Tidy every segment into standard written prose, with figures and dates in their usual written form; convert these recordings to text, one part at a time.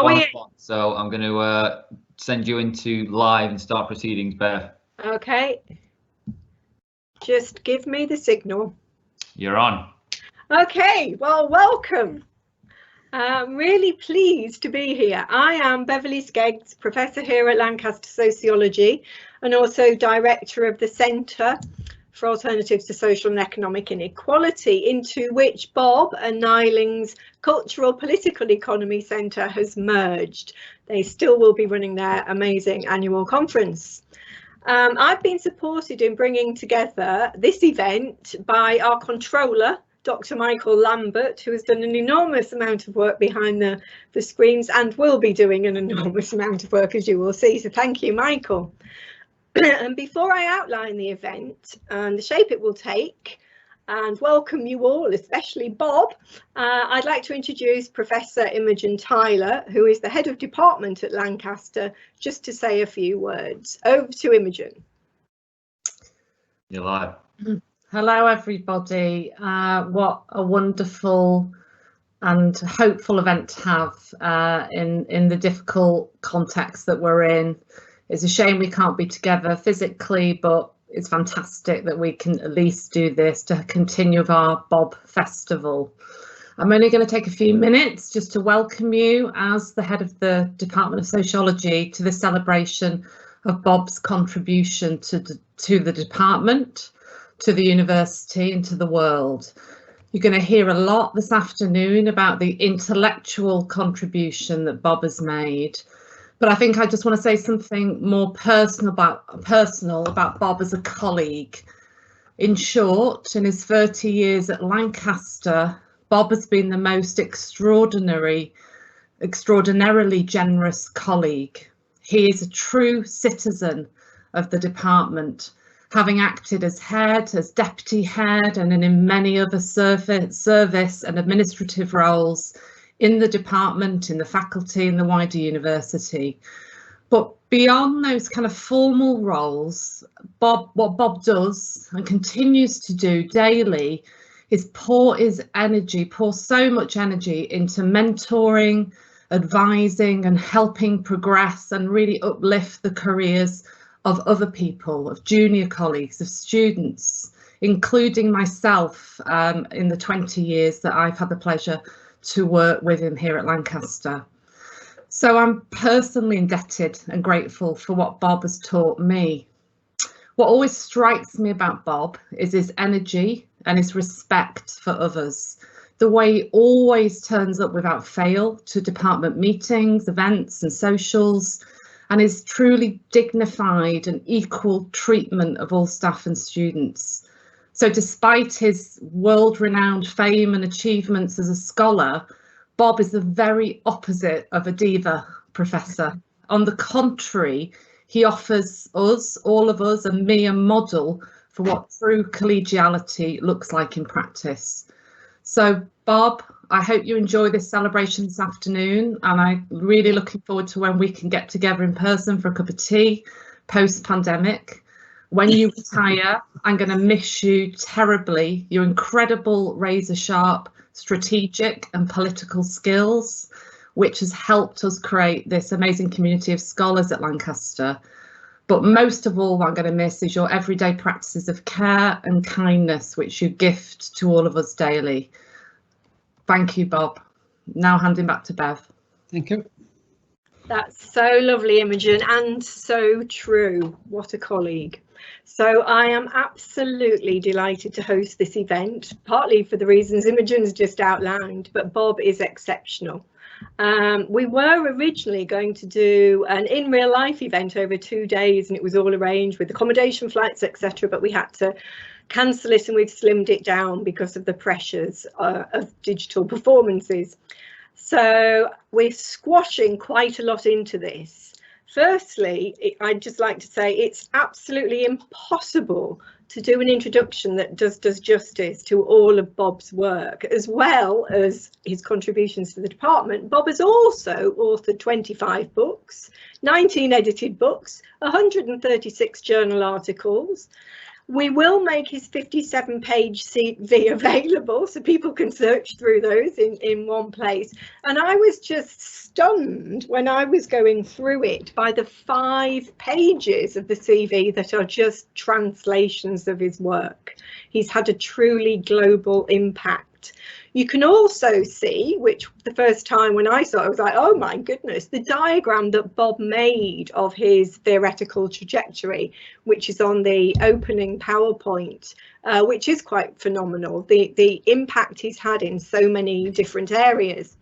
1 o'clock, so I'm going to send you into live and start proceedings, Bev. Okay. Just give me the signal. You're on. Okay, well, welcome. I'm really pleased to be here. I am Beverly Skeggs, Professor here at Lancaster Sociology and also Director of the Centre for Alternatives to Social and Economic Inequality, into which Bob and Nyling's Cultural Political Economy Centre has merged. They still will be running their amazing annual conference. I've been supported in bringing together this event by our controller, Dr. Michael Lambert, who has done an enormous amount of work behind the screens and will be doing an enormous amount of work, as you will see. So thank you, Michael. And before I outline the event and the shape it will take, and welcome you all, especially Bob, I'd like to introduce Professor Imogen Tyler, who is the head of department at Lancaster, just to say a few words. Over to Imogen. You're live. Hello, everybody. What a wonderful and hopeful event to have in the difficult context that we're in. It's a shame we can't be together physically, but it's fantastic that we can at least do this to continue with our Bob Festival. I'm only going to take a few minutes just to welcome you as the head of the Department of Sociology to the celebration of Bob's contribution to the department, to the university and to the world. You're going to hear a lot this afternoon about the intellectual contribution that Bob has made. But I think I just want to say something more personal about Bob as a colleague. In short, in his 30 years at Lancaster, Bob has been the most extraordinarily generous colleague. He is a true citizen of the department, having acted as head, as deputy head, and in many other service and administrative roles in the department, in the faculty, in the wider university. But beyond those kind of formal roles, what Bob does and continues to do daily is pour so much energy into mentoring, advising and helping progress and really uplift the careers of other people, of junior colleagues, of students, including myself in the 20 years that I've had the pleasure to work with him here at Lancaster. So I'm personally indebted and grateful for what Bob has taught me. What always strikes me about Bob is his energy and his respect for others. The way he always turns up without fail to department meetings, events and socials, and his truly dignified and equal treatment of all staff and students. So despite his world-renowned fame and achievements as a scholar, Bob is the very opposite of a diva professor. On the contrary, he offers us, all of us, and me a model for what true collegiality looks like in practice. So Bob, I hope you enjoy this celebration this afternoon, and I'm really looking forward to when we can get together in person for a cup of tea post-pandemic. When you retire, I'm going to miss you terribly, your incredible razor-sharp strategic and political skills, which has helped us create this amazing community of scholars at Lancaster. But most of all, what I'm going to miss is your everyday practices of care and kindness, which you gift to all of us daily. Thank you, Bob. Now handing back to Bev. Thank you. That's so lovely, Imogen, and so true. What a colleague. So I am absolutely delighted to host this event, partly for the reasons Imogen's just outlined, but Bob is exceptional. We were originally going to do an in real life event over 2 days, and it was all arranged with accommodation, flights, etc., but we had to cancel it and we've slimmed it down because of the pressures of digital performances. So we're squashing quite a lot into this. Firstly, I'd just like to say it's absolutely impossible to do an introduction that does justice to all of Bob's work, as well as his contributions to the department. Bob has also authored 25 books, 19 edited books, 136 journal articles, We will make his 57-page CV available so people can search through those in one place. And I was just stunned when I was going through it by the 5 pages of the CV that are just translations of his work. He's had a truly global impact. You can also see, which the first time when I saw it, I was like, oh my goodness, the diagram that Bob made of his theoretical trajectory, which is on the opening PowerPoint, which is quite phenomenal, the impact he's had in so many different areas.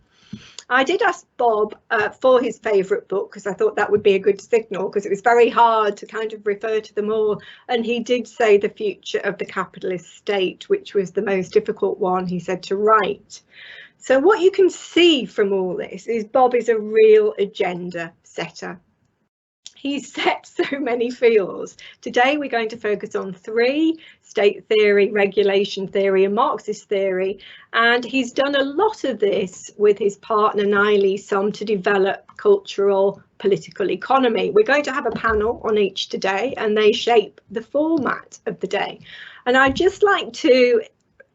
I did ask Bob for his favourite book because I thought that would be a good signal, because it was very hard to kind of refer to them all. And he did say The Future of the Capitalist State, which was the most difficult one, he said, to write. So what you can see from all this is Bob is a real agenda setter. He's set so many fields. Today we're going to focus on 3: state theory, regulation theory and Marxist theory. And he's done a lot of this with his partner Niley Sum to develop cultural political economy. We're going to have a panel on each today and they shape the format of the day. And I'd just like to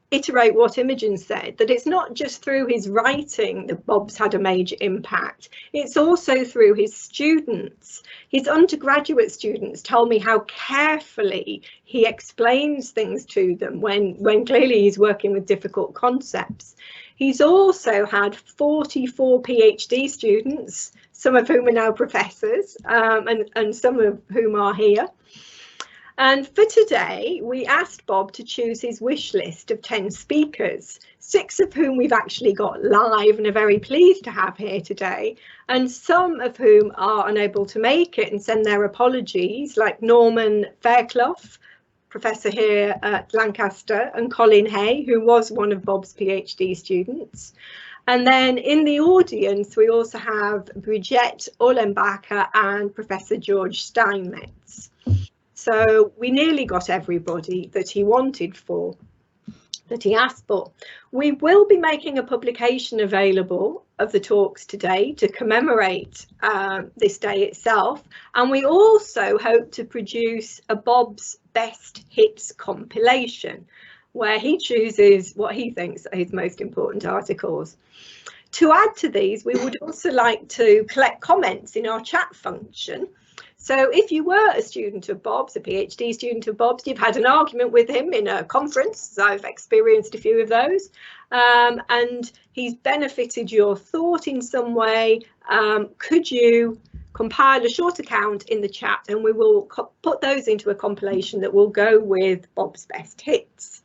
iterate what Imogen said, that it's not just through his writing that Bob's had a major impact, it's also through his students. His undergraduate students tell me how carefully he explains things to them when clearly he's working with difficult concepts. He's also had 44 PhD students, some of whom are now professors, and some of whom are here. And for today, we asked Bob to choose his wish list of 10 speakers, 6 of whom we've actually got live and are very pleased to have here today, and some of whom are unable to make it and send their apologies, like Norman Fairclough, professor here at Lancaster, and Colin Hay, who was one of Bob's PhD students. And then in the audience, we also have Brigitte Uhlenbacher and Professor George Steinmetz. So we nearly got everybody that he wanted for, that he asked for. We will be making a publication available of the talks today to commemorate this day itself. And we also hope to produce a Bob's Best Hits compilation, where he chooses what he thinks are his most important articles. To add to these, we would also like to collect comments in our chat function. So if you were a student of Bob's, a PhD student of Bob's, you've had an argument with him in a conference, I've experienced a few of those, and he's benefited your thought in some way, could you compile a short account in the chat and we will put those into a compilation that will go with Bob's Best Hits.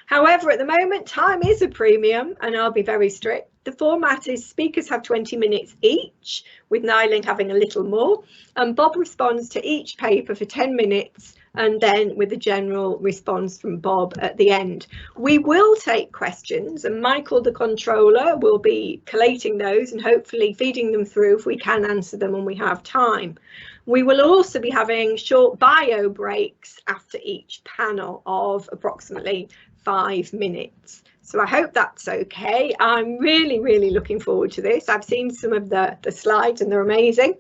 However, at the moment, time is a premium and I'll be very strict. The format is speakers have 20 minutes each, with Nyling having a little more, and Bob responds to each paper for 10 minutes and then with a general response from Bob at the end. We will take questions and Michael, the controller, will be collating those and hopefully feeding them through if we can answer them when we have time. We will also be having short bio breaks after each panel of approximately 5 minutes. So I hope that's okay. I'm really looking forward to this. I've seen some of the slides and they're amazing.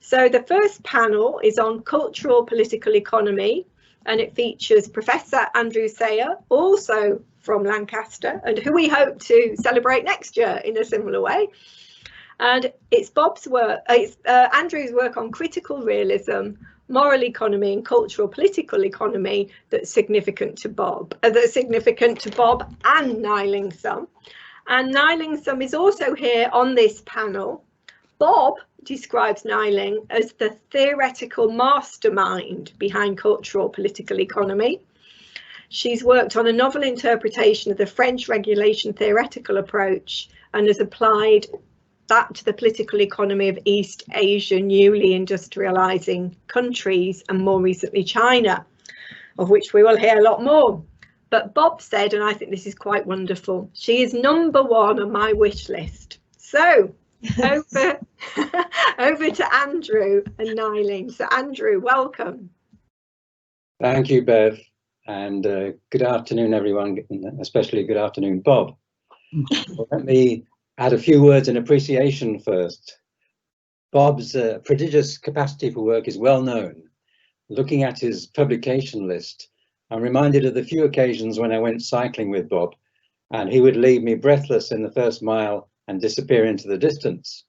So the first panel is on cultural political economy and it features Professor Andrew Sayer, also from Lancaster, and who we hope to celebrate next year in a similar way. And it's Bob's work, Andrew's work on critical realism, moral economy and cultural political economy that's significant to Bob, and Nyling Sum. And Nyling Sum is also here on this panel. Bob describes Nyling as the theoretical mastermind behind cultural political economy. She's worked on a novel interpretation of the French regulation theoretical approach and has applied that to the political economy of East Asia newly industrializing countries and more recently China, of which we will hear a lot more. But Bob said, and I think this is quite wonderful, she is number 1 on my wish list. So over to Andrew and Nyling. So Andrew, welcome. Thank you, Bev, and good afternoon, everyone, especially good afternoon, Bob. Well, let me add a few words in appreciation first. Bob's prodigious capacity for work is well known. Looking at his publication list, I'm reminded of the few occasions when I went cycling with Bob, and he would leave me breathless in the first mile and disappear into the distance.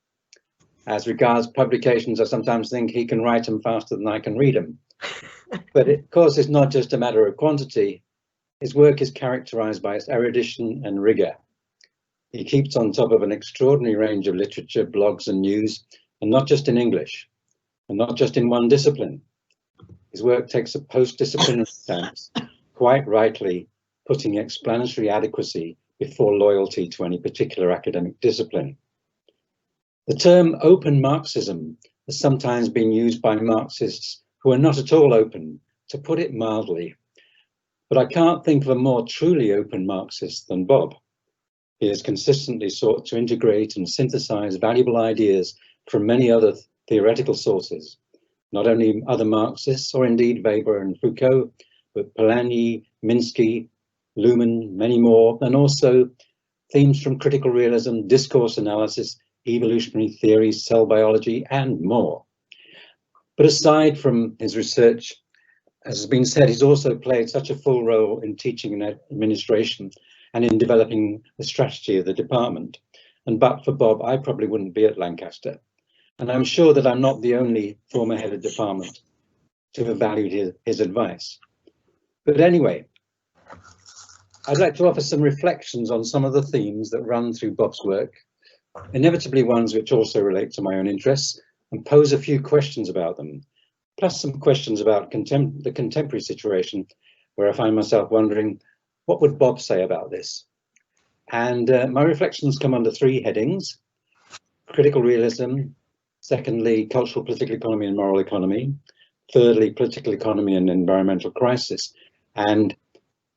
As regards publications, I sometimes think he can write them faster than I can read them. But of course, it's not just a matter of quantity. His work is characterized by its erudition and rigor. He keeps on top of an extraordinary range of literature, blogs and news, and not just in English, and not just in one discipline. His work takes a post-disciplinary stance, quite rightly putting explanatory adequacy before loyalty to any particular academic discipline. The term open Marxism has sometimes been used by Marxists who are not at all open, to put it mildly. But I can't think of a more truly open Marxist than Bob. He has consistently sought to integrate and synthesize valuable ideas from many other theoretical sources, not only other Marxists, or indeed Weber and Foucault, but Polanyi, Minsky, Luhmann, many more, and also themes from critical realism, discourse analysis, evolutionary theories, cell biology, and more. But aside from his research, as has been said, he's also played such a full role in teaching and administration and in developing the strategy of the department. And but for Bob, I probably wouldn't be at Lancaster. And I'm sure that I'm not the only former head of department to have valued his advice. But anyway, I'd like to offer some reflections on some of the themes that run through Bob's work, inevitably ones which also relate to my own interests, and pose a few questions about them, plus some questions about the contemporary situation, where I find myself wondering, what would Bob say about this? And my reflections come under three headings: critical realism, secondly, cultural political economy and moral economy, thirdly, political economy and environmental crisis. And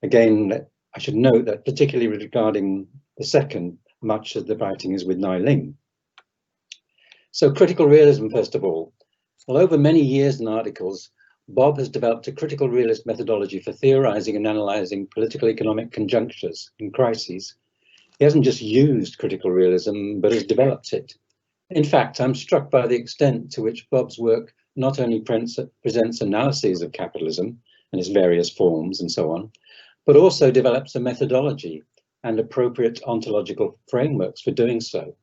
again, I should note that particularly regarding the second, much of the writing is with Nai Ling. So critical realism, first of all. Well, over many years and articles, Bob has developed a critical realist methodology for theorizing and analyzing political economic conjunctures and crises. He hasn't just used critical realism, but has developed it. In fact, I'm struck by the extent to which Bob's work not only presents analyses of capitalism and its various forms and so on, but also develops a methodology and appropriate ontological frameworks for doing so.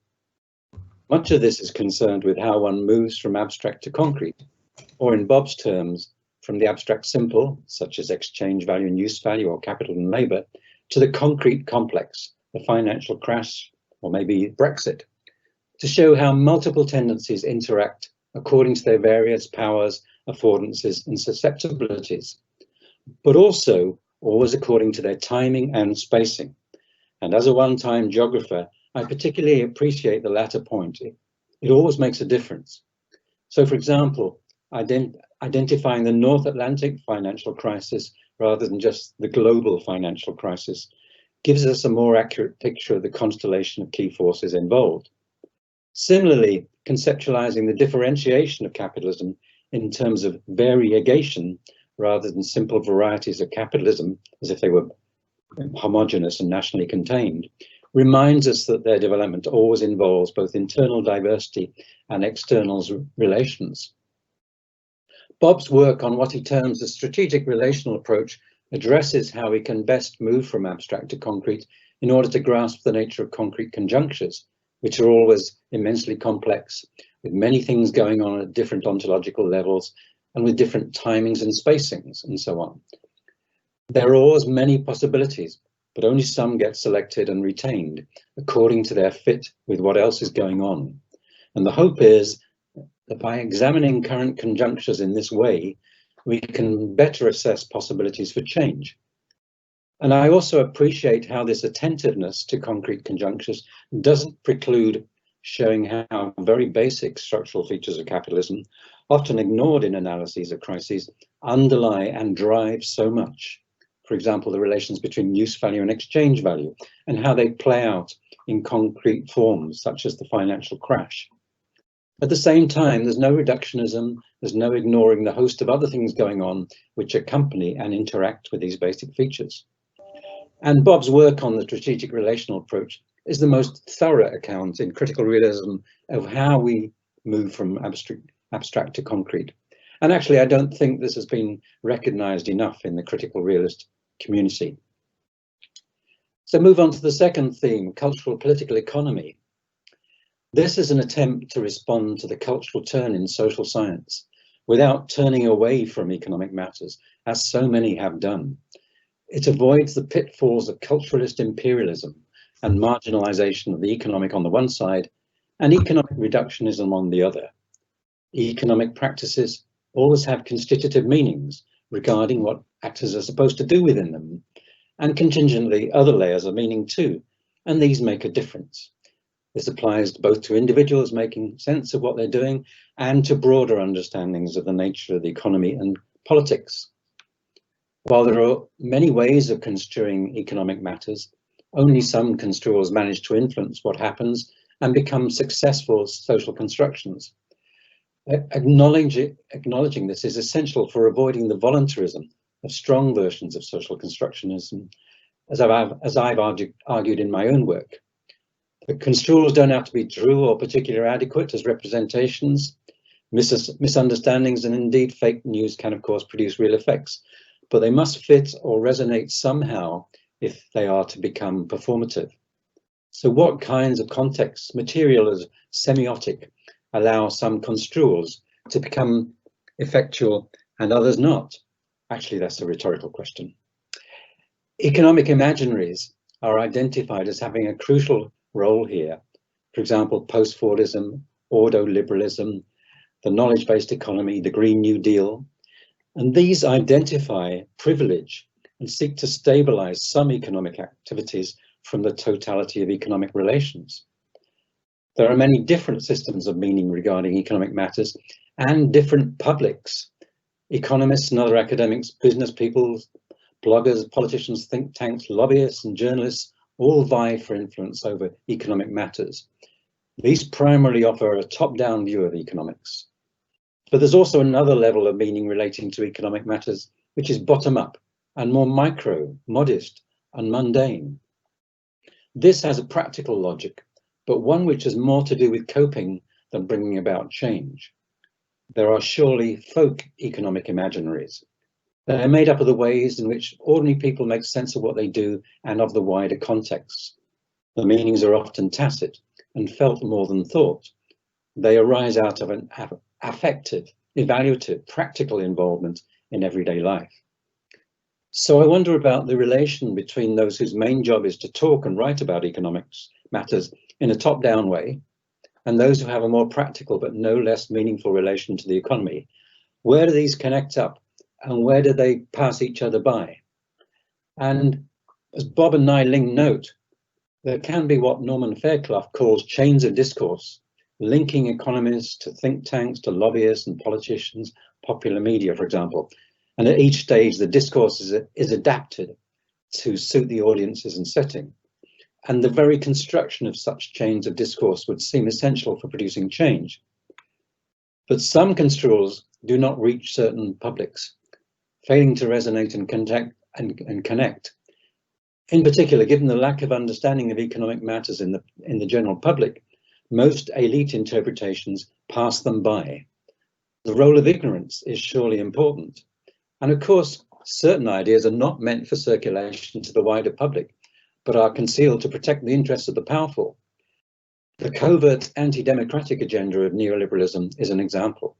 Much of this is concerned with how one moves from abstract to concrete, or in Bob's terms, from the abstract simple, such as exchange value and use value or capital and labour, to the concrete complex, the financial crash, or maybe Brexit, to show how multiple tendencies interact according to their various powers, affordances and susceptibilities, but also always according to their timing and spacing. And as a one-time geographer, I particularly appreciate the latter point. It always makes a difference. So, for example, identifying the North Atlantic financial crisis rather than just the global financial crisis gives us a more accurate picture of the constellation of key forces involved. Similarly, conceptualizing the differentiation of capitalism in terms of variegation rather than simple varieties of capitalism, as if they were homogeneous and nationally contained, reminds us that their development always involves both internal diversity and external relations. Bob's work on what he terms the strategic relational approach addresses how we can best move from abstract to concrete in order to grasp the nature of concrete conjunctures, which are always immensely complex, with many things going on at different ontological levels and with different timings and spacings and so on. There are always many possibilities, but only some get selected and retained according to their fit with what else is going on. And the hope is that by examining current conjunctures in this way, we can better assess possibilities for change. And I also appreciate how this attentiveness to concrete conjunctures doesn't preclude showing how very basic structural features of capitalism, often ignored in analyses of crises, underlie and drive so much. For example, the relations between use value and exchange value, and how they play out in concrete forms, such as the financial crash. At the same time, there's no reductionism, there's no ignoring the host of other things going on which accompany and interact with these basic features. And Bob's work on the strategic relational approach is the most thorough account in critical realism of how we move from abstract to concrete. And actually, I don't think this has been recognised enough in the critical realist community. So move on to the second theme, cultural political economy. This is an attempt to respond to the cultural turn in social science without turning away from economic matters, as so many have done. It avoids the pitfalls of culturalist imperialism and marginalisation of the economic on the one side and economic reductionism on the other. Economic practices always have constitutive meanings regarding what actors are supposed to do within them, and contingently other layers of meaning too, and these make a difference. This applies both to individuals making sense of what they're doing and to broader understandings of the nature of the economy and politics. While there are many ways of construing economic matters, only some construers manage to influence what happens and become successful social constructions. Acknowledging this is essential for avoiding the voluntarism of strong versions of social constructionism, as I've argued in my own work. The construals don't have to be true or particularly adequate as representations. Misunderstandings and indeed fake news can of course produce real effects, but they must fit or resonate somehow if they are to become performative. So what kinds of contexts, material as semiotic, allow some construals to become effectual and others not? Actually, that's a rhetorical question. Economic imaginaries are identified as having a crucial role here. For example, post-Fordism, ordoliberalism, the knowledge-based economy, the Green New Deal. And these identify privilege and seek to stabilize some economic activities from the totality of economic relations. There are many different systems of meaning regarding economic matters and different publics. Economists and other academics, business people, bloggers, politicians, think tanks, lobbyists and journalists all vie for influence over economic matters. These primarily offer a top-down view of economics. But there's also another level of meaning relating to economic matters, which is bottom-up and more micro, modest and mundane. This has a practical logic, but one which has more to do with coping than bringing about change. There are surely folk economic imaginaries. They are made up of the ways in which ordinary people make sense of what they do and of the wider context. The meanings are often tacit and felt more than thought. They arise out of an affective, evaluative, practical involvement in everyday life. So I wonder about the relation between those whose main job is to talk and write about economics matters in a top-down way, and those who have a more practical but no less meaningful relation to the economy. Where do these connect up? And where do they pass each other by? And as Bob and Nai Ling note, there can be what Norman Fairclough calls chains of discourse, linking economists to think tanks, to lobbyists and politicians, popular media, for example. And at each stage, the discourse is adapted to suit the audiences and setting. And the very construction of such chains of discourse would seem essential for producing change. But some construals do not reach certain publics, failing to resonate and connect. In particular, given the lack of understanding of economic matters in the general public, most elite interpretations pass them by. The role of ignorance is surely important. And of course, certain ideas are not meant for circulation to the wider public, but are concealed to protect the interests of the powerful. The covert anti-democratic agenda of neoliberalism is an example.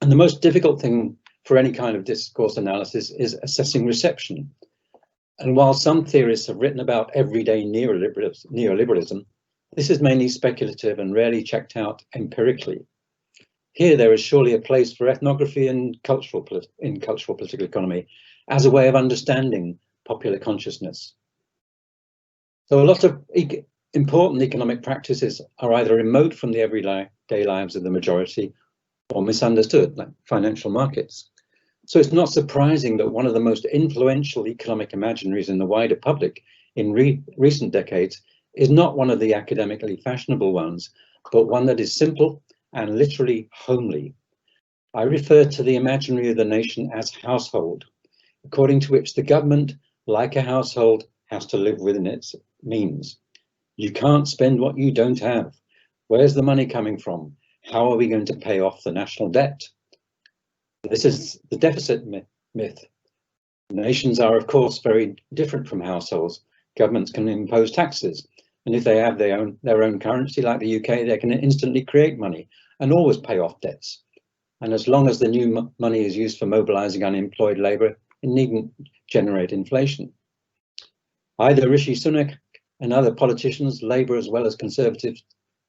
And the most difficult thing for any kind of discourse analysis is assessing reception. And while some theorists have written about everyday neoliberalism, this is mainly speculative and rarely checked out empirically. Here, there is surely a place for ethnography and cultural political economy as a way of understanding popular consciousness. So a lot of important economic practices are either remote from the everyday lives of the majority or misunderstood, like financial markets. So it's not surprising that one of the most influential economic imaginaries in the wider public in recent decades is not one of the academically fashionable ones, but one that is simple and literally homely. I refer to the imaginary of the nation as household, according to which the government, like a household, has to live within its means. You can't spend what you don't have. Where's the money coming from? How are we going to pay off the national debt? This is the deficit myth. Nations are, of course, very different from households. Governments can impose taxes, and if they have their own currency, like the UK, they can instantly create money and always pay off debts. And as long as the new money is used for mobilizing unemployed labor, it needn't generate inflation. Either Rishi Sunak and other politicians, Labour as well as Conservatives,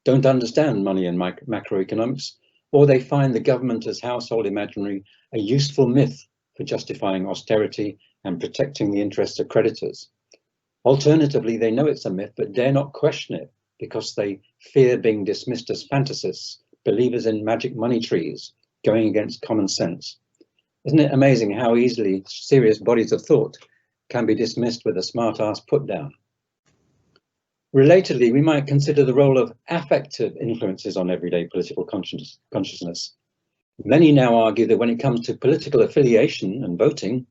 don't understand money and macroeconomics, or they find the government as household imaginary a useful myth for justifying austerity and protecting the interests of creditors. Alternatively, they know it's a myth but dare not question it because they fear being dismissed as fantasists, believers in magic money trees, going against common sense. Isn't it amazing how easily serious bodies of thought can be dismissed with a smart-ass put-down? Relatedly, we might consider the role of affective influences on everyday political consciousness. Many now argue that when it comes to political affiliation and voting,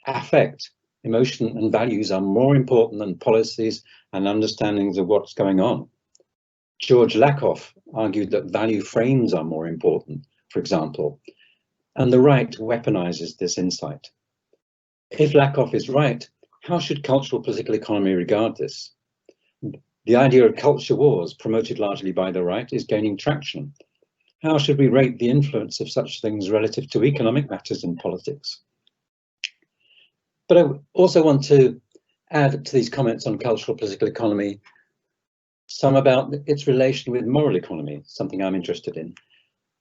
affect, emotion and values are more important than policies and understandings of what's going on. George Lakoff argued that value frames are more important, for example, and the right weaponizes this insight. If Lakoff is right, how should cultural political economy regard this? The idea of culture wars, promoted largely by the right, is gaining traction. How should we rate the influence of such things relative to economic matters in politics? But I also want to add to these comments on cultural political economy some about its relation with moral economy, something I'm interested in.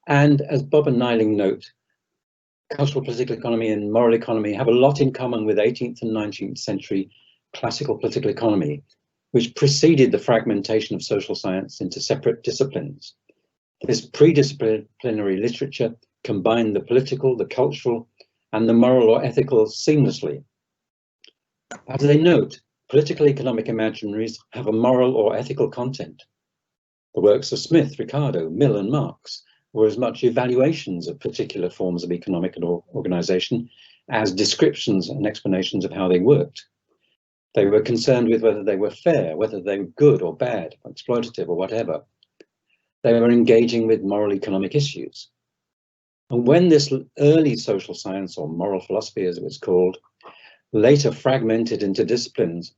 And as Bob and Nyling note, cultural political economy and moral economy have a lot in common with 18th and 19th century classical political economy, which preceded the fragmentation of social science into separate disciplines. This pre-disciplinary literature combined the political, the cultural, and the moral or ethical seamlessly. As they note, political economic imaginaries have a moral or ethical content. The works of Smith, Ricardo, Mill, and Marx were as much evaluations of particular forms of economic organization as descriptions and explanations of how they worked. They were concerned with whether they were fair, whether they were good or bad, exploitative or whatever. They were engaging with moral economic issues. And when this early social science, or moral philosophy as it was called, later fragmented into disciplines,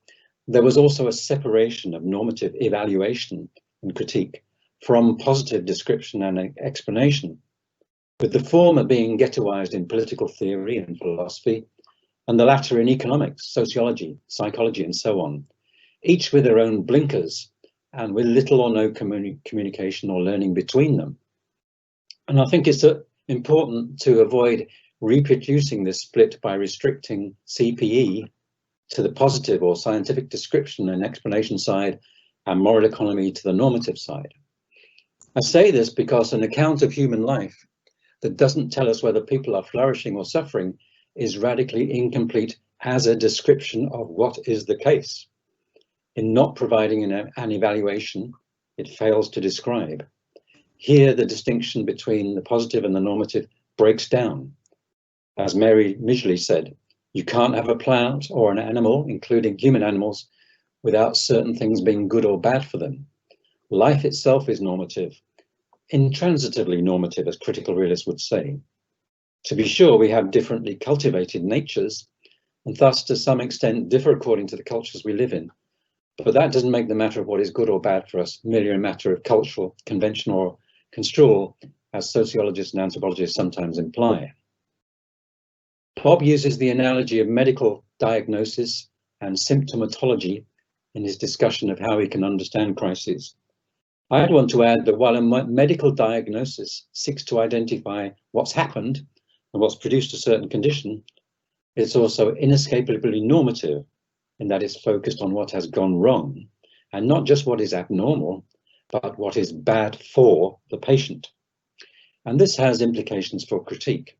there was also a separation of normative evaluation and critique from positive description and explanation, with the former being ghettoized in political theory and philosophy, and the latter in economics, sociology, psychology, and so on, each with their own blinkers and with little or no communication or learning between them. And I think it's important to avoid reproducing this split by restricting CPE to the positive or scientific description and explanation side and moral economy to the normative side. I say this because an account of human life that doesn't tell us whether people are flourishing or suffering is radically incomplete as a description of what is the case. In not providing an evaluation, it fails to describe. Here, the distinction between the positive and the normative breaks down. As Mary Midgley said, you can't have a plant or an animal, including human animals, without certain things being good or bad for them. Life itself is normative, intransitively normative, as critical realists would say. To be sure, we have differently cultivated natures, and thus to some extent differ according to the cultures we live in. But that doesn't make the matter of what is good or bad for us merely a matter of cultural convention or construal, as sociologists and anthropologists sometimes imply. Bob uses the analogy of medical diagnosis and symptomatology in his discussion of how we can understand crises. I'd want to add that while a medical diagnosis seeks to identify what's happened and what's produced a certain condition, it's also inescapably normative in that it's focused on what has gone wrong, and not just what is abnormal, but what is bad for the patient. And this has implications for critique.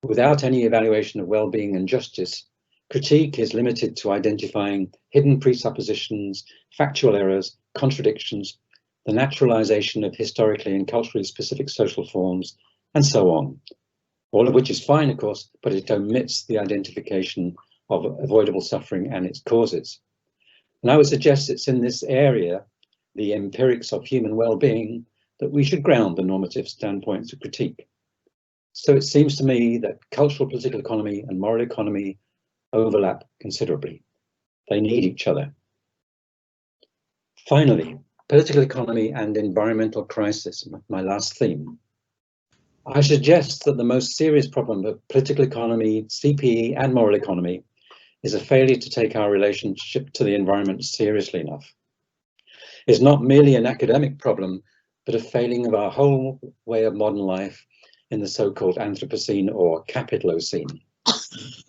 Without any evaluation of well-being and justice, critique is limited to identifying hidden presuppositions, factual errors, contradictions, the naturalization of historically and culturally specific social forms, and so on. All of which is fine, of course, but it omits the identification of avoidable suffering and its causes. And I would suggest it's in this area, the empirics of human well-being, that we should ground the normative standpoints of critique. So it seems to me that cultural political economy and moral economy overlap considerably. They need each other. Finally, political economy and environmental crisis, my last theme. I suggest that the most serious problem of political economy, CPE and moral economy is a failure to take our relationship to the environment seriously enough. It's not merely an academic problem, but a failing of our whole way of modern life in the so-called Anthropocene or Capitalocene.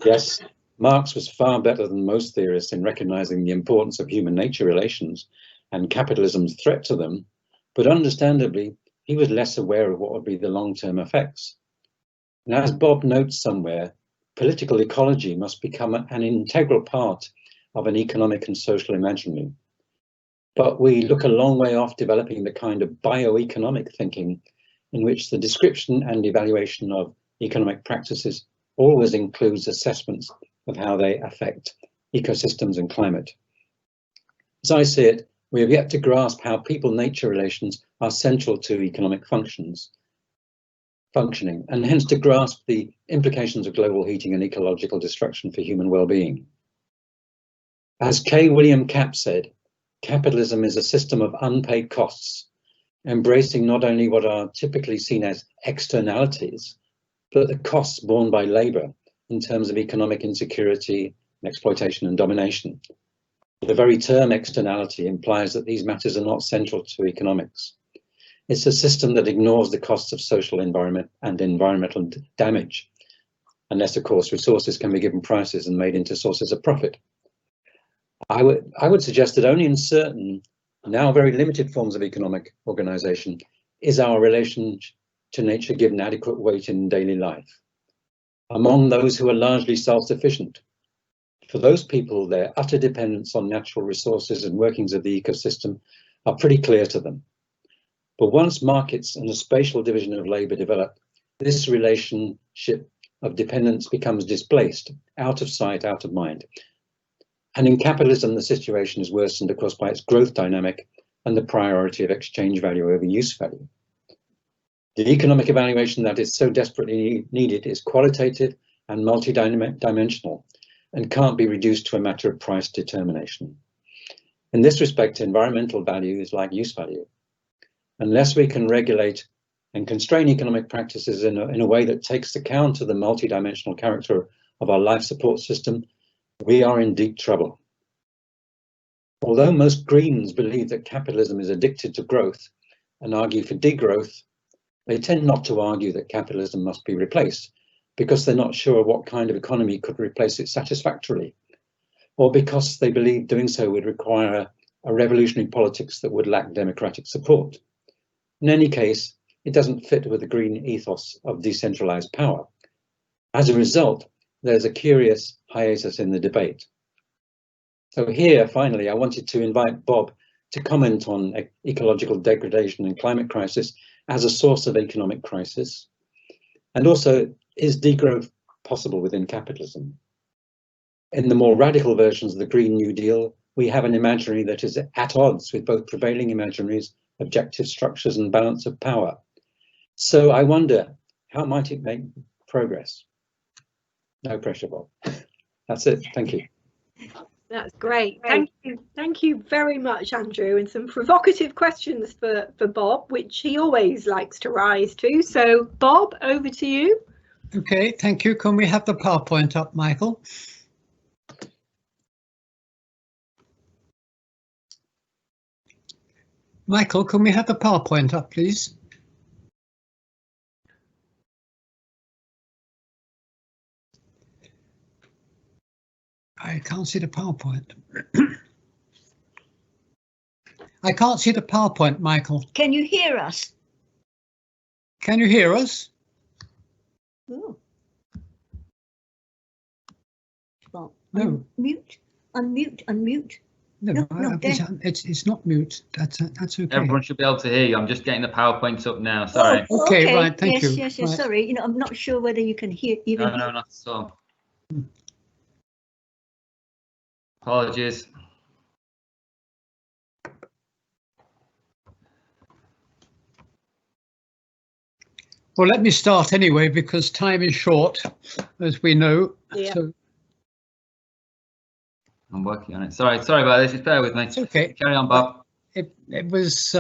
Yes, Marx was far better than most theorists in recognizing the importance of human-nature relations and capitalism's threat to them, but understandably, he was less aware of what would be the long-term effects. And as Bob notes somewhere, political ecology must become an integral part of an economic and social imaginary. But we look a long way off developing the kind of bioeconomic thinking in which the description and evaluation of economic practices always includes assessments of how they affect ecosystems and climate. As I see it, we have yet to grasp how people-nature relations are central to economic functioning, and hence to grasp the implications of global heating and ecological destruction for human well-being. As K. William Capp said, capitalism is a system of unpaid costs, embracing not only what are typically seen as externalities, but the costs borne by labour in terms of economic insecurity, exploitation and domination. The very term externality implies that these matters are not central to economics. It's a system that ignores the costs of social environment and environmental damage, unless of course resources can be given prices and made into sources of profit. I would suggest that only in certain, now very limited forms of economic organisation is our relation to nature given adequate weight in daily life. Among those who are largely self-sufficient, for those people, their utter dependence on natural resources and workings of the ecosystem are pretty clear to them. But once markets and a spatial division of labour develop, this relationship of dependence becomes displaced, out of sight, out of mind. And in capitalism, the situation is worsened, of course, by its growth dynamic and the priority of exchange value over use value. The economic evaluation that is so desperately needed is qualitative and multidimensional and can't be reduced to a matter of price determination. In this respect, environmental value is like use value. Unless we can regulate and constrain economic practices in a way that takes account of the multidimensional character of our life support system, we are in deep trouble. Although most Greens believe that capitalism is addicted to growth and argue for degrowth, they tend not to argue that capitalism must be replaced because they're not sure what kind of economy could replace it satisfactorily, or because they believe doing so would require a revolutionary politics that would lack democratic support. In any case, it doesn't fit with the Green ethos of decentralized power. As a result, there's a curious hiatus in the debate. So here, finally, I wanted to invite Bob to comment on ecological degradation and climate crisis as a source of economic crisis, and also, is degrowth possible within capitalism? In the more radical versions of the Green New Deal, we have an imaginary that is at odds with both prevailing imaginaries, objective structures and balance of power. So I wonder, how might it make progress? No pressure, Bob. That's it. Thank you. That's great. Thank you. Thank you very much, Andrew. And some provocative questions for Bob, which he always likes to rise to. So, Bob, over to you. Okay, thank you. Can we have the PowerPoint up, Michael? Michael, can we have the PowerPoint up, please? I can't see the PowerPoint. I can't see the PowerPoint, Michael. Can you hear us? Can you hear us? Oh. Well, no. Unmute. No, it's not mute. That's okay. Everyone should be able to hear you. I'm just getting the PowerPoint up now. Sorry. Oh, okay, right. Thank you. Yes. Right. Sorry. I'm not sure whether you can hear even. No, not at all. Apologies. Well, let me start anyway, because time is short, as we know. Yeah. So I'm working on it. Sorry about this. Just bear with me. it's okay. Carry on, Bob. It was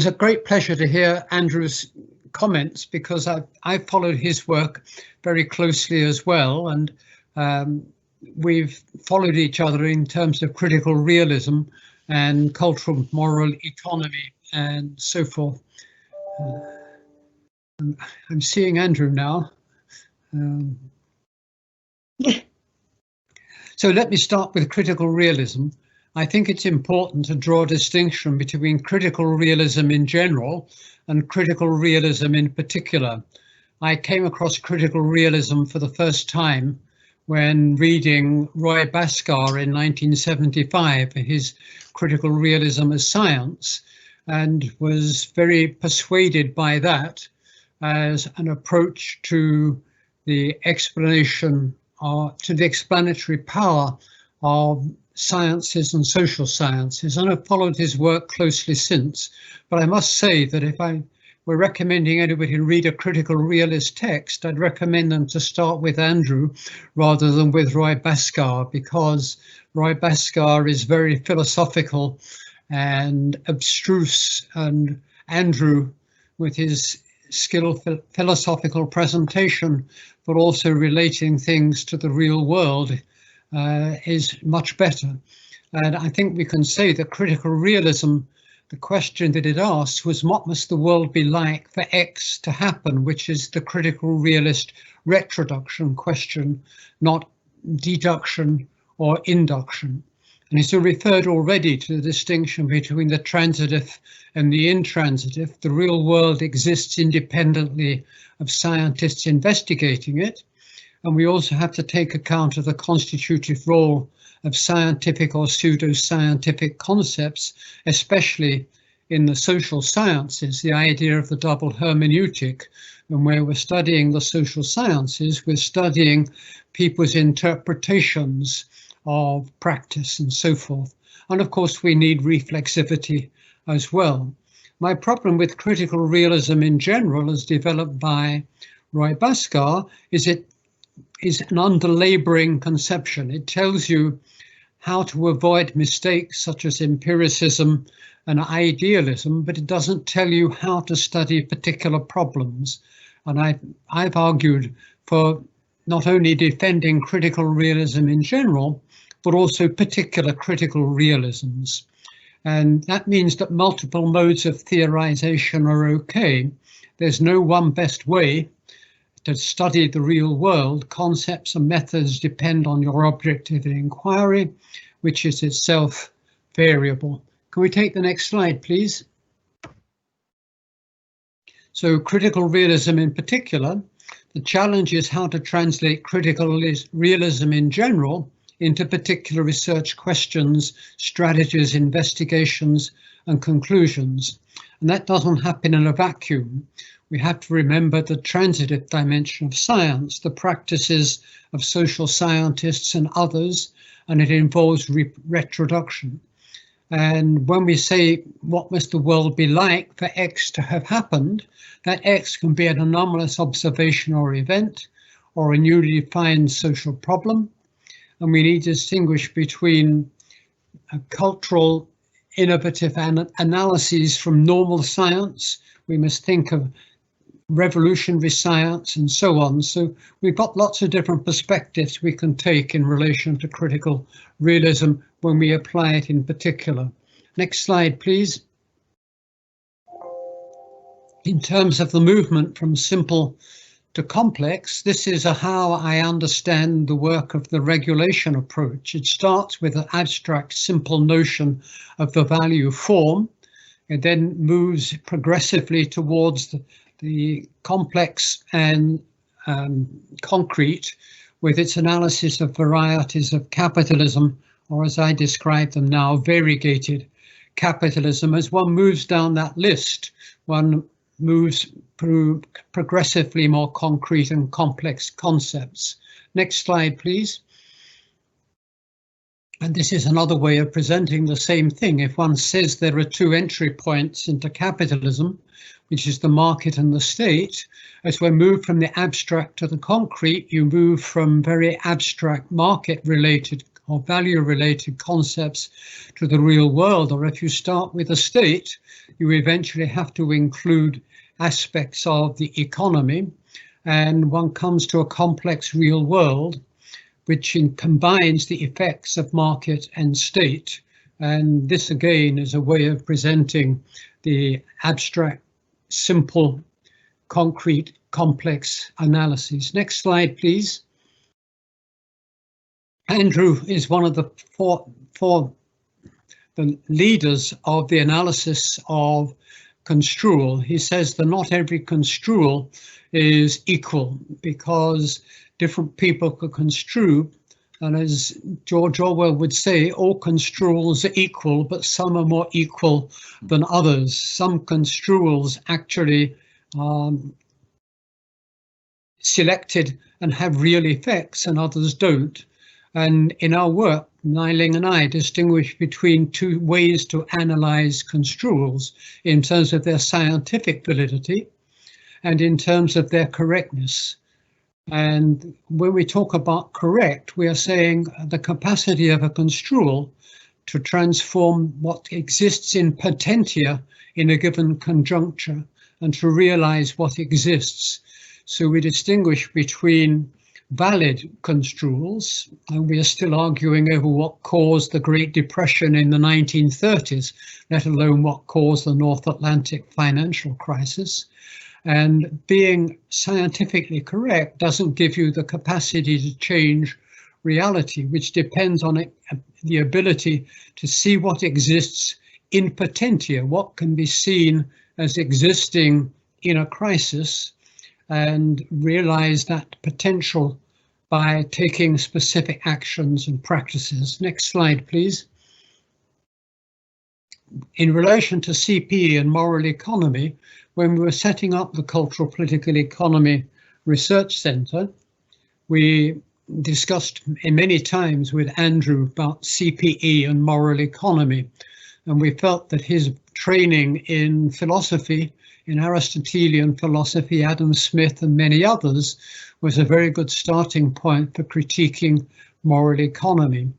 a great pleasure to hear Andrew's comments, because I followed his work very closely as well, and we've followed each other in terms of critical realism and cultural moral economy and so forth. I'm seeing Andrew now. So let me start with critical realism. I think it's important to draw a distinction between critical realism in general and critical realism in particular. I came across critical realism for the first time when reading Roy Bhaskar in 1975, his Critical Realism as Science, and was very persuaded by that as an approach to the explanation, or to the explanatory power of sciences and social sciences, and I've followed his work closely since. But I must say that if I were recommending anybody to read a critical realist text, I'd recommend them to start with Andrew rather than with Roy Bhaskar, because Roy Bhaskar is very philosophical and abstruse, and Andrew, with his skillful philosophical presentation, but also relating things to the real world, is much better. And I think we can say that critical realism, the question that it asks was, what must the world be like for X to happen, which is the critical realist retroduction question, not deduction or induction. And he's referred already to the distinction between the transitive and the intransitive. The real world exists independently of scientists investigating it. And we also have to take account of the constitutive role of scientific or pseudo-scientific concepts, especially in the social sciences, the idea of the double hermeneutic. And where we're studying the social sciences, we're studying people's interpretations of practice and so forth. And of course, we need reflexivity as well. My problem with critical realism in general, as developed by Roy Bhaskar, is it is an underlaboring conception. It tells you how to avoid mistakes such as empiricism and idealism, but it doesn't tell you how to study particular problems. And I've argued for not only defending critical realism in general, but also particular critical realisms. And that means that multiple modes of theorization are okay. There's no one best way to study the real world. Concepts and methods depend on your objective of inquiry, which is itself variable. Can we take the next slide, please? So critical realism in particular, the challenge is how to translate critical realism in general into particular research questions, strategies, investigations, and conclusions. And that doesn't happen in a vacuum. We have to remember the transitive dimension of science, the practices of social scientists and others, and it involves retroduction. And when we say, what must the world be like for X to have happened, that X can be an anomalous observation or event, or a newly defined social problem. And we need to distinguish between cultural innovative analyses from normal science. We must think of revolutionary science and so on. So we've got lots of different perspectives we can take in relation to critical realism when we apply it in particular. Next slide, please. In terms of the movement from simple to complex, this is how I understand the work of the regulation approach. It starts with an abstract, simple notion of the value form. It then moves progressively towards the complex and concrete with its analysis of varieties of capitalism, or as I describe them now, variegated capitalism. As one moves down that list, one moves through progressively more concrete and complex concepts. Next slide, please. And this is another way of presenting the same thing. If one says there are two entry points into capitalism, which is the market and the state, as we move from the abstract to the concrete, you move from very abstract market-related or value-related concepts to the real world. Or if you start with a state, you eventually have to include aspects of the economy, and one comes to a complex real world which combines the effects of market and state. And this again is a way of presenting the abstract, simple, concrete, complex analysis. Next slide, please. Andrew is one of the four the leaders of the analysis of construal. He says that not every construal is equal because different people could construe, and as George Orwell would say, all construals are equal, but some are more equal than others. Some construals actually selected and have real effects and others don't. And in our work, Nyling and I distinguish between two ways to analyze construals in terms of their scientific validity and in terms of their correctness. And when we talk about correct, we are saying the capacity of a construal to transform what exists in potentia in a given conjuncture and to realize what exists. So we distinguish between valid construals, and we are still arguing over what caused the Great Depression in the 1930s, let alone what caused the North Atlantic financial crisis. And being scientifically correct doesn't give you the capacity to change reality, which depends on the ability to see what exists in potentia, what can be seen as existing in a crisis, and realize that potential by taking specific actions and practices. Next slide, please. In relation to CPE and moral economy, when we were setting up the Cultural Political Economy Research Centre, we discussed many times with Andrew about CPE and moral economy, and we felt that his training in philosophy, in Aristotelian philosophy, Adam Smith and many others, was a very good starting point for critiquing moral economy.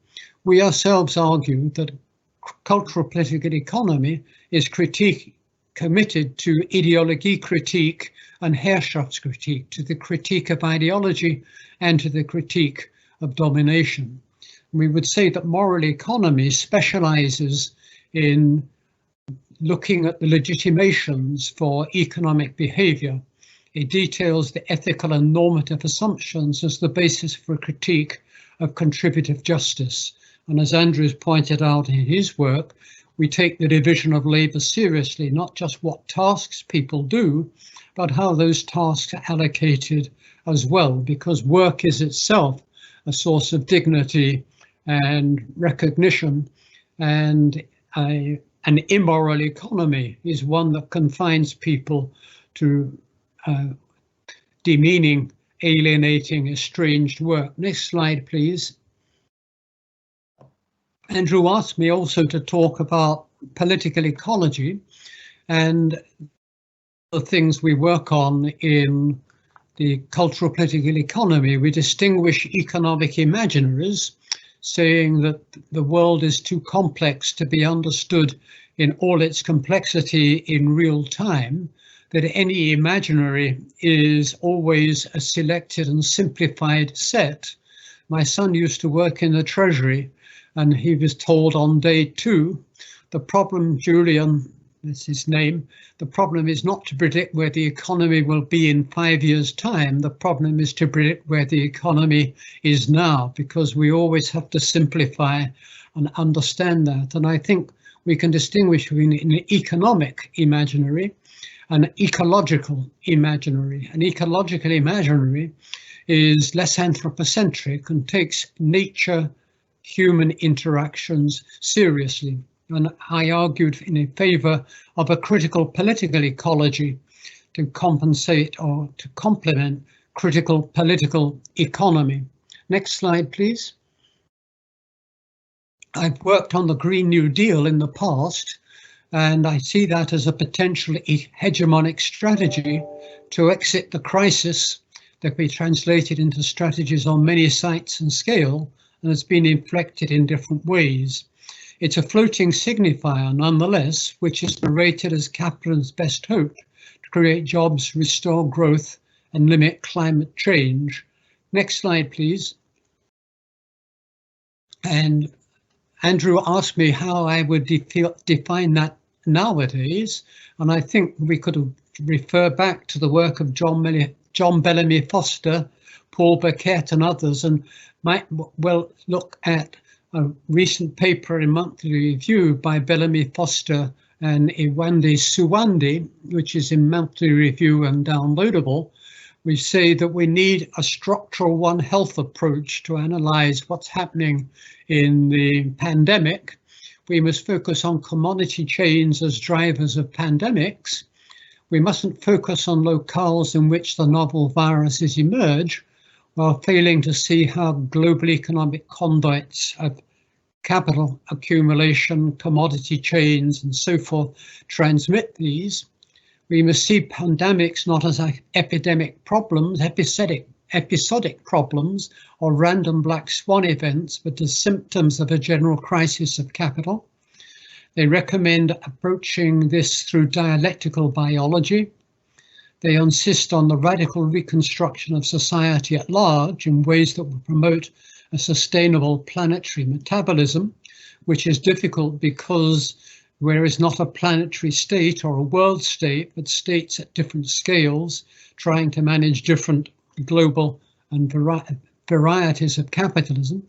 We ourselves argue that cultural political economy is committed to ideology critique and Herrschaftscritik, to the critique of ideology and to the critique of domination. We would say that moral economy specializes in looking at the legitimations for economic behavior. It details the ethical and normative assumptions as the basis for a critique of contributive justice. And as Andrew's pointed out in his work, we take the division of labour seriously, not just what tasks people do, but how those tasks are allocated as well, because work is itself a source of dignity and recognition, and an immoral economy is one that confines people to demeaning, alienating, estranged work. Next slide, please. Andrew asked me also to talk about political ecology, and the things we work on in the cultural political economy. We distinguish economic imaginaries, saying that the world is too complex to be understood in all its complexity in real time, that any imaginary is always a selected and simplified set. My son used to work in the Treasury, and he was told on day 2, the problem, Julian, that's his name, the problem is not to predict where the economy will be in 5 years' time. The problem is to predict where the economy is now, because we always have to simplify and understand that. And I think we can distinguish between an economic imaginary and an ecological imaginary. An ecological imaginary is less anthropocentric and takes nature, human interactions seriously. And I argued in favour of a critical political ecology to compensate or to complement critical political economy. Next slide, please. I've worked on the Green New Deal in the past, and I see that as a potential hegemonic strategy to exit the crisis that we translated into strategies on many sites and scale, and has been inflected in different ways. It's a floating signifier nonetheless, which is narrated as capital's best hope to create jobs, restore growth, and limit climate change. Next slide, please. And Andrew asked me how I would define that nowadays, and I think we could refer back to the work of John Bellamy Foster, Paul Burkett and others, and might well look at a recent paper in Monthly Review by Bellamy Foster and Iwande Suwande, which is in Monthly Review and downloadable. We say that we need a structural One Health approach to analyse what's happening in the pandemic. We must focus on commodity chains as drivers of pandemics. We mustn't focus on locales in which the novel viruses emerge, while failing to see how global economic conduits of capital accumulation, commodity chains, and so forth transmit these. We must see pandemics not as epidemic problems, episodic problems, or random black swan events, but as symptoms of a general crisis of capital. They recommend approaching this through dialectical biology. They insist on the radical reconstruction of society at large in ways that will promote a sustainable planetary metabolism, which is difficult because there is not a planetary state or a world state, but states at different scales trying to manage different global and varieties of capitalism.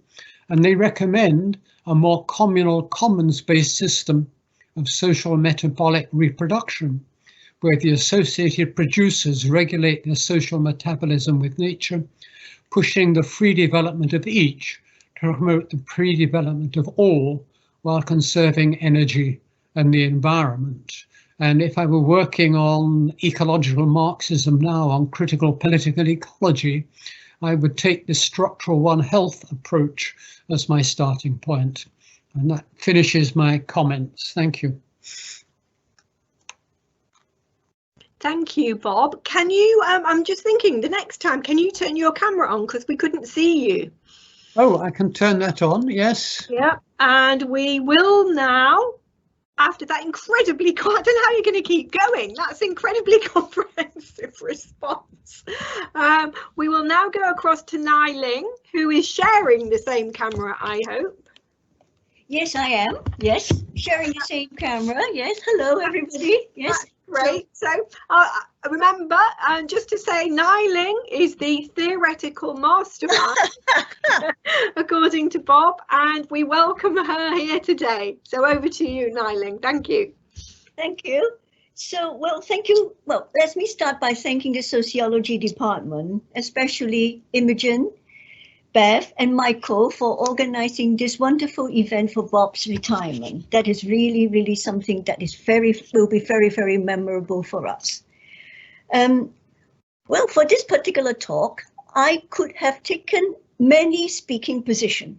And they recommend a more communal, commons-based system of social metabolic reproduction, where the associated producers regulate their social metabolism with nature, pushing the free development of each to promote the pre-development of all while conserving energy and the environment. And if I were working on ecological Marxism now, on critical political ecology, I would take the structural One Health approach as my starting point. And that finishes my comments. Thank you. Thank you, Bob. Can you, I'm just thinking the next time, can you turn your camera on because we couldn't see you? Oh, I can turn that on, yes. Yeah, and we will now, after that incredibly, I don't know how you're going to keep going. That's incredibly comprehensive response. We will now go across to Nai-Ling, who is sharing the same camera, I hope. Yes, I am. Yes, sharing the same camera. Yes, hello, everybody. Yes. Great. So remember, just to say, Nai-Ling is the theoretical mastermind, according to Bob, and we welcome her here today. So over to you, Nai-Ling. Thank you. Thank you. So, well, thank you. Well, let me start by thanking the Sociology Department, especially Imogen, Bev and Michael for organizing this wonderful event for Bob's retirement. That is really, really something that is will be very, very memorable for us. Well, for this particular talk, I could have taken many speaking positions,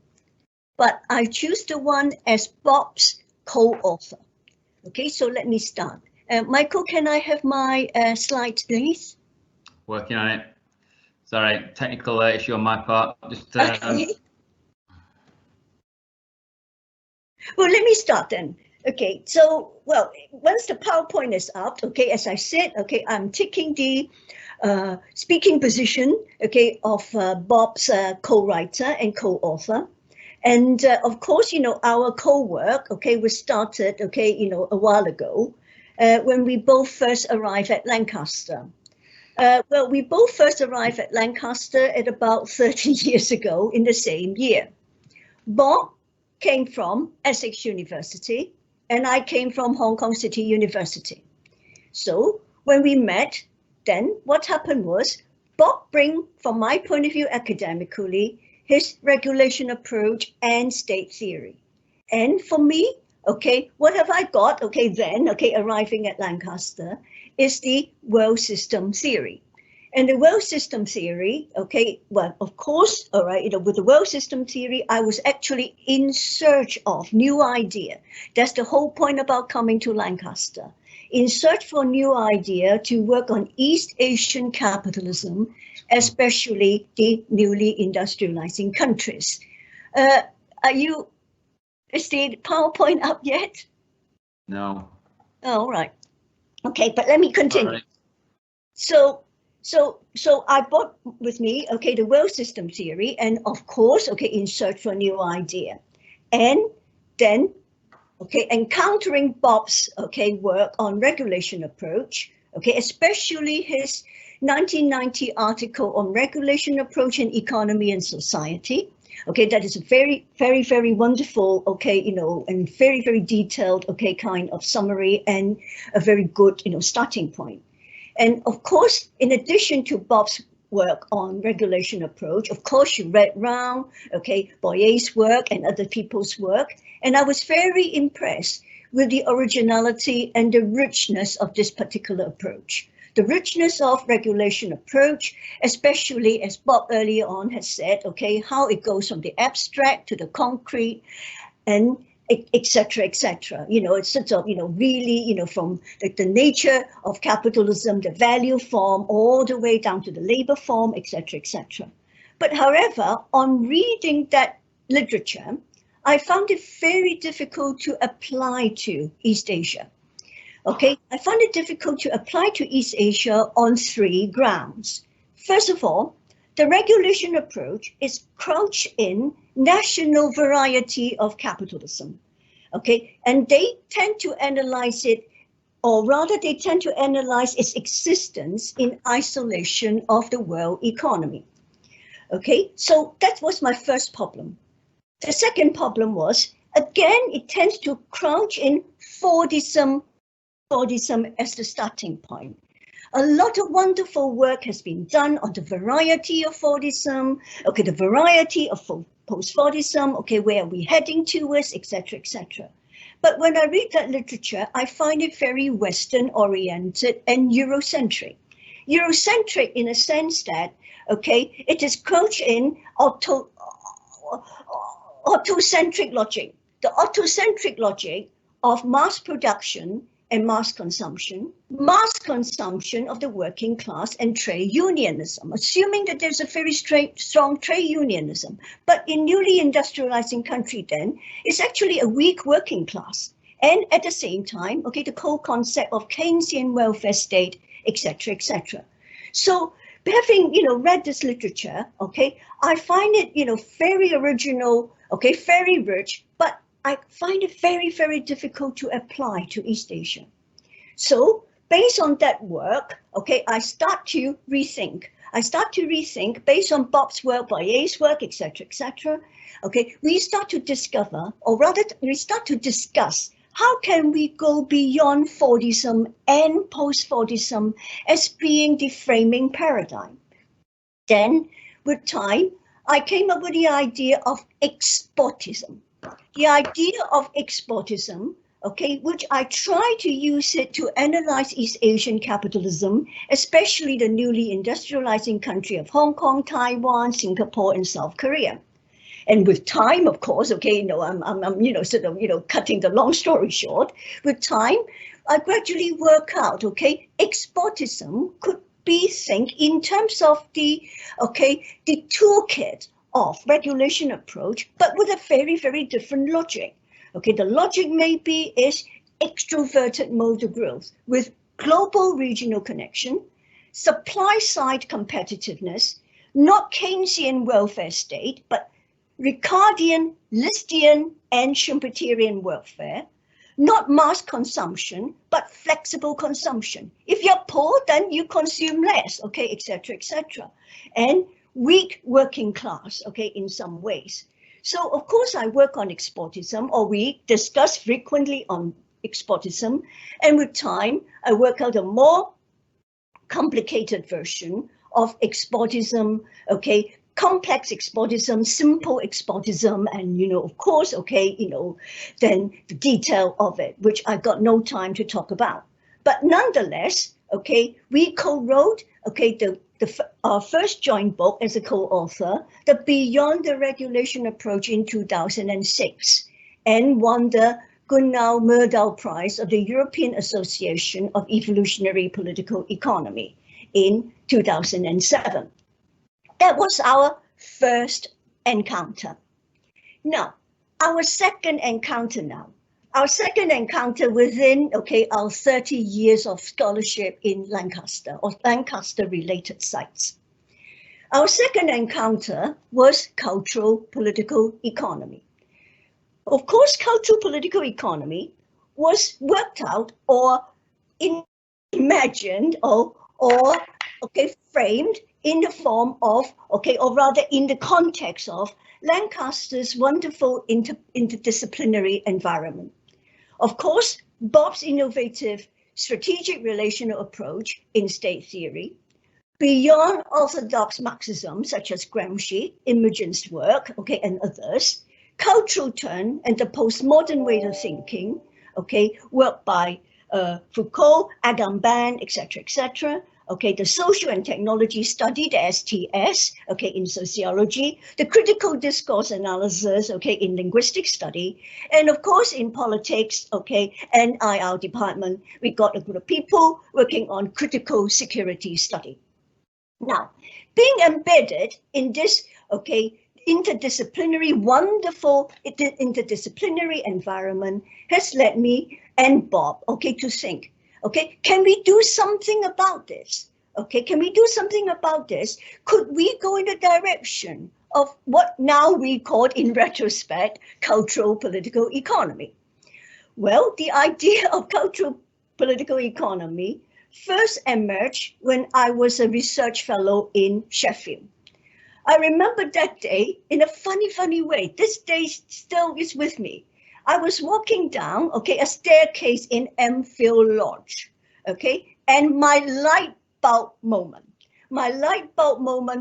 but I choose the one as Bob's co-author. Okay, so let me start. Michael, can I have my slides, please? Working on it. Sorry, technical issue on my part. Just okay. Well, let me start then. Okay, so, well, once the PowerPoint is up, okay, as I said, okay, I'm taking the speaking position, okay, of Bob's co-writer and co-author. And of course, you know, our co-work, okay, was started, okay, you know, a while ago when we both first arrived at Lancaster. Well, we both first arrived at Lancaster at about 30 years ago in the same year. Bob came from Essex University and I came from Hong Kong City University. So when we met, then what happened was Bob bring, from my point of view academically, his regulation approach and state theory. And for me, okay, what have I got? Okay, then, okay, arriving at Lancaster is the world system theory. And the world system theory, okay, well, of course, all right, with the world system theory, I was actually in search of new idea. That's the whole point about coming to Lancaster. In search for new idea to work on East Asian capitalism, especially the newly industrializing countries. Is the PowerPoint up yet? No. Oh, all right. Okay, but let me continue. Right. So I brought with me, okay, the world system theory, and of course, okay, in search for a new idea. And then, okay, encountering Bob's, okay, work on regulation approach, okay, especially his 1990 article on regulation approach in economy and society. Okay, that is a very, very, very wonderful, okay, and very, very detailed, okay, kind of summary and a very good, starting point. And of course, in addition to Bob's work on regulation approach, of course, you read round, okay, Boyer's work and other people's work. And I was very impressed with the originality and the richness of this particular approach. The richness of regulation approach, especially as Bob earlier on has said, okay, how it goes from the abstract to the concrete and etc., etc. It's sort of, really, from the nature of capitalism, the value form, all the way down to the labor form, etc., etc. But however, on reading that literature, I found it very difficult to apply to East Asia. Okay, I found it difficult to apply to East Asia on 3 grounds. First of all, the regulation approach is crouched in national variety of capitalism. Okay, and they tend to analyze it, or rather they tend to analyze its existence in isolation of the world economy. Okay, so that was my first problem. The second problem was, again, it tends to crouch in Fordism as the starting point. A lot of wonderful work has been done on the variety of Fordism, okay, the variety of post-Fordism, okay, where are we heading towards, etc., etc. But when I read that literature, I find it very Western-oriented and Eurocentric. Eurocentric in a sense that, okay, it is crouched in autocentric logic, the autocentric logic of mass production and mass consumption of the working class and trade unionism, assuming that there's a very strong trade unionism. But in newly industrializing country then, it's actually a weak working class. And at the same time, okay, the co-concept of Keynesian welfare state, etc., etc. So having, read this literature, okay, I find it, very original, okay, very rich, but I find it very, very difficult to apply to East Asia. So based on that work, okay, I start to rethink based on Bob's work, Boyer's work, etc., etc. Okay, we start to discover, or rather we start to discuss, how can we go beyond Fordism and post-Fordism as being the framing paradigm? Then with time, I came up with the idea of exportism. The idea of exportism, okay, which I try to use it to analyze East Asian capitalism, especially the newly industrializing country of Hong Kong, Taiwan, Singapore, and South Korea. And with time, of course, okay, I'm sort of, cutting the long story short. With time, I gradually work out, okay, exportism could be think in terms of the toolkit of regulation approach, but with a very, very different logic. Okay, the logic maybe is extroverted modal growth with global regional connection, supply side competitiveness, not Keynesian welfare state, but Ricardian, Listian, and Schumpeterian welfare, not mass consumption, but flexible consumption. If you're poor, then you consume less, okay, etc., etc. And weak working class, okay, in some ways. So, of course, I work on exportism, or we discuss frequently on exportism, and with time, I work out a more complicated version of exportism, okay, complex exportism, simple exportism, and, of course, okay, then the detail of it, which I got no time to talk about. But nonetheless, okay, we co-wrote, okay, the our first joint book as a co-author, the Beyond the Regulation approach in 2006, and won the Gunnar Myrdal Prize of the European Association of Evolutionary Political Economy in 2007. That was our first encounter. Now, our second encounter within, our 30 years of scholarship in Lancaster or Lancaster related sites. Our second encounter was cultural political economy. Of course, cultural political economy was worked out or imagined or framed in the form of, or rather in the context of Lancaster's wonderful interdisciplinary environment. Of course, Bob's innovative strategic relational approach in state theory, beyond orthodox Marxism such as Gramsci, Imogen's work, and others, cultural turn and the postmodern way of thinking, work by Foucault, Agamben, etc., the social and technology study, the STS, in sociology, the critical discourse analysis, in linguistic study, and of course in politics, and IR department, we got a group of people working on critical security study. Now, being embedded in this, interdisciplinary, wonderful interdisciplinary environment has led me and Bob, to think, can we do something about this? Can we do something about this? Could we go in the direction of what now we call, in retrospect, cultural political economy? Well, the idea of cultural political economy first emerged when I was a research fellow in Sheffield. I remember that day in a funny way. This day still is with me. I was walking down, a staircase in Enfield Lodge, and my light bulb moment,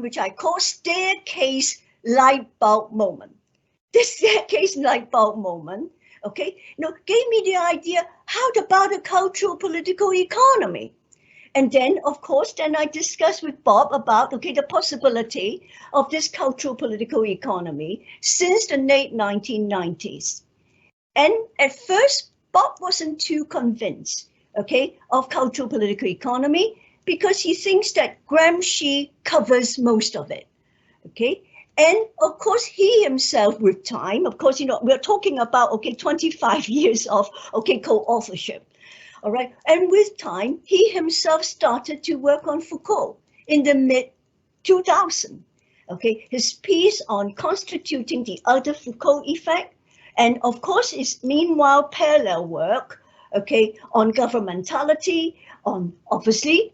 which I call staircase light bulb moment. This staircase light bulb moment, gave me the idea, how about a cultural political economy? And then, of course, I discussed with Bob about, the possibility of this cultural political economy since the late 1990s. And at first, Bob wasn't too convinced, of cultural political economy because he thinks that Gramsci covers most of it, And of course, he himself with time, of course, we're talking about, 25 years of, co-authorship. All right, and with time, he himself started to work on Foucault in the mid-2000s. His piece on constituting the other Foucault effect, and of course, his meanwhile parallel work, on governmentality, on obviously,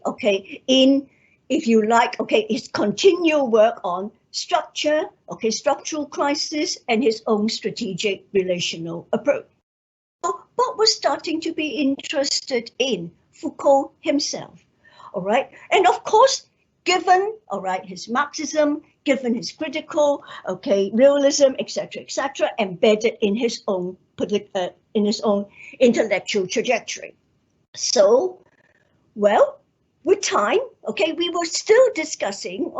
in, if you like, his continual work on structure, structural crisis, and his own strategic relational approach. Bob was starting to be interested in Foucault himself, all right? And of course, given, his Marxism, given his critical, realism, etc., embedded in his own intellectual trajectory. So, well, with time, we were still discussing,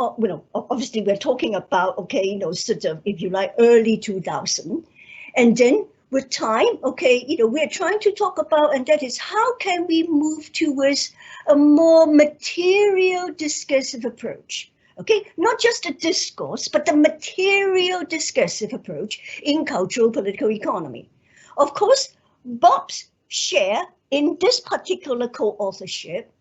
obviously we're talking about, sort of, if you like, early 2000, and then with time, we're trying to talk about, and that is how can we move towards a more material discursive approach, not just a discourse, but the material discursive approach in cultural political economy. Of course, Bob's share in this particular co-authorship,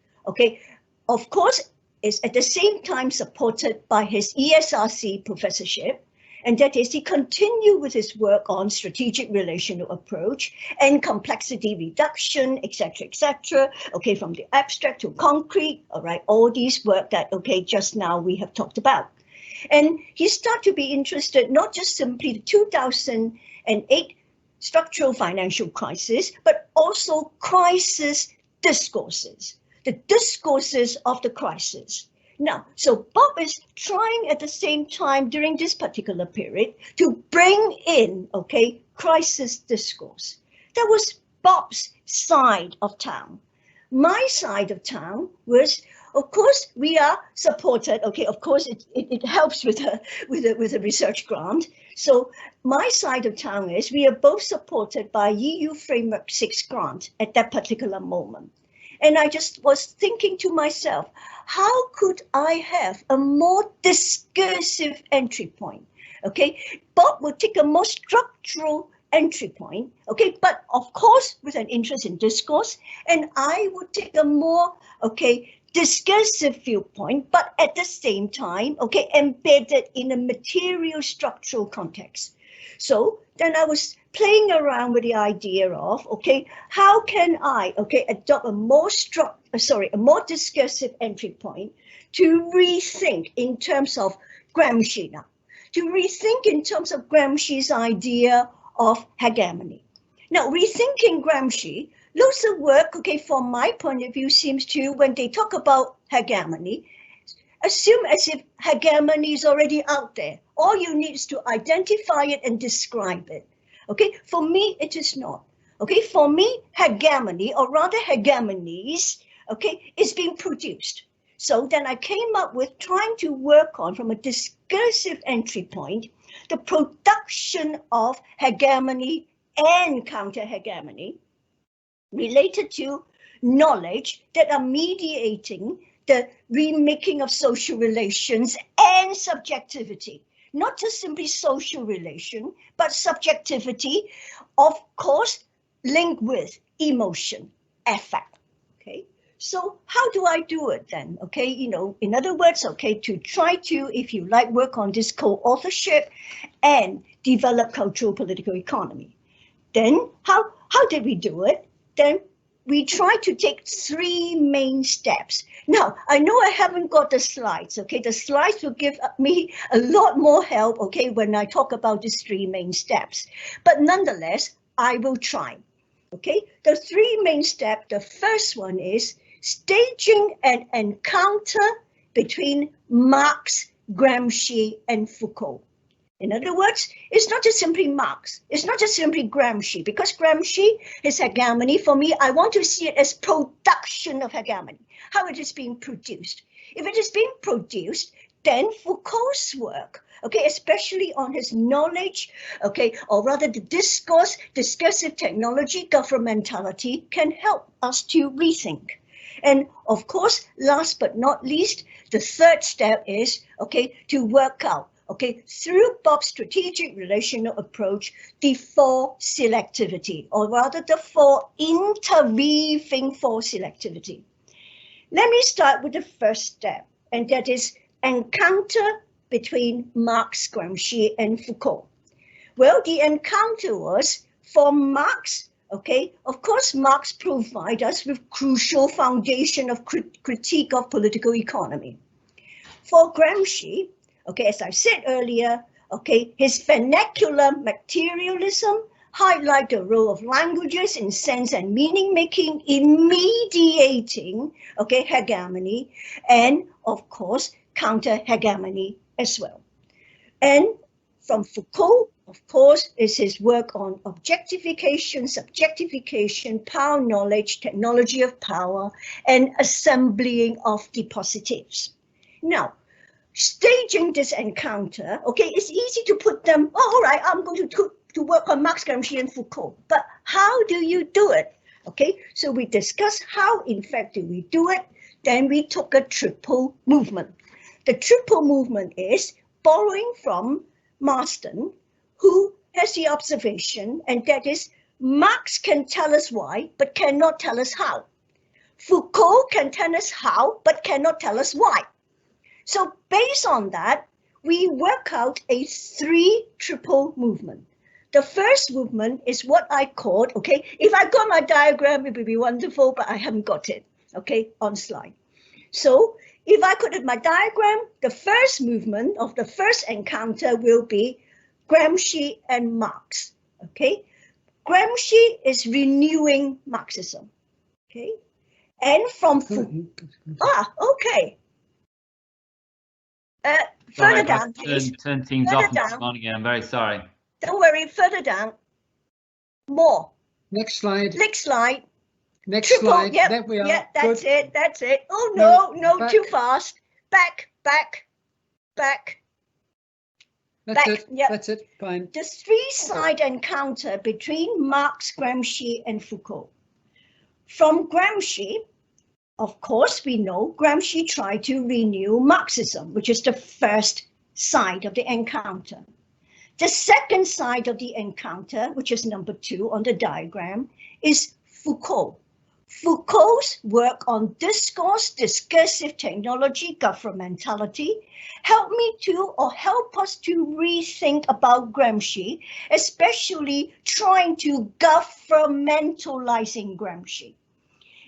of course, is at the same time supported by his ESRC professorship, and that is he continued with his work on strategic relational approach and complexity reduction, etc., from the abstract to concrete, all these work that, just now we have talked about. And he started to be interested, not just simply the 2008 structural financial crisis, but also crisis discourses, the discourses of the crisis. Now, so Bob is trying at the same time during this particular period to bring in, crisis discourse. That was Bob's side of town. My side of town was, of course, we are supported. Okay, of course, it helps with a research grant. So my side of town is we are both supported by EU Framework 6 grant at that particular moment. And I just was thinking to myself, how could I have a more discursive entry point? Okay, Bob would take a more structural entry point, okay, but of course with an interest in discourse, and I would take a more, okay, discursive viewpoint, but at the same time, okay, embedded in a material structural context. So then I was playing around with the idea of, okay, how can I, okay, adopt a more discursive entry point to rethink in terms of Gramsci now, to rethink in terms of Gramsci's idea of hegemony. Now, rethinking Gramsci, lots of work, okay, from my point of view, seems to, when they talk about hegemony, assume as if hegemony is already out there. All you need is to identify it and describe it. Okay, for me, it is not. Okay, for me, hegemony, or rather hegemonies, okay, is being produced. So then I came up with trying to work on, from a discursive entry point, the production of hegemony and counter-hegemony related to knowledge that are mediating the remaking of social relations and subjectivity. Not just simply social relation, but subjectivity, of course, linked with emotion, affect, okay? So how do I do it then? Okay, you know, in other words, okay, to try to, if you like, work on this co-authorship and develop cultural political economy. Then how did we do it? Then we try to take 3 main steps. Now, I know I haven't got the slides, okay? The slides will give me a lot more help, okay, when I talk about these 3 main steps. But nonetheless, I will try, okay? The 3 main steps, the first one is staging an encounter between Marx, Gramsci, and Foucault. In other words, it's not just simply Marx, it's not just simply Gramsci, because Gramsci is hegemony. For me, I want to see it as production of hegemony, how it is being produced. If it is being produced, then Foucault's work, okay, especially on his knowledge, okay, or rather the discourse, discursive technology, governmentality, can help us to rethink. And of course, last but not least, the third step is, okay, to work out, okay, through Bob's strategic relational approach, the 4 selectivity, or rather the 4 interweaving 4 selectivity. Let me start with the first step, and that is encounter between Marx, Gramsci, and Foucault. Well, the encounter was, for Marx, okay, of course, Marx provides us with crucial foundation of critique of political economy. For Gramsci, okay, as I said earlier, okay, his vernacular materialism highlight the role of languages in sense and meaning making in mediating, okay, hegemony, and of course, counter hegemony as well. And from Foucault, of course, is his work on objectification, subjectification, power knowledge, technology of power, and assembling of the positives. Now, staging this encounter, okay, it's easy to put them, oh, all right, I'm going to work on Marx, Gramsci, and Foucault. But how do you do it? Okay, so we discussed how, in fact, do we do it. Then we took a triple movement. The triple movement is borrowing from Marston, who has the observation, and that is Marx can tell us why, but cannot tell us how. Foucault can tell us how, but cannot tell us why. So based on that, we work out a 3 triple movement. The first movement is what I called, okay, if I got my diagram, it would be wonderful, but I haven't got it, okay, on slide. So if I could have my diagram, the first movement of the first encounter will be Gramsci and Marx, okay? Gramsci is renewing Marxism, okay? And from okay. Further down, please. Turn things off and on again. I'm very sorry. Don't worry, further down. More. Next slide. Next slide. Next Triple, slide. yep, There we are. yeah, that's Good. it, that's it. Oh, no, no, back. too fast. Back, back, back. That's back, it. yep. That's it. Fine. The three-side encounter between Marx, Gramsci, and Foucault. From Gramsci, of course, we know Gramsci tried to renew Marxism, which is the first side of the encounter. The second side of the encounter, which is number 2 on the diagram, is Foucault. Foucault's work on discourse, discursive technology, governmentality help us to rethink about Gramsci, especially trying to governmentalizing Gramsci.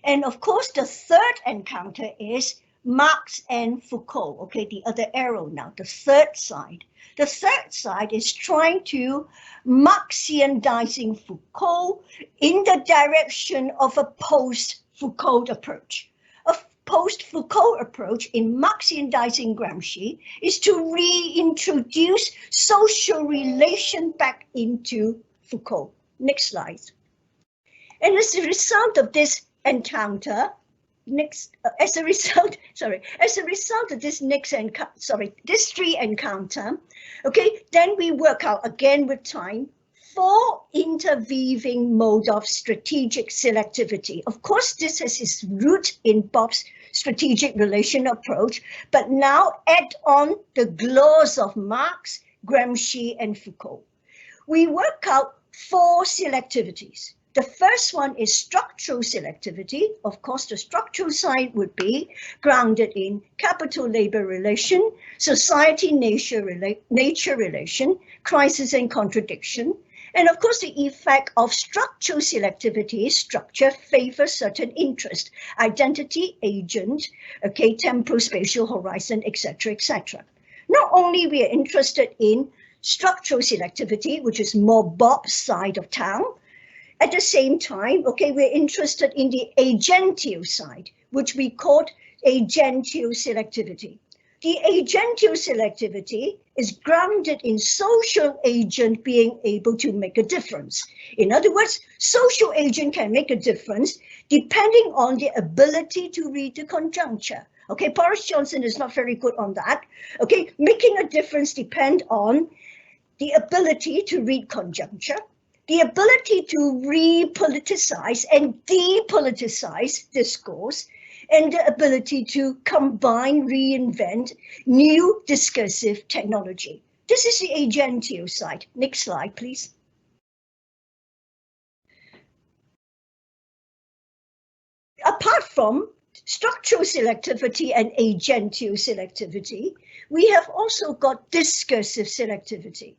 And of course, the third encounter is Marx and Foucault. Okay, the other arrow now, the third side. The third side is trying to Marxianizing Foucault in the direction of a post-Foucault approach. A post-Foucault approach in Marxianizing Gramsci is to reintroduce social relation back into Foucault. Next slide. And as a result of this encounter, as a result of this three encounter, okay, then we work out again with time 4 interweaving mode of strategic selectivity. Of course, this has its root in Bob's strategic relation approach, but now add on the gloss of Marx, Gramsci, and Foucault. We work out 4 selectivities. The first one is structural selectivity. Of course, the structural side would be grounded in capital-labor relation, society-nature relation, crisis and contradiction. And of course, the effect of structural selectivity is structure favors certain interest, identity, agent, okay, temporal, spatial, horizon, etc., etc. Not only we are interested in structural selectivity, which is more Bob's side of town, at the same time, okay, we're interested in the agential side, which we call agential selectivity. The agential selectivity is grounded in social agent being able to make a difference. In other words, social agent can make a difference depending on the ability to read the conjuncture. Okay, Boris Johnson is not very good on that. Okay, making a difference depends on the ability to read conjuncture, the ability to repoliticize and depoliticize discourse, and the ability to combine, reinvent new discursive technology. This is the agential side. Next slide, please. Apart from structural selectivity and agential selectivity, we have also got discursive selectivity.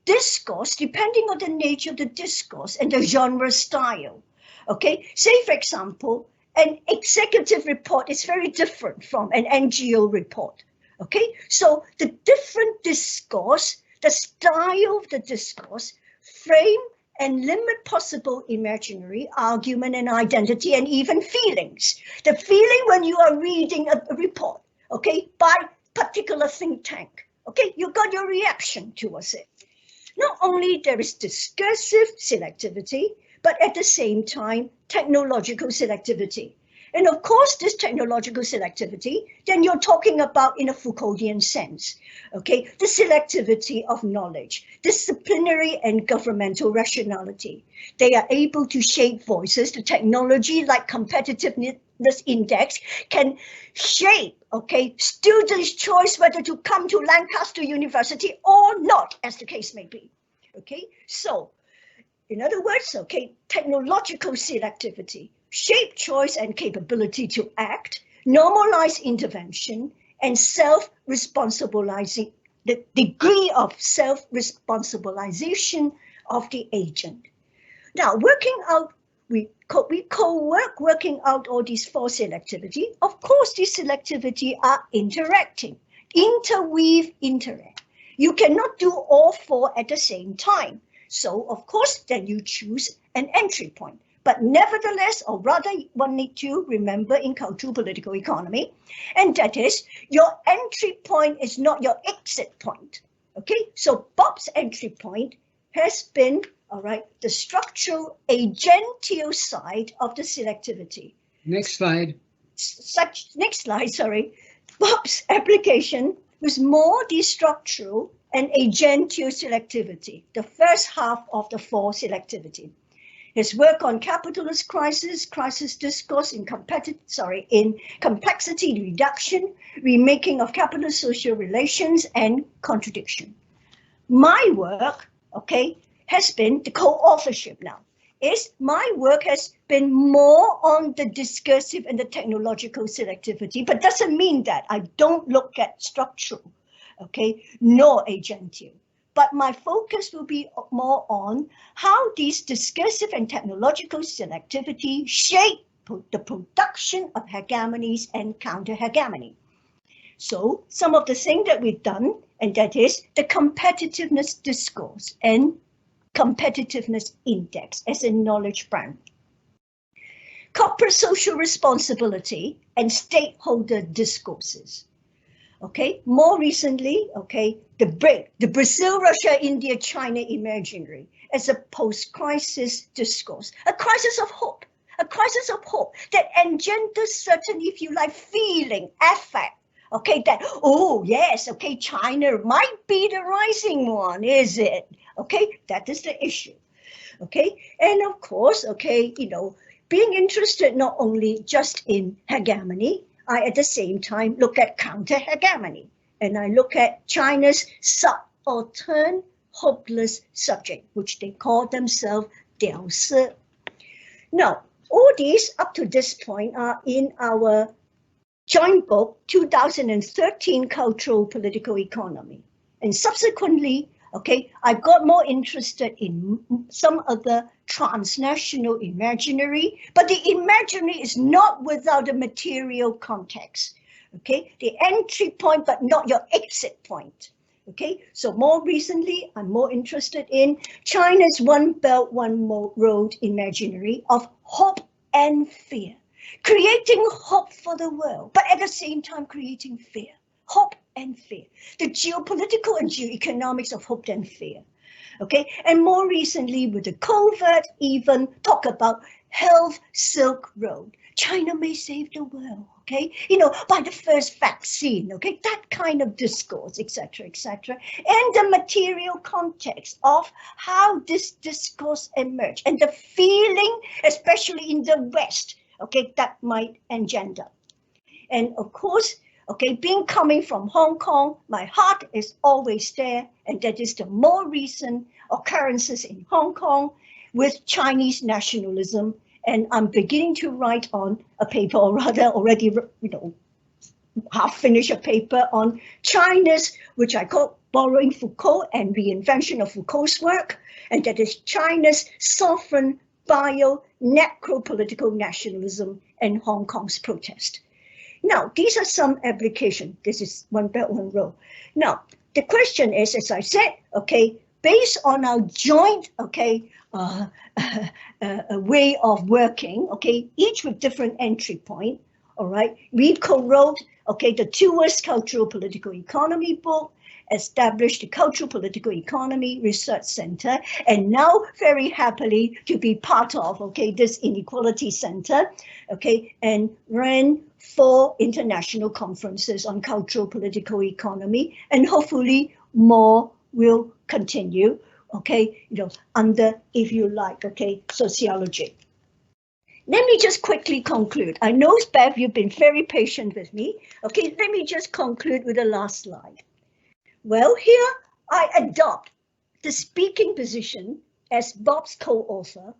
Discourse, depending on the nature of the discourse and the genre style. Okay, say for example, an executive report is very different from an NGO report. Okay, so the different discourse, the style of the discourse, frame and limit possible imaginary, argument and identity, and even feelings. The feeling when you are reading a report, okay, by particular think tank, okay, you got your reaction towards it. Not only there is discursive selectivity, but at the same time, technological selectivity. And of course, this technological selectivity, then you're talking about in a Foucauldian sense, okay, the selectivity of knowledge, disciplinary and governmental rationality. They are able to shape voices. The technology like competitiveness index can shape, okay, students' choice whether to come to Lancaster University or not, as the case may be, okay? So, in other words, okay, technological selectivity, shape choice and capability to act, normalize intervention, and self-responsibilizing, the degree of self-responsibilization of the agent. Now, working out, we co-work working out all these 4 selectivity. Of course, these selectivity are interacting, interweave, interact. You cannot do all 4 at the same time. So, of course, then you choose an entry point. But nevertheless, or rather one need to remember in cultural political economy, and that is your entry point is not your exit point. Okay, so Bob's entry point has been all right, the structural agential side of the selectivity. Next slide. Next slide, sorry. Bob's application was more the structural and agential selectivity, the first half of the 4 selectivity. His work on capitalist crisis discourse in complexity reduction, remaking of capitalist social relations, and contradiction. My work, okay, has been the co-authorship now. My work has been more on the discursive and the technological selectivity, but doesn't mean that I don't look at structural, okay, nor agential. But my focus will be more on how these discursive and technological selectivity shape the production of hegemonies and counter-hegemony. So some of the things that we've done, and that is the competitiveness discourse and competitiveness index as a knowledge brand. Corporate social responsibility and stakeholder discourses. Okay, more recently, okay, the Brazil, Russia, India, China imaginary as a post-crisis discourse, a crisis of hope that engenders certain, if you like, feeling, affect, okay, that, oh yes, okay, China might be the rising one, is it? Okay, that is the issue, okay? And of course, okay, you know, being interested not only just in hegemony, I at the same time look at counter-hegemony, and I look at China's subaltern hopeless subject, which they call themselves 屌丝. Now, all these up to this point are in our joint book, 2013 Cultural Political Economy. And subsequently, okay, I got more interested in some other transnational imaginary, but the imaginary is not without a material context, okay? The entry point, but not your exit point, okay? So more recently, I'm more interested in China's One Belt, One Road imaginary of hope and fear, creating hope for the world, but at the same time creating fear, hope and fear, the geopolitical and geoeconomics of hope and fear. Okay, and more recently with the COVID, even talk about health Silk Road. China may save the world, okay? You know, by the first vaccine, okay? That kind of discourse, etc., etc. And the material context of how this discourse emerged and the feeling, especially in the West, okay, that might engender. And of course, okay, coming from Hong Kong, my heart is always there, and that is the more recent occurrences in Hong Kong with Chinese nationalism. And I'm beginning to write on a paper, or rather already, you know, half finished a paper on China's, which I call borrowing Foucault and reinvention of Foucault's work, and that is China's sovereign bio-necropolitical nationalism and Hong Kong's protest. Now, these are some applications. This is One Belt, One Road. Now, the question is, as I said, okay, based on our joint, okay, way of working, okay, each with different entry point, all right, we co-wrote, okay, the Towards Cultural Political Economy book, established the Cultural Political Economy Research Center, and now very happily to be part of, okay, this Inequality Center, okay, and ran 4 international conferences on cultural political economy, and hopefully more will continue, okay, you know, under, if you like, okay, sociology. Let me just quickly conclude. I know, Bev, you've been very patient with me. Okay, let me just conclude with the last slide. Well, here I adopt the speaking position as Bob's co-author,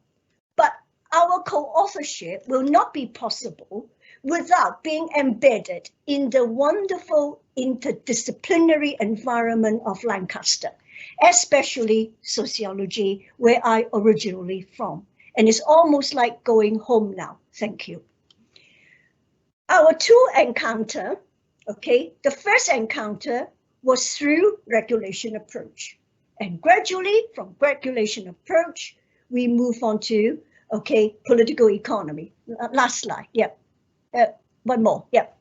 but our co-authorship will not be possible without being embedded in the wonderful interdisciplinary environment of Lancaster, especially sociology, where I originally from. And it's almost like going home now. Thank you. Our 2 encounter, okay, the first encounter was through regulation approach. And gradually from regulation approach, we move on to, okay, political economy. Last slide, yep. One more, yep.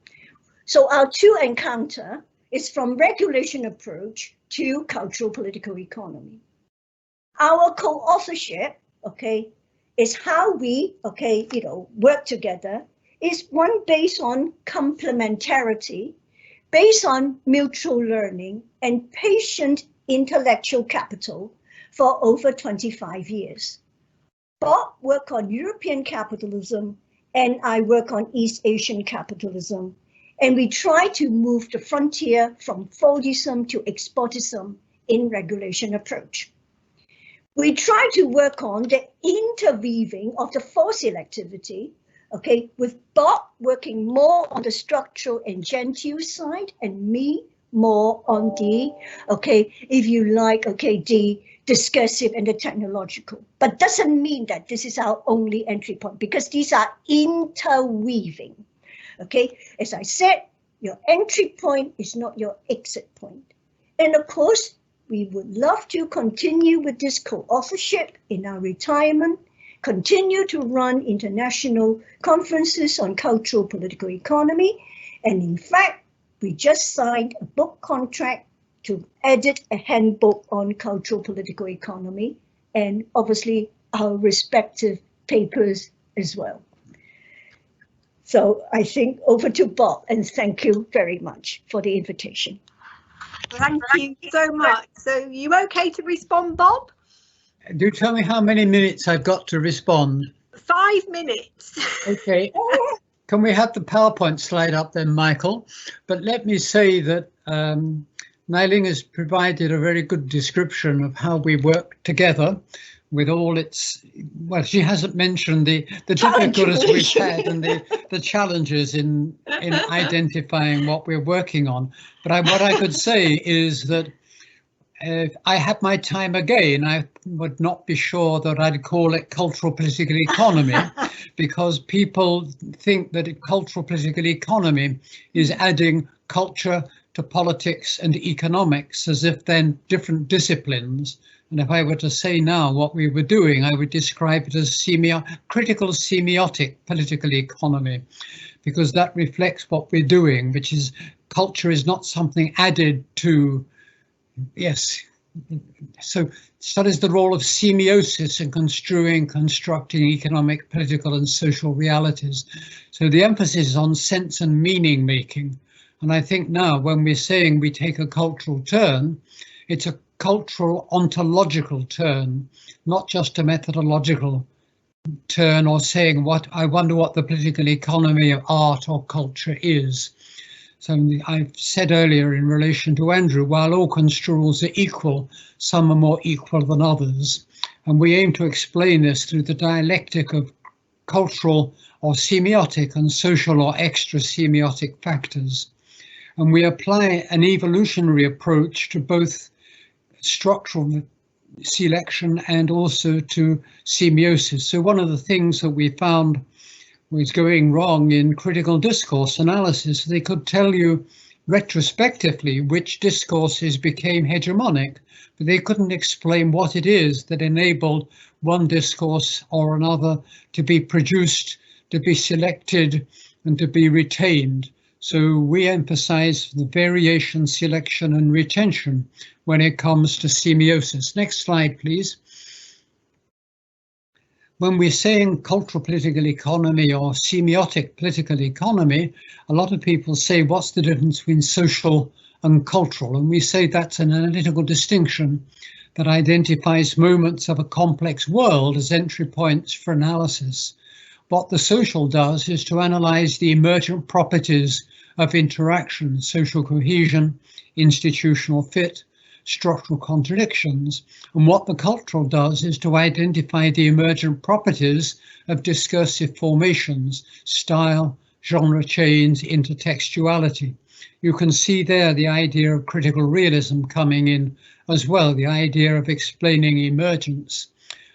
So our 2 encounter is from regulation approach to cultural political economy. Our co-authorship, okay, is how we, work together, is one based on complementarity, based on mutual learning and patient intellectual capital for over 25 years. Bob worked on European capitalism and I work on East Asian capitalism. And we try to move the frontier from Fordism to exportism in regulation approach. We try to work on the interweaving of the force selectivity, okay, with Bob working more on the structural and gentile side and me more on the, if you like, the discursive and the technological. But doesn't mean that this is our only entry point because these are interweaving. Okay, as I said, your entry point is not your exit point. And of course, we would love to continue with this co-authorship in our retirement, continue to run international conferences on cultural political economy. And in fact, we just signed a book contract to edit a handbook on cultural political economy and obviously our respective papers as well. So I think over to Bob, and thank you very much for the invitation. Thank you so much. So you okay to respond, Bob? Do tell me how many minutes I've got to respond. 5 minutes. Okay. Can we have the PowerPoint slide up then, Michael? But let me say that Nailing has provided a very good description of how we work together with all its, well, she hasn't mentioned the difficulties we've had and the challenges in identifying what we're working on. But what I could say is that if I had my time again, I would not be sure that I'd call it cultural political economy, because people think that cultural political economy is adding culture to politics and economics as if they're different disciplines. And if I were to say now what we were doing, I would describe it as critical semiotic political economy, because that reflects what we're doing, which is culture is not something added to. Yes, so studies the role of semiosis in constructing economic, political and social realities. So the emphasis is on sense and meaning making. And I think now when we're saying we take a cultural turn, it's a cultural ontological turn, not just a methodological turn or saying what I wonder what the political economy of art or culture is. So I've said earlier in relation to Andrew, while all construals are equal, some are more equal than others. And we aim to explain this through the dialectic of cultural or semiotic and social or extra semiotic factors. And we apply an evolutionary approach to both structural selection and also to semiosis. So one of the things that we found was going wrong in critical discourse analysis, they could tell you retrospectively which discourses became hegemonic, but they couldn't explain what it is that enabled one discourse or another to be produced, to be selected and to be retained. So we emphasize the variation, selection and retention when it comes to semiosis. Next slide, please. When we're saying cultural political economy or semiotic political economy, a lot of people say, what's the difference between social and cultural? And we say that's an analytical distinction that identifies moments of a complex world as entry points for analysis. What the social does is to analyze the emergent properties of interaction, social cohesion, institutional fit, structural contradictions. And what the cultural does is to identify the emergent properties of discursive formations, style, genre chains, intertextuality. You can see there the idea of critical realism coming in as well, the idea of explaining emergence.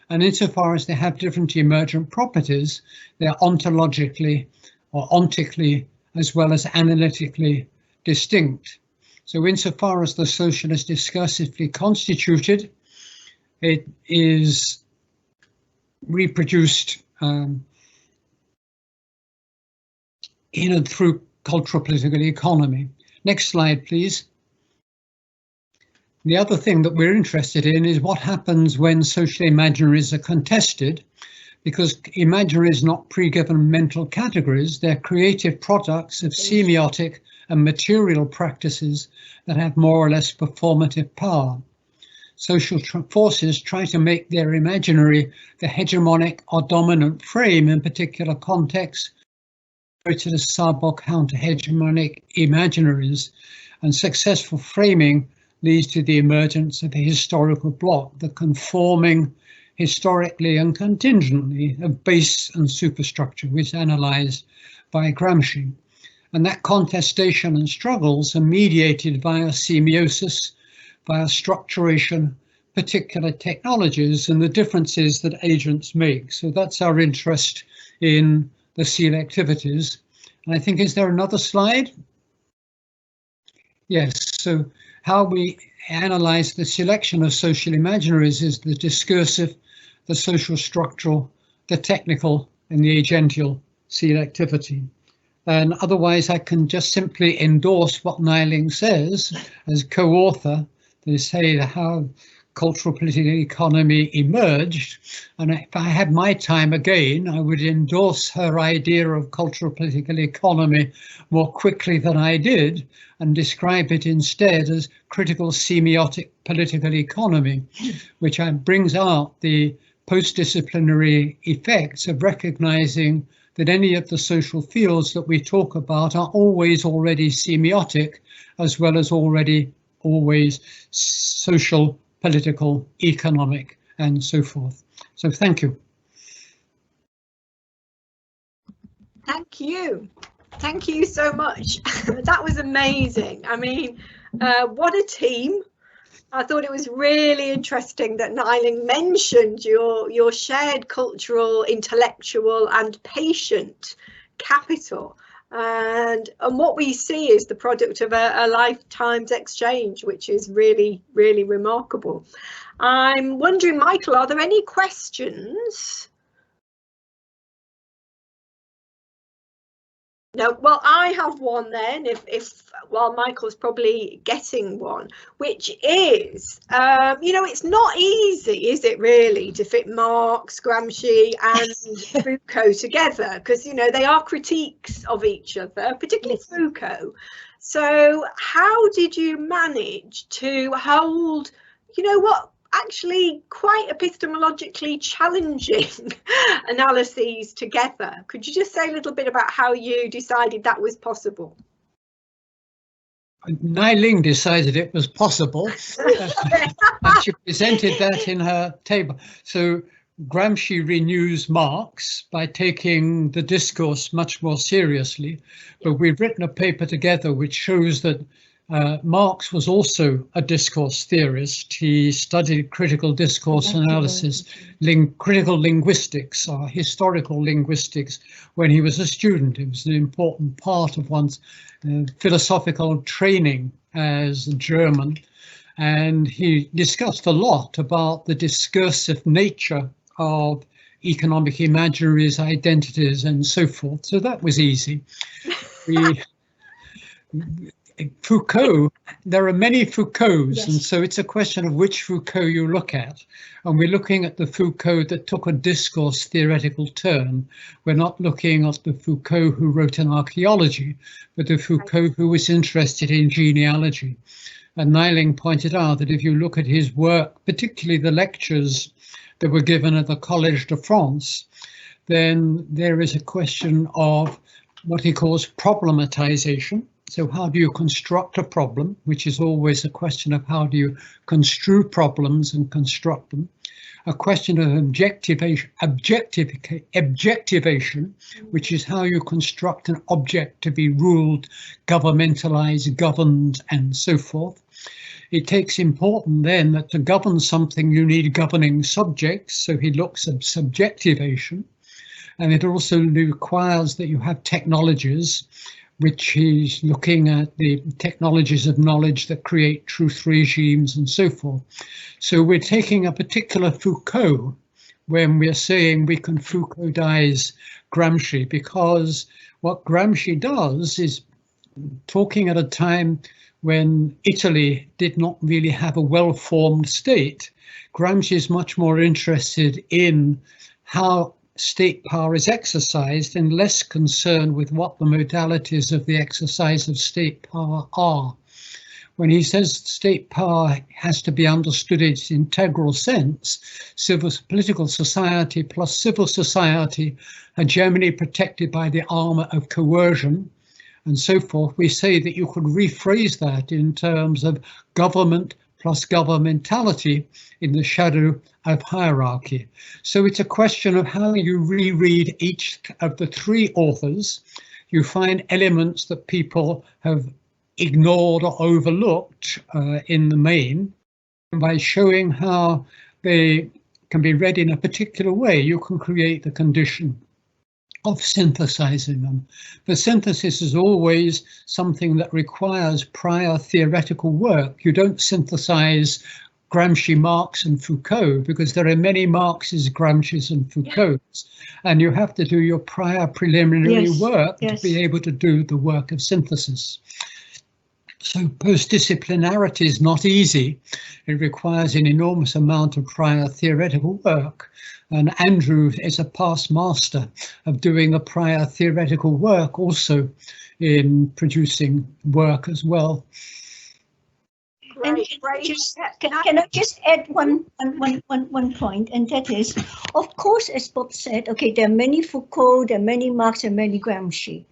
And insofar as they have different emergent properties, they're ontologically or ontically as well as analytically distinct. So insofar as the social is discursively constituted, it is reproduced in and through cultural political economy. Next slide, please. The other thing that we're interested in is what happens when social imaginaries are contested, because imaginaries are not pre-given mental categories, they're creative products of semiotic and material practices that have more or less performative power. Social forces try to make their imaginary the hegemonic or dominant frame in particular contexts, quoted as sub or counter-hegemonic imaginaries, and successful framing leads to the emergence of a historical bloc, the conforming historically and contingently of base and superstructure, which is analysed by Gramsci. And that contestation and struggles are mediated via semiosis, via structuration, particular technologies, and the differences that agents make. So that's our interest in the SEAL activities. And I think, is there another slide? Yes, so how we analyze the selection of social imaginaries is the discursive, the social structural, the technical, and the agential SEAL activity. And otherwise, I can just simply endorse what Nyling says as co-author. They say how cultural political economy emerged, and if I had my time again, I would endorse her idea of cultural political economy more quickly than I did, and describe it instead as critical semiotic political economy, which brings out the post-disciplinary effects of recognizing that any of the social fields that we talk about are always already semiotic, as well as always social, political, economic, and so forth. So thank you. Thank you. Thank you so much. That was amazing. I mean, what a team. I thought it was really interesting that Nyling mentioned your shared cultural, intellectual and patient capital. And what we see is the product of a lifetime's exchange, which is really, really remarkable. I'm wondering, Michael, are there any questions? No, well, I have one then, while Michael's probably getting one, which is, you know, it's not easy, is it really, to fit Marx, Gramsci and Foucault together, because, you know, they are critiques of each other, particularly Foucault. So how did you manage to hold, you know, what actually quite epistemologically challenging analyses together? Could you just say a little bit about how you decided that was possible? Nyling decided it was possible, and she presented that in her table. So Gramsci renews Marx by taking the discourse much more seriously, but we've written a paper together which shows that Marx was also a discourse theorist. He studied critical discourse analysis, critical linguistics, or historical linguistics when he was a student. It was an important part of one's philosophical training as a German. And he discussed a lot about the discursive nature of economic imaginaries, identities, and so forth. So that was easy. Foucault, there are many Foucaults, yes. And so it's a question of which Foucault you look at. And we're looking at the Foucault that took a discourse theoretical turn. We're not looking at the Foucault who wrote an archaeology, but the Foucault who was interested in genealogy. And Nyling pointed out that if you look at his work, particularly the lectures that were given at the Collège de France, then there is a question of what he calls problematization. So how do you construct a problem, which is always a question of how do you construe problems and construct them. A question of objectivation, which is how you construct an object to be ruled, governmentalized, governed, and so forth. It takes important then that to govern something you need governing subjects, so he looks at subjectivation, and it also requires that you have technologies, which he's looking at the technologies of knowledge that create truth regimes and so forth. So we're taking a particular Foucault when we're saying we can Foucaultize Gramsci, because what Gramsci does is talking at a time when Italy did not really have a well-formed state, Gramsci is much more interested in how state power is exercised and less concerned with what the modalities of the exercise of state power are. When he says state power has to be understood in its integral sense, political society plus civil society are generally protected by the armour of coercion and so forth, we say that you could rephrase that in terms of government plus governmentality in the shadow of hierarchy. So it's a question of how you reread each of the three authors. You find elements that people have ignored or overlooked in the main. And by showing how they can be read in a particular way, you can create the condition of synthesizing them. The synthesis is always something that requires prior theoretical work. You don't synthesize Gramsci, Marx and Foucault because there are many Marxes, Gramscis and Foucaults, and you have to do your prior preliminary work to be able to do the work of synthesis. So post-disciplinarity is not easy. It requires an enormous amount of prior theoretical work. And Andrew is a past master of doing the prior theoretical work also in producing work as well. And can I just add one point, and that is, of course, as Bob said, okay, there are many Foucault, there are many Marx, and many Gramsci.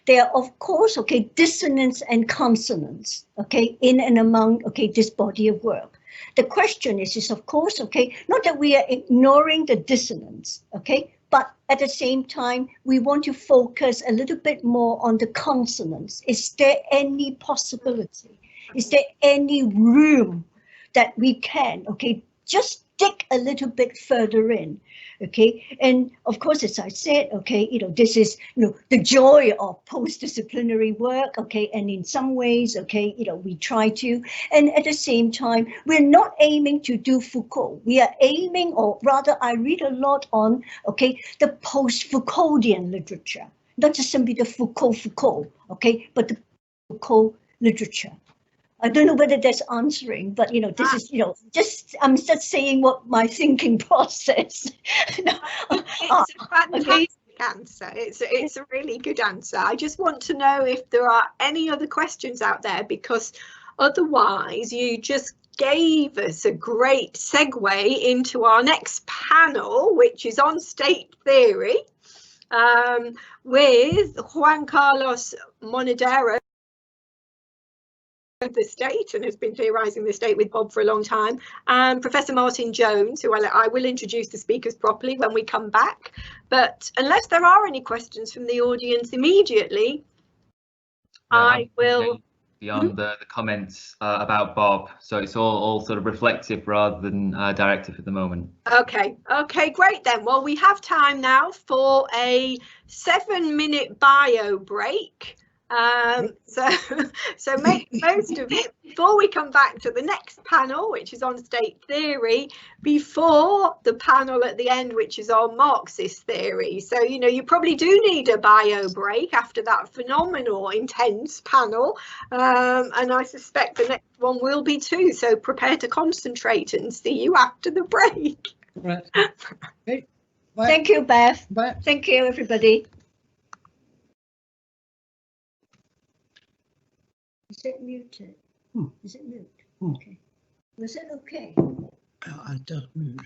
There are, of course, okay, dissonance and consonance, okay, in and among, okay, this body of work. The question is of course, okay, not that we are ignoring the dissonance, okay, but at the same time, we want to focus a little bit more on the consonance. Is there any possibility? Is there any room that we can, okay, just dig a little bit further in, okay? And of course, as I said, okay, this is, the joy of post-disciplinary work, okay? And in some ways, okay, we try to, and at the same time, we're not aiming to do Foucault. We are aiming, or rather, I read a lot on, okay, the post-Foucauldian literature, not just simply the Foucault, okay, but the Foucault literature. I don't know whether that's answering, but this is I'm just saying what my thinking process. It's a fantastic answer. It's a really good answer. I just want to know if there are any other questions out there, because otherwise you just gave us a great segue into our next panel, which is on state theory, with Juan Carlos Monedero of the state, and has been theorising the state with Bob for a long time, and Professor Martin Jones, who I will introduce the speakers properly when we come back. But unless there are any questions from the audience immediately, I will... Beyond the comments about Bob, so it's all sort of reflective rather than directive at the moment. Okay, great then. Well, we have time now for a 7-minute bio break. So make most of it before we come back to the next panel, which is on state theory, before the panel at the end, which is on Marxist theory. So, you probably do need a bio break after that phenomenal, intense panel. And I suspect the next one will be too. So prepare to concentrate and see you after the break. Right. Okay. Bye. Thank you, Beth. Bye. Thank you, everybody. Is it muted? Is it mute? Okay. Was it okay? I don't mute.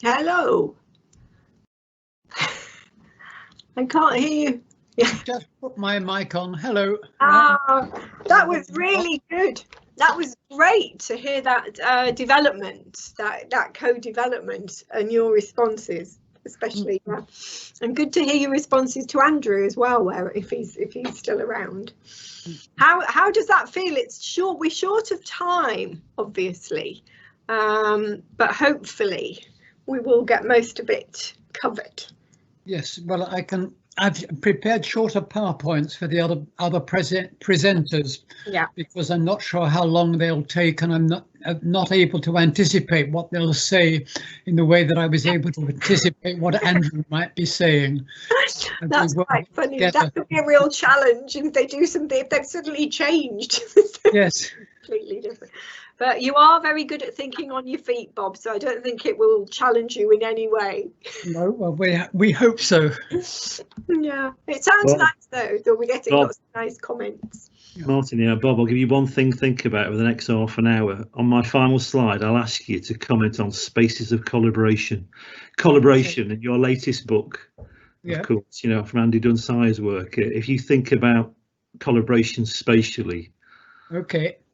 Hello. I can't hear you. Just put my mic on. Hello. That was really good. That was great to hear that development, that co-development, and your responses, especially. And good to hear your responses to Andrew as well, where if he's still around. How does that feel? It's short. We're short of time, obviously, but hopefully we will get most of it covered. Yes. Well, I've prepared shorter PowerPoints for the other presenters, because I'm not sure how long they'll take, and I'm not able to anticipate what they'll say in the way that I was able to anticipate what Andrew might be saying. That's quite funny. That could be a real challenge if they do something, if they've suddenly changed. Yes. Completely different. But you are very good at thinking on your feet, Bob, so I don't think it will challenge you in any way. No, well, we hope so. Yeah, it sounds nice though, that we're getting lots of nice comments. Martin, yeah, Bob, I'll give you one thing to think about over the next half an hour. On my final slide, I'll ask you to comment on spaces of collaboration. Collaboration in your latest book, of course, you know, from Andy Dunsai's work. If you think about collaboration spatially,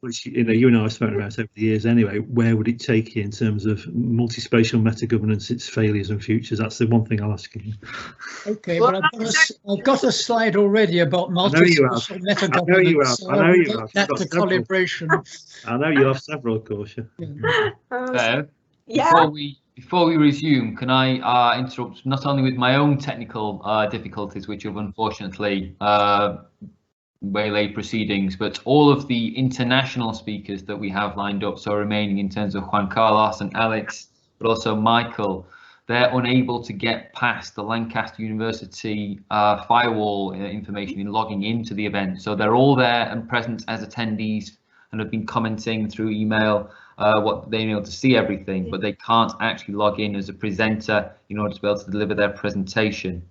which, you know, you and I have spoken about over the years anyway, where would it take you in terms of multi-spatial meta-governance, its failures and futures? That's the one thing I'll ask you. Okay, well, I've got a slide already about multi-spatial meta-governance. I know you have. That's the collaboration. I know you have several, of course. Before we resume, can I interrupt not only with my own technical difficulties, which have unfortunately waylaid proceedings, but all of the international speakers that we have lined up, so remaining in terms of Juan Carlos and Alex, but also Michael, they're unable to get past the Lancaster University firewall information in logging into the event. So they're all there and present as attendees and have been commenting through email what they're able to see everything, but they can't actually log in as a presenter in order to be able to deliver their presentation.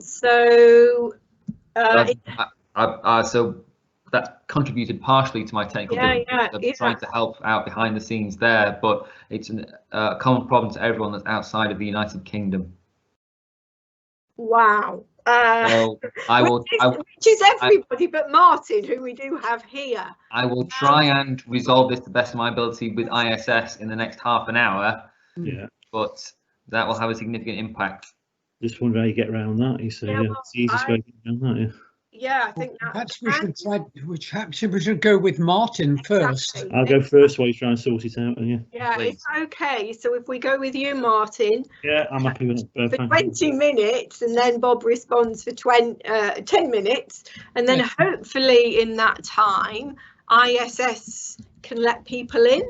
So so that contributed partially to my technical difficulties, trying to help out behind the scenes there, but it's a common problem to everyone that's outside of the United Kingdom. Wow. So which is everybody but Martin, who we do have here. I will try and resolve this to the best of my ability with ISS in the next half an hour. Yeah. But that will have a significant impact. Just wonder how you get around that. You say, it's the easiest way to get around that. Yeah, I think perhaps we should go with Martin first. Exactly. I'll go first while you try and sort it out. Yeah, it's okay. So if we go with you, Martin. Yeah, I'm happy with that. For 20 minutes, and then Bob responds for 10 minutes, and then hopefully in that time, ISS can let people in.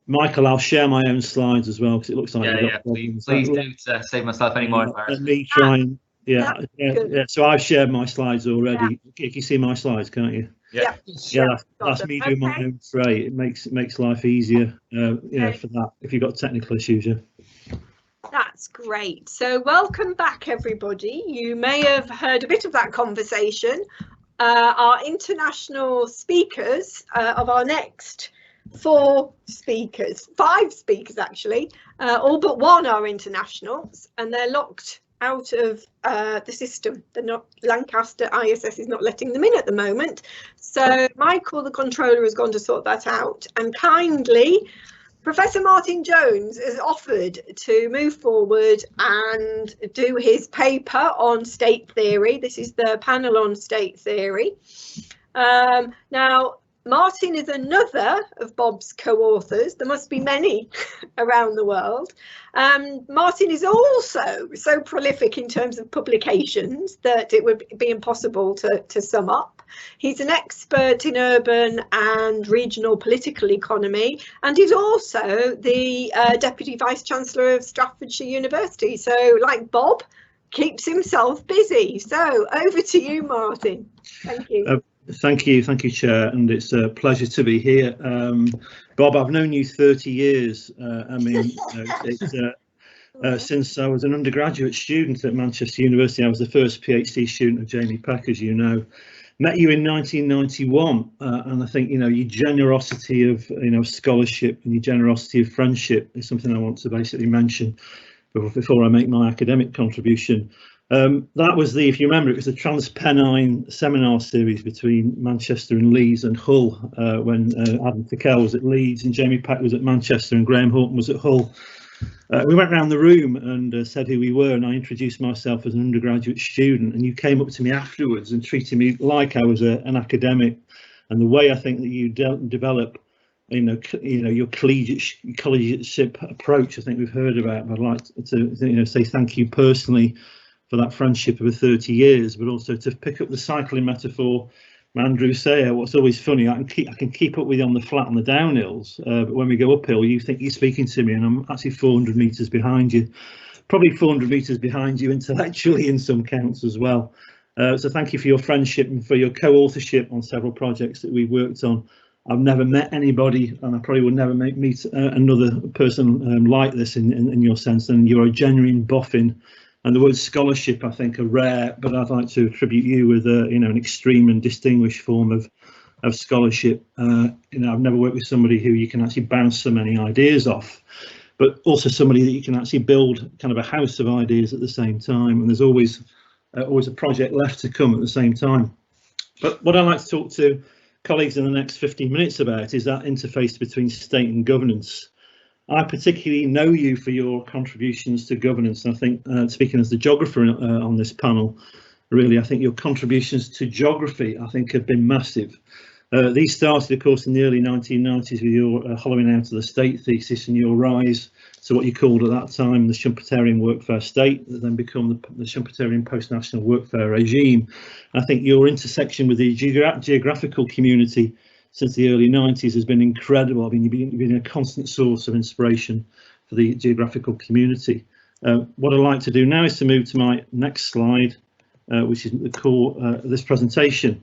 Michael, I'll share my own slides as well, because it looks like please do save myself any more embarrassment. Let me try and so I've shared my slides already. You can see my slides, can't you? Yeah, that's me doing my own tray. It makes life easier, for that if you've got technical issues. That's great. So welcome back, everybody. You may have heard a bit of that conversation. Our international speakers of our next 5 speakers actually, all but one are internationals, and they're locked out of the system. Lancaster ISS is not letting them in at the moment. So Michael, the controller, has gone to sort that out, and kindly Professor Martin Jones has offered to move forward and do his paper on state theory. This is the panel on state theory. Now, Martin is another of Bob's co-authors. There must be many around the world. Martin is also so prolific in terms of publications that it would be impossible to sum up. He's an expert in urban and regional political economy, and is also the Deputy Vice-Chancellor of Staffordshire University. So, like Bob, keeps himself busy. So over to you, Martin. Thank you. Thank you, Chair, and it's a pleasure to be here. Bob, I've known you 30 years. Since I was an undergraduate student at Manchester University. I was the first PhD student of Jamie Peck, as you know. met you in 1991, and I think, you know, your generosity of, you know, scholarship and your generosity of friendship is something I want to basically mention before I make my academic contribution. That was the, if you remember, it was the Transpennine seminar series between Manchester and Leeds and Hull, when Adam Tickell was at Leeds and Jamie Peck was at Manchester and Graham Horton was at Hull. We went around the room and said who we were, and I introduced myself as an undergraduate student, and you came up to me afterwards and treated me like I was an academic. And the way I think that you develop, you know, your collegiateship approach, I think we've heard about. But I'd like to, you know, say thank you personally for that friendship over 30 years, but also to pick up the cycling metaphor. Andrew Sayer, what's always funny, I can keep up with you on the flat and the downhills, but when we go uphill, you think you're speaking to me, and I'm actually 400 metres behind you, probably 400 metres behind you intellectually in some counts as well. So thank you for your friendship and for your co-authorship on several projects that we've worked on. I've never met anybody, and I probably will never meet another person like this in your sense, and you're a genuine boffin. And the word scholarship, I think, are rare, but I'd like to attribute you with you know, an extreme and distinguished form of scholarship. You know, I've never worked with somebody who you can actually bounce so many ideas off, but also somebody that you can actually build kind of a house of ideas at the same time. And there's always a project left to come at the same time. But what I'd like to talk to colleagues in the next 15 minutes about is that interface between state and governance. I particularly know you for your contributions to governance. I think, speaking as the geographer on this panel, really, I think your contributions to geography, I think, have been massive. These started, of course, in the early 1990s with your hollowing out of the state thesis and your rise to what you called at that time the Schumpeterian workfare state, that then become the Schumpeterian post-national workfare regime. I think your intersection with the geographical community since the early 90s has been incredible. I mean, you've been a constant source of inspiration for the geographical community. What I'd like to do now is to move to my next slide, which is the core of this presentation.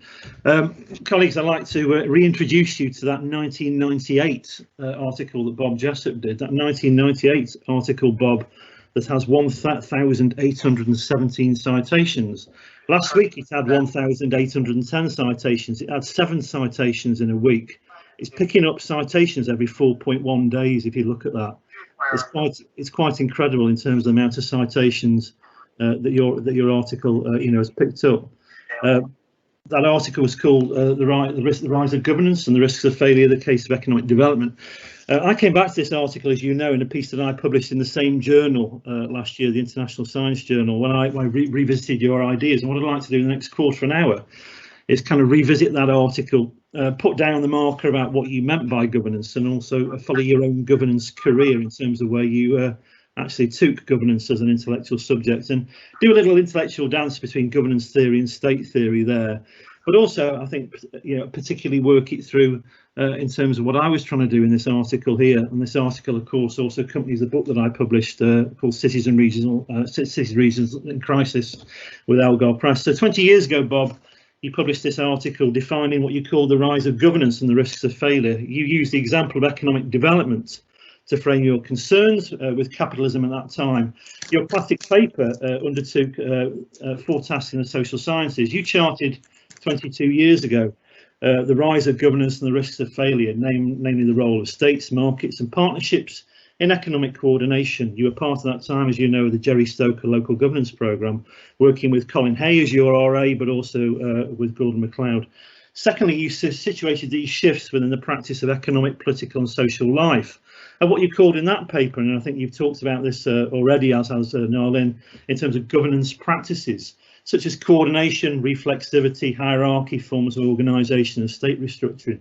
Colleagues, I'd like to reintroduce you to that 1998 article that Bob Jessop did, that 1998 article, Bob, that has 1,817 citations. Last week it had 1,810 citations. It had 7 citations in a week. It's picking up citations every 4.1 days. If you look at that, it's quite incredible in terms of the amount of citations that your article you know, has picked up. That article was called the rise of governance and the risks of failure, the case of economic development. I came back to this article, as you know, in a piece that I published in the same journal last year, the International Science Journal, when I revisited your ideas. And what I'd like to do in the next quarter of an hour is kind of revisit that article, put down the marker about what you meant by governance, and also follow your own governance career in terms of where you actually took governance as an intellectual subject, and do a little intellectual dance between governance theory and state theory there. But also, I think, you know, particularly work it through in terms of what I was trying to do in this article here. And this article, of course, also accompanies a book that I published called Cities, Regions in Crisis with Algar Press. So 20 years ago, Bob, you published this article defining what you call the rise of governance and the risks of failure. You used the example of economic development to frame your concerns with capitalism at that time. Your classic paper undertook 4 tasks in the social sciences. You charted 22 years ago the rise of governance and the risks of failure, namely the role of states, markets and partnerships in economic coordination. You were part of that time, as you know, the Jerry Stoker local governance programme, working with Colin Hay as your RA, but also with Gordon MacLeod. Secondly, you situated these shifts within the practice of economic, political and social life. And what you called in that paper, and I think you've talked about this already, as has Narlin, in terms of governance practices, such as coordination, reflexivity, hierarchy, forms of organisation and state restructuring.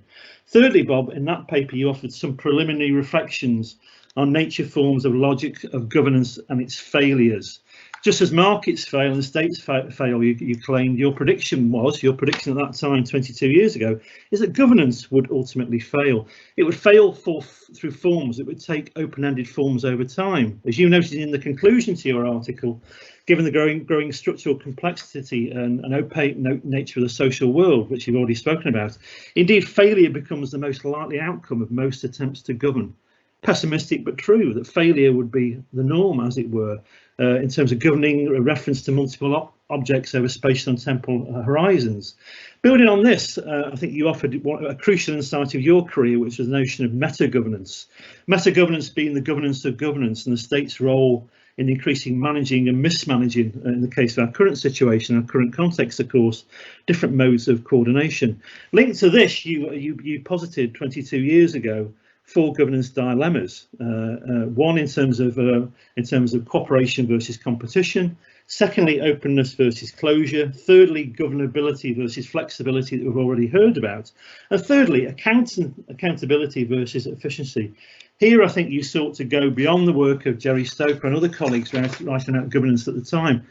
Thirdly, Bob, in that paper you offered some preliminary reflections on nature, forms of logic of governance and its failures. Just as markets fail and states fail, you claimed, your prediction at that time, 22 years ago, is that governance would ultimately fail. It would fail through forms. It would take open-ended forms over time. As you noted in the conclusion to your article, given the growing structural complexity and opaque nature of the social world, which you've already spoken about, indeed failure becomes the most likely outcome of most attempts to govern. Pessimistic but true, that failure would be the norm, as it were, in terms of governing a reference to multiple objects over spatial and temporal horizons. Building on this, I think you offered a crucial insight of your career, which was the notion of meta-governance. Meta-governance being the governance of governance and the state's role in increasing managing and mismanaging, in the case of our current situation, our current context, of course, different modes of coordination. Linked to this, you posited 22 years ago 4 governance dilemmas. One in terms of cooperation versus competition. Secondly, openness versus closure. Thirdly, governability versus flexibility that we've already heard about. And thirdly, accountability versus efficiency. Here, I think you sought to go beyond the work of Jerry Stoker and other colleagues writing out governance at the time.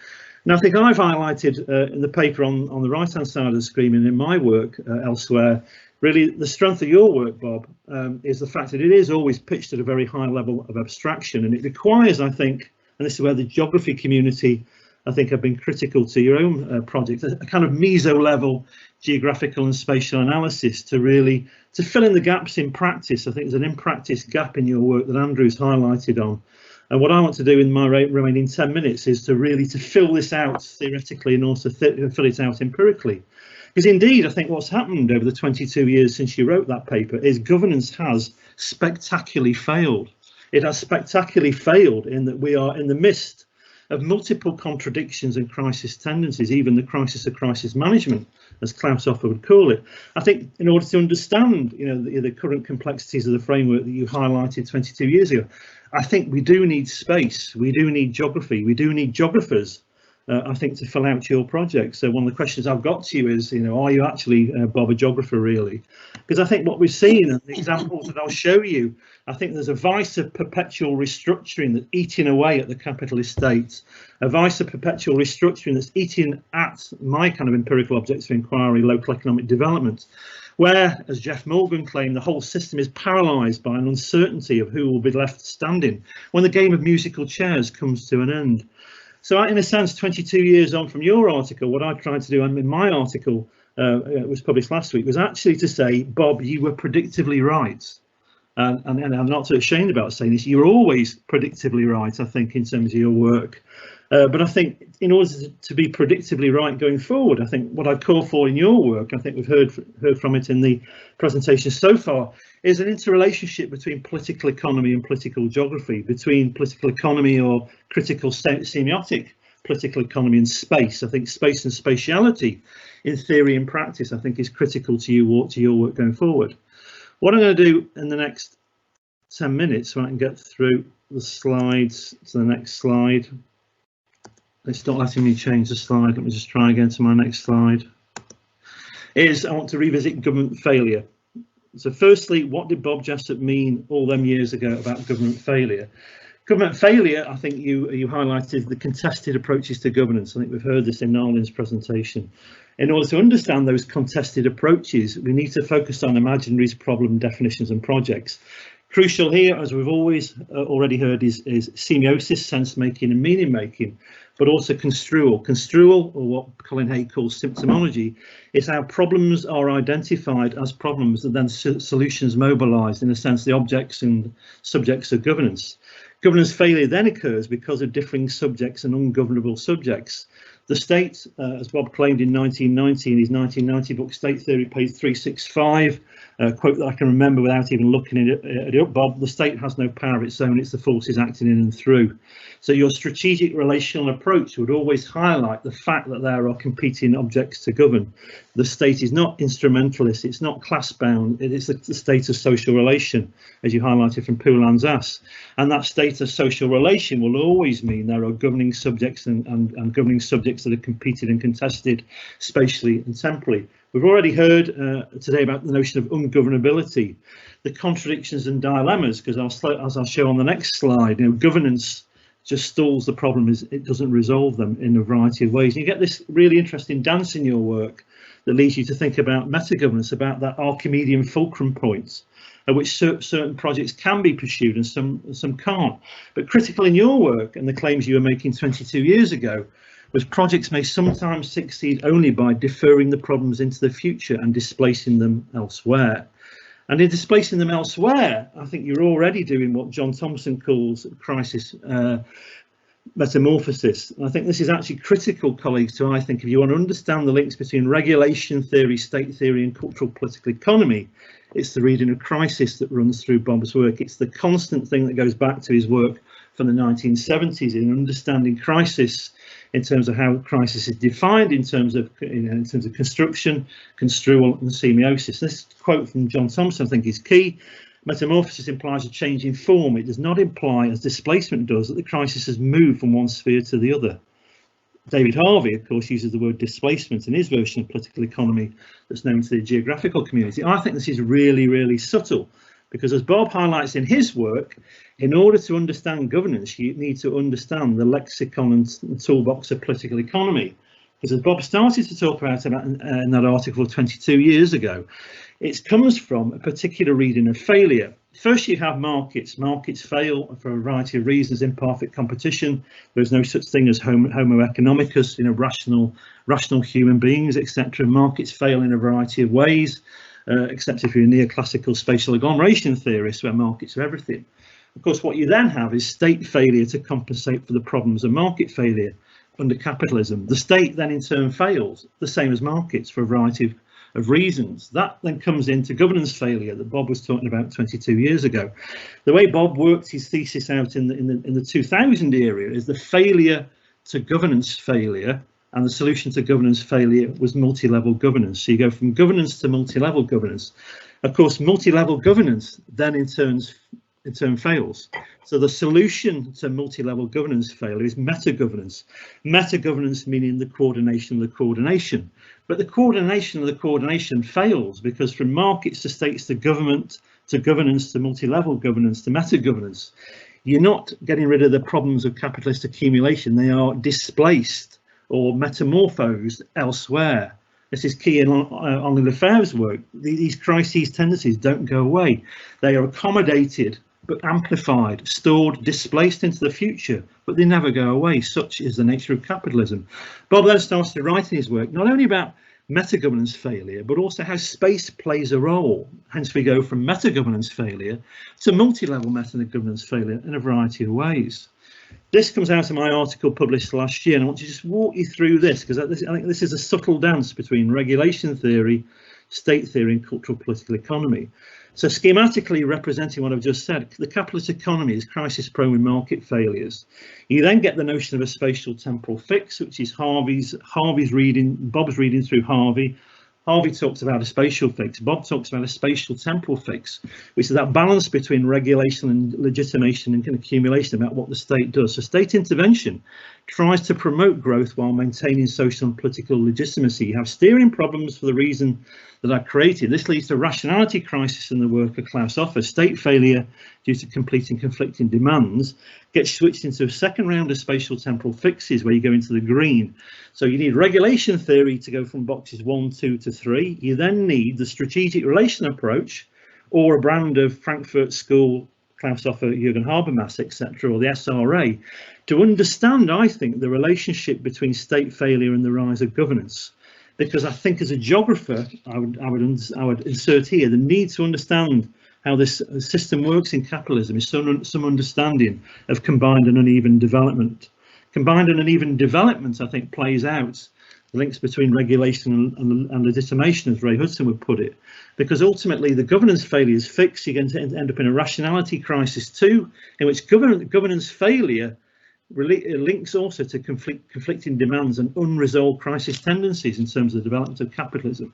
And I think I've highlighted in the paper on the right-hand side of the screen and in my work elsewhere, really the strength of your work, Bob, is the fact that it is always pitched at a very high level of abstraction. And it requires, I think, and this is where the geography community, I think, have been critical to your own project, a kind of meso-level geographical and spatial analysis to fill in the gaps in practice. I think there's an in-practice gap in your work that Andrew's highlighted on. And what I want to do in my remaining 10 minutes is to fill this out theoretically and also fill it out empirically. Because indeed, I think what's happened over the 22 years since you wrote that paper is governance has spectacularly failed. It has spectacularly failed in that we are in the midst of multiple contradictions and crisis tendencies, even the crisis of crisis management, as Klaus Offer would call it. I think in order to understand, the current complexities of the framework that you highlighted 22 years ago, I think we do need space, we do need geography, we do need geographers, I think, to fill out your project. So one of the questions I've got to you is, are you actually, Bob, a geographer really? Because I think what we've seen and the examples that I'll show you, I think there's a vice of perpetual restructuring that's eating away at the capitalist state, a vice of perpetual restructuring that's eating at my kind of empirical objects of inquiry, local economic development, where, as Jeff Morgan claimed, the whole system is paralysed by an uncertainty of who will be left standing when the game of musical chairs comes to an end. So in a sense, 22 years on from your article, what I tried to do in my article, it was published last week, was actually to say, Bob, you were predictably right. And I'm not so ashamed about saying this, you're always predictably right, I think, in terms of your work. But I think in order to be predictably right going forward, I think what I'd call for in your work, I think we've heard from it in the presentation so far, is an interrelationship between political economy and political geography, between political economy or critical semiotic political economy and space. I think space and spatiality in theory and practice, I think, is critical to your work going forward. What I'm going to do in the next 10 minutes, so I can get through the slides to the next slide. It's not letting me change the slide. Let me just try again to my next slide. I want to revisit government failure. So firstly, what did Bob Jessop mean all them years ago about government failure? Government failure, I think you highlighted the contested approaches to governance. I think we've heard this in Narlin's presentation. In order to understand those contested approaches, we need to focus on imaginaries, problem definitions and projects. Crucial here, as we've always already heard, is semiosis, sense making and meaning making, but also construal. Construal, or what Colin Hay calls symptomology, is how problems are identified as problems and then solutions mobilised, in a sense, the objects and subjects of governance. Governance failure then occurs because of differing subjects and ungovernable subjects. The state, as Bob claimed in 1990 in his 1990 book, State Theory, page 365, quote that I can remember without even looking at it up, Bob, the state has no power of its own, it's the forces acting in and through. So your strategic relational approach would always highlight the fact that there are competing objects to govern. The state is not instrumentalist, it's not class bound, it is the state of social relation, as you highlighted from Poulin's Ass. And that state of social relation will always mean there are governing subjects and governing subjects that are competed and contested spatially and temporally. We've already heard today about the notion of ungovernability, the contradictions and dilemmas, because as I'll show on the next slide, governance just stalls the problem, it doesn't resolve them in a variety of ways. And you get this really interesting dance in your work that leads you to think about meta-governance, about that Archimedean fulcrum point at which certain projects can be pursued and some can't. But critical in your work and the claims you were making 22 years ago was projects may sometimes succeed only by deferring the problems into the future and displacing them elsewhere. And in displacing them elsewhere, I think you're already doing what John Thompson calls crisis metamorphosis. And I think this is actually critical, colleagues, to, I think, if you want to understand the links between regulation theory, state theory and cultural political economy, it's the reading of crisis that runs through Bob's work. It's the constant thing that goes back to his work from the 1970s in understanding crisis, in terms of how crisis is defined, in terms of construction, construal and semiosis. This quote from John Thompson I think is key. Metamorphosis implies a change in form. It does not imply, as displacement does, that the crisis has moved from one sphere to the other. David Harvey, of course, uses the word displacement in his version of political economy that's known to the geographical community. I think this is really, really subtle, because as Bob highlights in his work, in order to understand governance, you need to understand the lexicon and toolbox of political economy. Because as Bob started to talk about in that article 22 years ago, it comes from a particular reading of failure. First, you have markets. Markets fail for a variety of reasons, imperfect competition. There's no such thing as homo economicus, rational human beings, etc. Markets fail in a variety of ways, except if you're a neoclassical spatial agglomeration theorist, where markets are everything. Of course, what you then have is state failure to compensate for the problems of market failure under capitalism. The state then in turn fails, the same as markets, for a variety of reasons. That then comes into governance failure that Bob was talking about 22 years ago. The way Bob worked his thesis out in the 2000 era is the failure to governance failure, and the solution to governance failure was multi-level governance. So you go from governance to multi-level governance. Of course, multi-level governance then in turn fails. So the solution to multi-level governance failure is meta-governance. Meta-governance meaning the coordination of the coordination. But the coordination of the coordination fails because from markets to states to government to governance to multi-level governance to meta-governance, you're not getting rid of the problems of capitalist accumulation. They are displaced or metamorphosed elsewhere. This is key in Henri Lefebvre's work. These crises tendencies don't go away. They are accommodated but amplified, stored, displaced into the future, but they never go away. Such is the nature of capitalism. Bob then starts to write in his work not only about meta-governance failure, but also how space plays a role. Hence we go from meta-governance failure to multi-level meta-governance failure in a variety of ways. This comes out of my article published last year, and I want to just walk you through this, because I think this is a subtle dance between regulation theory, state theory and cultural political economy. So schematically representing what I've just said, the capitalist economy is crisis prone with market failures. You then get the notion of a spatial temporal fix, which is Bob's reading through Harvey. Harvey talks about a spatial fix. Bob talks about a spatial temporal fix, which is that balance between regulation and legitimation and accumulation about what the state does. So state intervention tries to promote growth while maintaining social and political legitimacy. You have steering problems for the reason that I created. This leads to rationality crisis in the work of Klaus Offer. State failure due to completing conflicting demands gets switched into a second round of spatial temporal fixes where you go into the green. So you need regulation theory to go from boxes 1, 2 to 3. You then need the strategic relation approach, or a brand of Frankfurt School, Klaus Offer, Jürgen Habermas, etc., or the SRA, to understand, I think, the relationship between state failure and the rise of governance. Because I think as a geographer, I would insert here the need to understand how this system works in capitalism is some understanding of combined and uneven development. Combined and uneven development, I think, plays out the links between regulation and legitimation, as Ray Hudson would put it, because ultimately the governance failure is fixed. You're going to end up in a rationality crisis too, in which governance failure links also to conflicting demands and unresolved crisis tendencies in terms of the development of capitalism.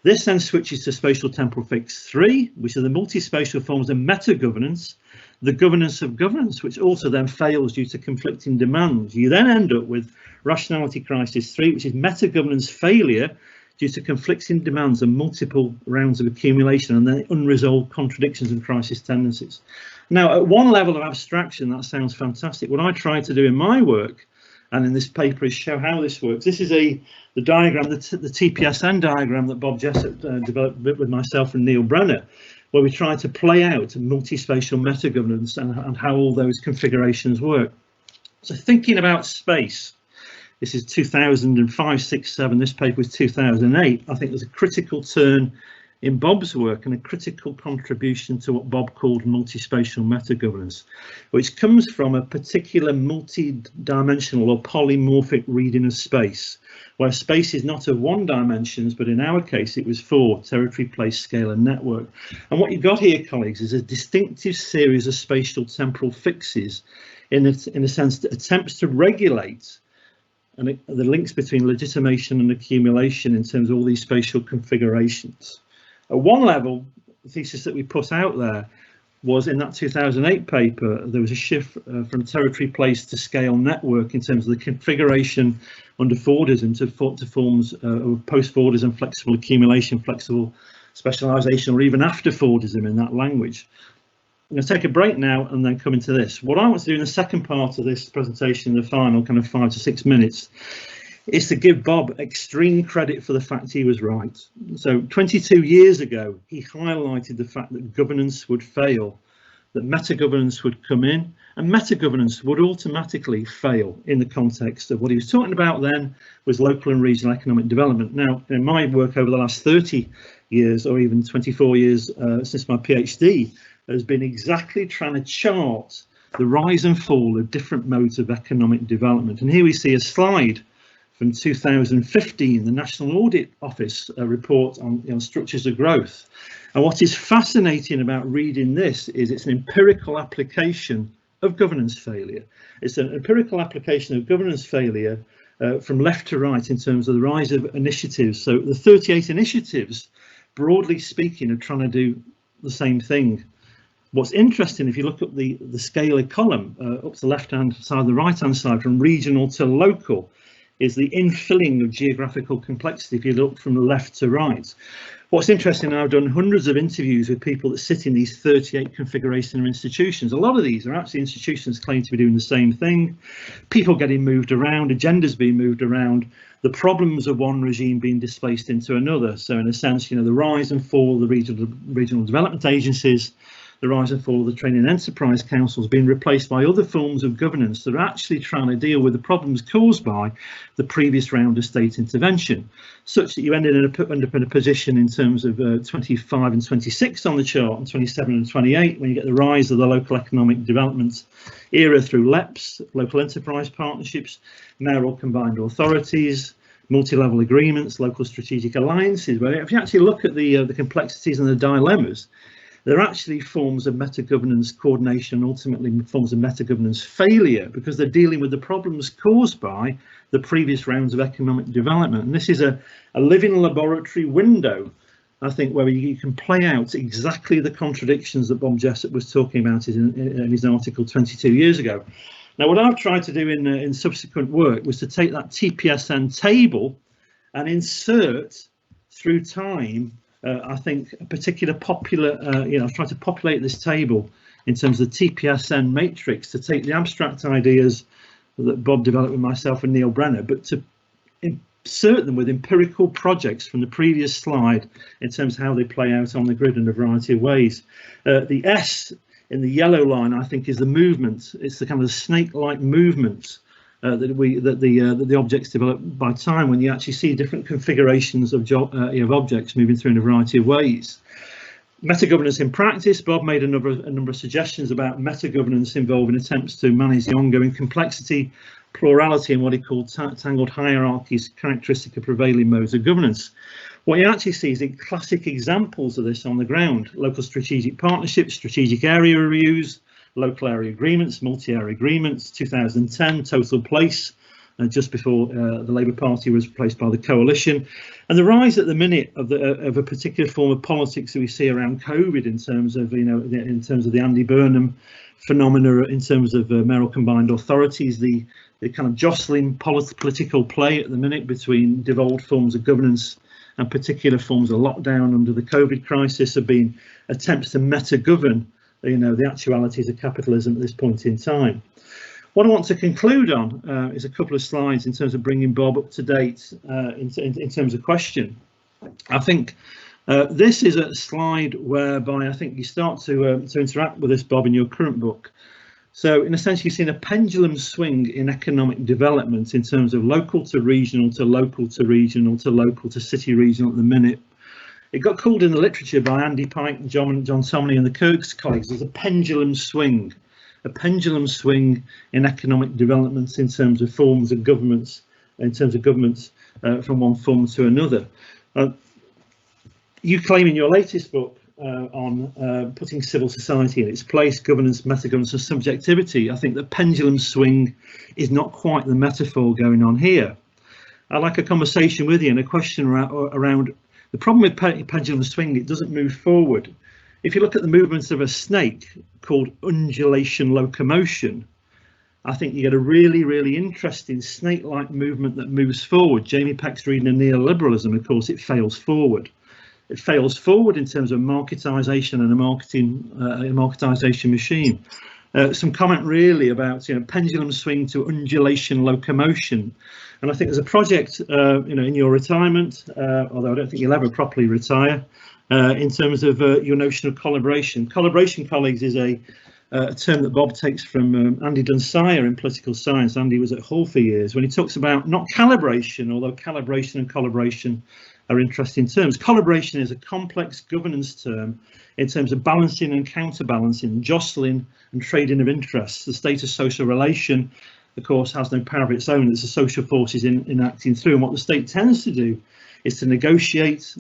This then switches to spatial temporal fix 3, which are the multi-spatial forms of meta-governance, the governance of governance, which also then fails due to conflicting demands. You then end up with rationality crisis 3, which is meta-governance failure due to conflicting demands and multiple rounds of accumulation and then unresolved contradictions and crisis tendencies. Now, at one level of abstraction, that sounds fantastic. What I try to do in my work and in this paper is show how this works. This is the diagram, the TPSN diagram that Bob Jessop developed with myself and Neil Brenner, where we try to play out multi-spatial meta-governance and how all those configurations work. So thinking about space, this is 2005, 6, 7, this paper was 2008. I think there's a critical turn in Bob's work and a critical contribution to what Bob called multispatial meta-governance, which comes from a particular multi-dimensional or polymorphic reading of space, where space is not of one dimensions, but in our case it was 4: territory, place, scale and network. And what you've got here, colleagues, is a distinctive series of spatial temporal fixes in a sense that attempts to regulate and the links between legitimation and accumulation in terms of all these spatial configurations. At one level, the thesis that we put out there was in that 2008 paper, there was a shift from territory, place to scale network in terms of the configuration under Fordism to forms of post-Fordism, flexible accumulation, flexible specialisation, or even after Fordism in that language. I'm going to take a break now and then come into this. What I want to do in the second part of this presentation, the final kind of 5 to 6 minutes, is to give Bob extreme credit for the fact he was right. So 22 years ago, he highlighted the fact that governance would fail, that meta-governance would come in, and meta-governance would automatically fail in the context of what he was talking about then was local and regional economic development. Now, in my work over the last 30 years, or even 24 years since my PhD, has been exactly trying to chart the rise and fall of different modes of economic development. And here we see a slide from 2015, the National Audit Office report on structures of growth. And what is fascinating about reading this is it's an empirical application of governance failure. It's an empirical application of governance failure from left to right in terms of the rise of initiatives. So the 38 initiatives, broadly speaking, are trying to do the same thing. What's interesting, if you look at the scalar column up to the left-hand side, the right-hand side, from regional to local, is the infilling of geographical complexity if you look from left to right. What's interesting, I've done hundreds of interviews with people that sit in these 38 configuration of institutions. A lot of these are actually institutions claiming to be doing the same thing. People getting moved around, agendas being moved around, the problems of one regime being displaced into another. So in a sense, the rise and fall of the regional development agencies, the rise and fall of the training and enterprise councils being replaced by other forms of governance that are actually trying to deal with the problems caused by the previous round of state intervention, such that you ended up in a position in terms of 25 and 26 on the chart, and 27 and 28, when you get the rise of the local economic development era through LEPs, local enterprise partnerships, mayoral combined authorities, multi-level agreements, local strategic alliances, where if you actually look at the complexities and the dilemmas, they're actually forms of meta-governance coordination, ultimately forms of meta-governance failure, because they're dealing with the problems caused by the previous rounds of economic development. And this is a living laboratory window, I think, where you can play out exactly the contradictions that Bob Jessop was talking about in his article 22 years ago. Now, what I've tried to do in subsequent work was to take that TPSN table and insert through time I think a particular popular, I've tried to populate this table in terms of the TPSN matrix to take the abstract ideas that Bob developed with myself and Neil Brenner, but to insert them with empirical projects from the previous slide in terms of how they play out on the grid in a variety of ways. The S in the yellow line, I think, is the movement. It's the kind of snake-like movement that the objects develop by time, when you actually see different configurations of objects moving through in a variety of ways. Meta-governance in practice, Bob made a number of suggestions about meta-governance involving attempts to manage the ongoing complexity, plurality, and what he called tangled hierarchies characteristic of prevailing modes of governance. What you actually see is classic examples of this on the ground: local strategic partnerships, strategic area reviews, local area agreements, multi-area agreements, 2010 total place, just before the Labour Party was replaced by the coalition, and the rise at the minute of a particular form of politics that we see around COVID in terms of in terms of the Andy Burnham phenomena, in terms of mayoral combined authorities, the kind of jostling political play at the minute between devolved forms of governance and particular forms of lockdown under the COVID crisis have been attempts to meta-govern the actualities of capitalism at this point in time. What I want to conclude on is a couple of slides in terms of bringing Bob up to date in terms of question. I think this is a slide whereby I think you start to interact with this, Bob, in your current book. So in a sense, you've seen a pendulum swing in economic development in terms of local to regional to local to regional to local to city regional at the minute. It got called in the literature by Andy Pike, John Tomley and the Kirk's colleagues as a pendulum swing in economic development in terms of forms of governments, from one form to another. You claim in your latest book on putting civil society in its place, governance, metagovernance and subjectivity. I think the pendulum swing is not quite the metaphor going on here. I'd like a conversation with you and a question around the problem with pendulum swing. It doesn't move forward. If you look at the movements of a snake called undulation locomotion, I think you get a really, really interesting snake-like movement that moves forward. Jamie Peck's reading of neoliberalism, of course, it fails forward. It fails forward in terms of marketisation and a marketisation machine. Some comment really about pendulum swing to undulation locomotion, and I think there's a project in your retirement, although I don't think you'll ever properly retire, in terms of your notion of collaboration. Collaboration, colleagues, is a term that Bob takes from Andy Dunsire in political science. Andy was at Hull for years, when he talks about not calibration, although calibration and collaboration are interesting terms. Collaboration is a complex governance term in terms of balancing and counterbalancing, jostling and trading of interests. The state of social relation, of course, has no power of its own. It's the social forces enacting through, and what the state tends to do is to negotiate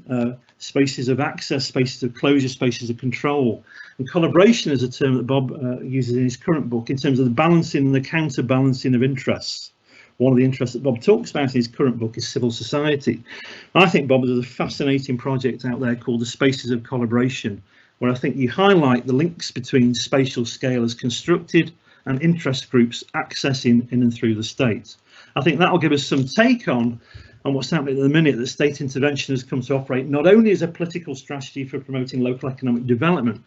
spaces of access, spaces of closure, spaces of control. And collaboration is a term that Bob uses in his current book in terms of the balancing and the counterbalancing of interests. One of the interests that Bob talks about in his current book is civil society. I think, Bob, there's a fascinating project out there called the Spaces of Collaboration, where I think you highlight the links between spatial scale as constructed and interest groups accessing in and through the state. I think that will give us some take on what's happening at the minute, that state intervention has come to operate not only as a political strategy for promoting local economic development,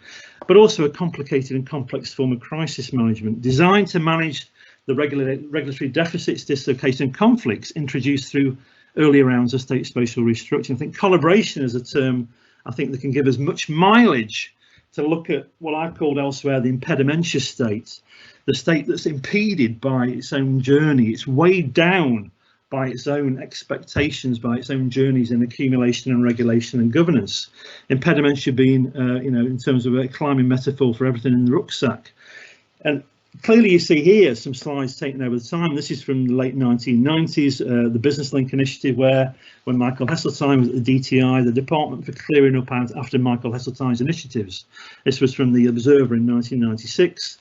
but also a complicated and complex form of crisis management designed to manage the regulatory deficits, dislocation and conflicts introduced through earlier rounds of state spatial restructuring. I think collaboration is a term I think that can give us much mileage to look at what I've called elsewhere the impedimenta state, the state that's impeded by its own journey, it's weighed down by its own expectations, by its own journeys in accumulation and regulation and governance. Impedimenta being, in terms of a climbing metaphor for everything in the rucksack. And clearly you see here some slides taken over the time. This is from the late 1990s, the Business Link initiative, where when Michael Heseltine was at the DTI, the Department for Clearing Up after Michael Heseltine's initiatives. This was from the Observer in 1996.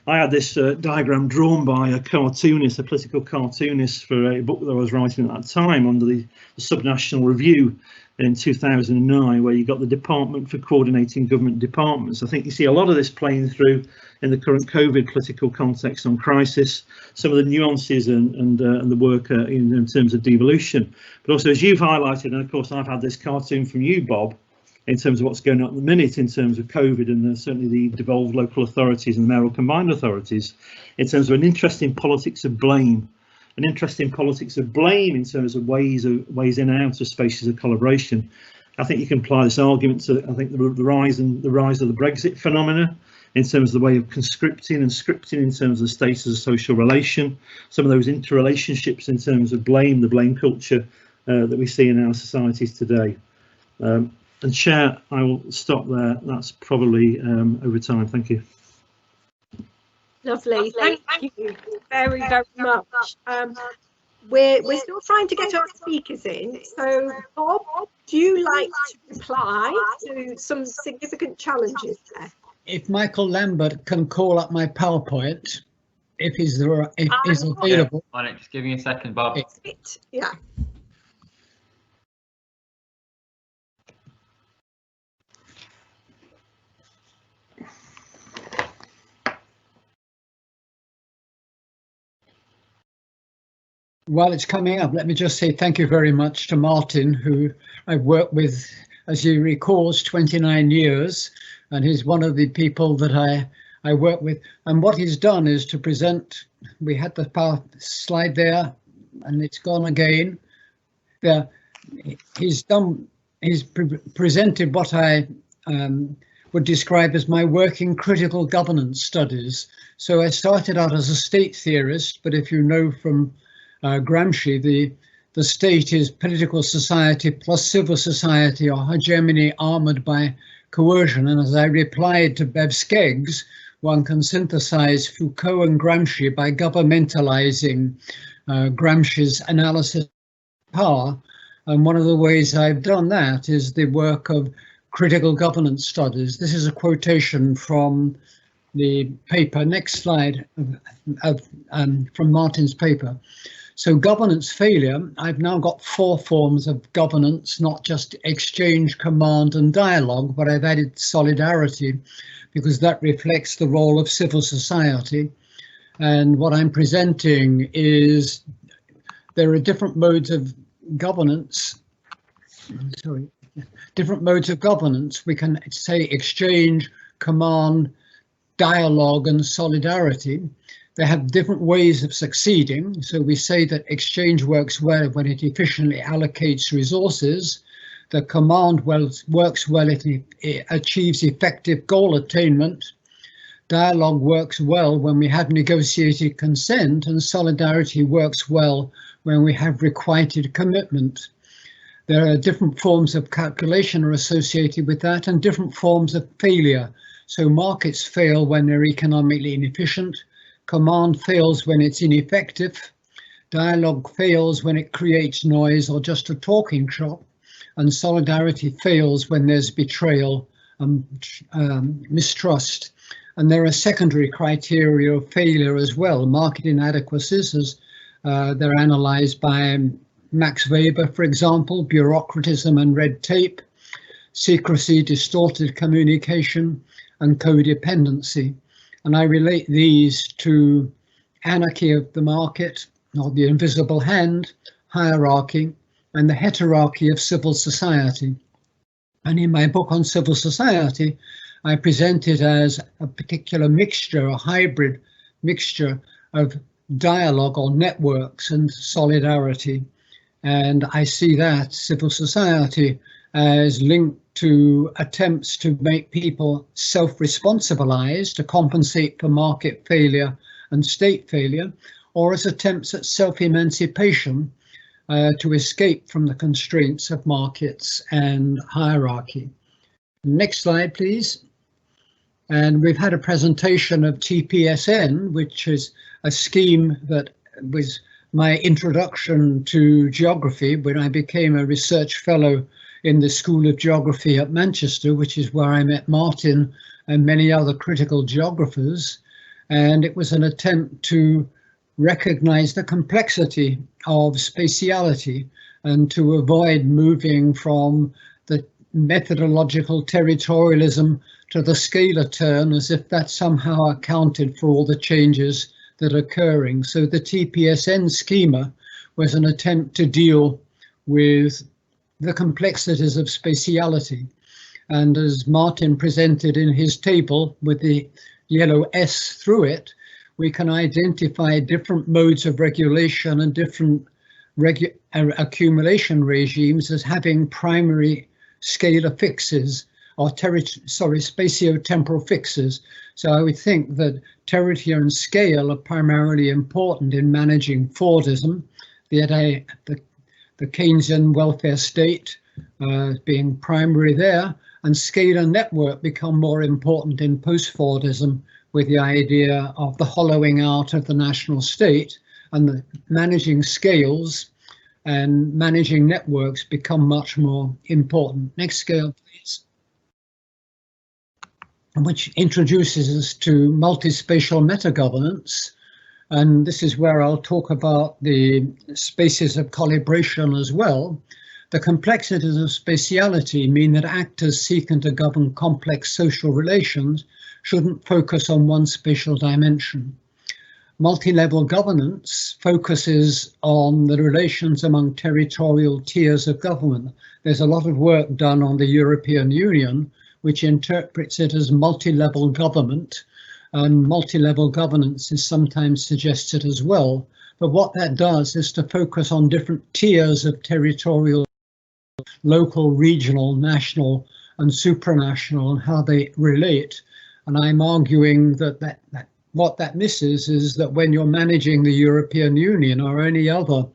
I had this diagram drawn by a cartoonist, a political cartoonist, for a book that I was writing at that time under the Subnational Review in 2009, where you got the Department for Coordinating Government Departments. I think you see a lot of this playing through in the current COVID political context on crisis, some of the nuances and the work in terms of devolution. But also, as you've highlighted, and of course I've had this cartoon from you, Bob, in terms of what's going on at the minute in terms of COVID and certainly the devolved local authorities and the mayoral combined authorities, in terms of an interesting politics of blame. An interesting politics of blame in terms of ways in and out of spaces of collaboration. I think you can apply this argument to, I think, the rise of the Brexit phenomena in terms of the way of conscripting and scripting in terms of the status of social relation, some of those interrelationships in terms of blame, the blame culture that we see in our societies today. And Chair, I will stop there. That's probably over time. Thank you. Lovely. Thank you very, very much. We're still trying to get our speakers in. So, Bob, do you like to reply to some significant challenges there? If Michael Lambert can call up my PowerPoint, if he's available. Yeah, why not just give me a second, Bob? Yeah. While it's coming up, let me just say thank you very much to Martin, who I've worked with, as you recall, 29 years, and he's one of the people that I work with. And what he's done is to present, we had the power slide there, and it's gone again. There, he's presented what I would describe as my work in critical governance studies. So I started out as a state theorist, but if you know from Gramsci, the state is political society plus civil society or hegemony armoured by coercion. And as I replied to Bev Skeggs, one can synthesize Foucault and Gramsci by governmentalizing Gramsci's analysis of power. And one of the ways I've done that is the work of critical governance studies. This is a quotation from the paper, next slide, from Martin's paper. So governance failure, I've now got 4 forms of governance, not just exchange, command and dialogue, but I've added solidarity because that reflects the role of civil society. And what I'm presenting is there are different modes of governance. Different modes of governance. We can say exchange, command, dialogue and solidarity. They have different ways of succeeding. So we say that exchange works well when it efficiently allocates resources. The command works well if it achieves effective goal attainment. Dialogue works well when we have negotiated consent, and solidarity works well when we have requited commitment. There are different forms of calculation are associated with that and different forms of failure. So markets fail when they're economically inefficient. Command fails when it's ineffective. Dialogue fails when it creates noise or just a talking shop. And solidarity fails when there's betrayal and mistrust. And there are secondary criteria of failure as well. Market inadequacies, as they're analysed by Max Weber, for example, bureaucratism and red tape, secrecy, distorted communication, and codependency. And I relate these to anarchy of the market, or the invisible hand, hierarchy, and the heterarchy of civil society. And in my book on civil society, I present it as a particular mixture, a hybrid mixture of dialogue or networks and solidarity. And I see that civil society as linked to attempts to make people self-responsibilized to compensate for market failure and state failure, or as attempts at self-emancipation to escape from the constraints of markets and hierarchy. Next slide, please. And we've had a presentation of TPSN, which is a scheme that was my introduction to geography when I became a research fellow in the School of Geography at Manchester, which is where I met Martin and many other critical geographers. And it was an attempt to recognize the complexity of spatiality and to avoid moving from the methodological territorialism to the scalar turn as if that somehow accounted for all the changes that are occurring. So the TPSN schema was an attempt to deal with the complexities of spatiality. And as Martin presented in his table with the yellow S through it, we can identify different modes of regulation and different accumulation regimes as having primary scalar fixes or spatio-temporal fixes. So I would think that territory and scale are primarily important in managing Fordism, the Keynesian welfare state being primary there, and scale and network become more important in post-Fordism with the idea of the hollowing out of the national state, and the managing scales and managing networks become much more important. Next scale, please. Which introduces us to multispatial meta-governance. And this is where I'll talk about the spaces of calibration as well. The complexities of spatiality mean that actors seeking to govern complex social relations shouldn't focus on one spatial dimension. Multi-level governance focuses on the relations among territorial tiers of government. There's a lot of work done on the European Union, which interprets it as multi-level government, and multi-level governance is sometimes suggested as well. But what that does is to focus on different tiers of territorial, local, regional, national, and supranational, and how they relate. And I'm arguing that what that misses is that when you're managing the European Union or any other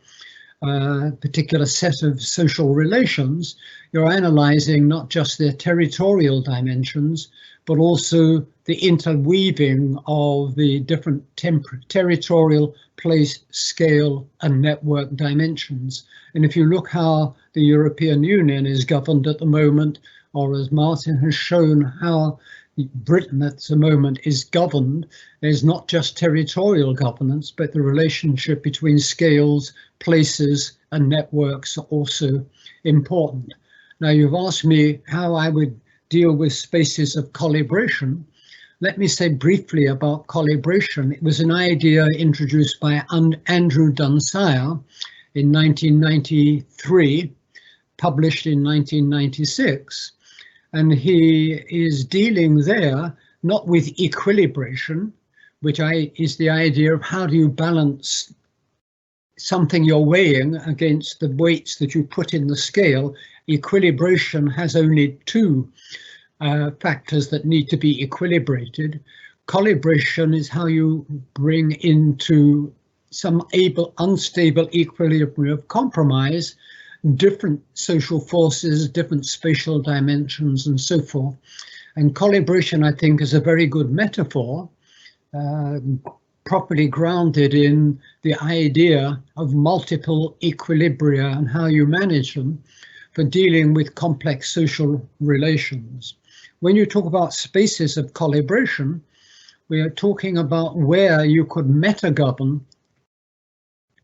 particular set of social relations, you're analysing not just their territorial dimensions, but also the interweaving of the different territorial, place, scale and network dimensions. And if you look how the European Union is governed at the moment, or as Martin has shown how Britain at the moment is governed, there's not just territorial governance, but the relationship between scales, places and networks are also important. Now, you've asked me how I would deal with spaces of collaboration. Let me say briefly about collaboration. It was an idea introduced by Andrew Dunsire in 1993, published in 1996. And he is dealing there not with equilibration, which is the idea of how do you balance something you're weighing against the weights that you put in the scale. Equilibration has only two factors that need to be equilibrated. Calibration is how you bring into some unstable equilibrium of compromise different social forces, different spatial dimensions and so forth. And calibration, I think, is a very good metaphor, properly grounded in the idea of multiple equilibria and how you manage them for dealing with complex social relations. When you talk about spaces of calibration, we are talking about where you could meta-govern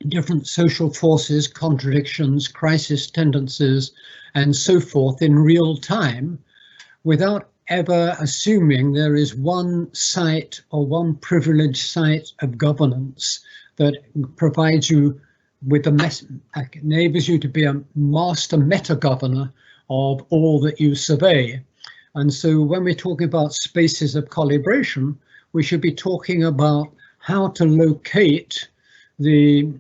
different social forces, contradictions, crisis tendencies, and so forth in real time, without ever assuming there is one site or one privileged site of governance that provides you with enables you to be a master meta-governor of all that you survey. And so when we're talking about spaces of calibration, we should be talking about how to locate the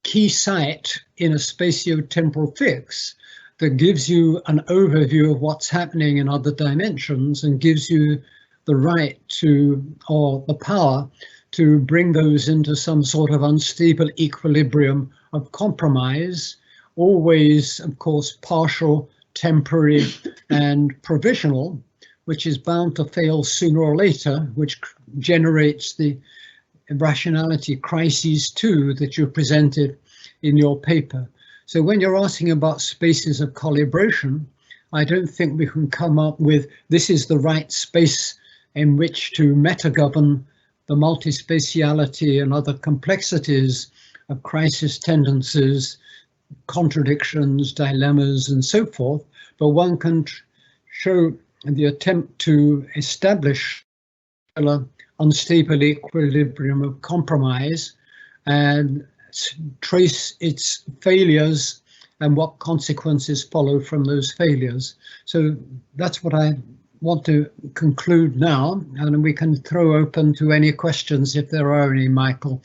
key site in a spatio-temporal fix that gives you an overview of what's happening in other dimensions and gives you the right to, or the power to bring those into some sort of unstable equilibrium of compromise, always, of course, partial, temporary and provisional, which is bound to fail sooner or later, which generates the rationality crises too that you presented in your paper. So when you're asking about spaces of calibration, I don't think we can come up with this is the right space in which to meta-govern the multispatiality and other complexities of crisis tendencies, contradictions, dilemmas and so forth, but one can show the attempt to establish an unstable equilibrium of compromise and trace its failures and what consequences follow from those failures. So that's what I want to conclude now, and we can throw open to any questions if there are any, Michael.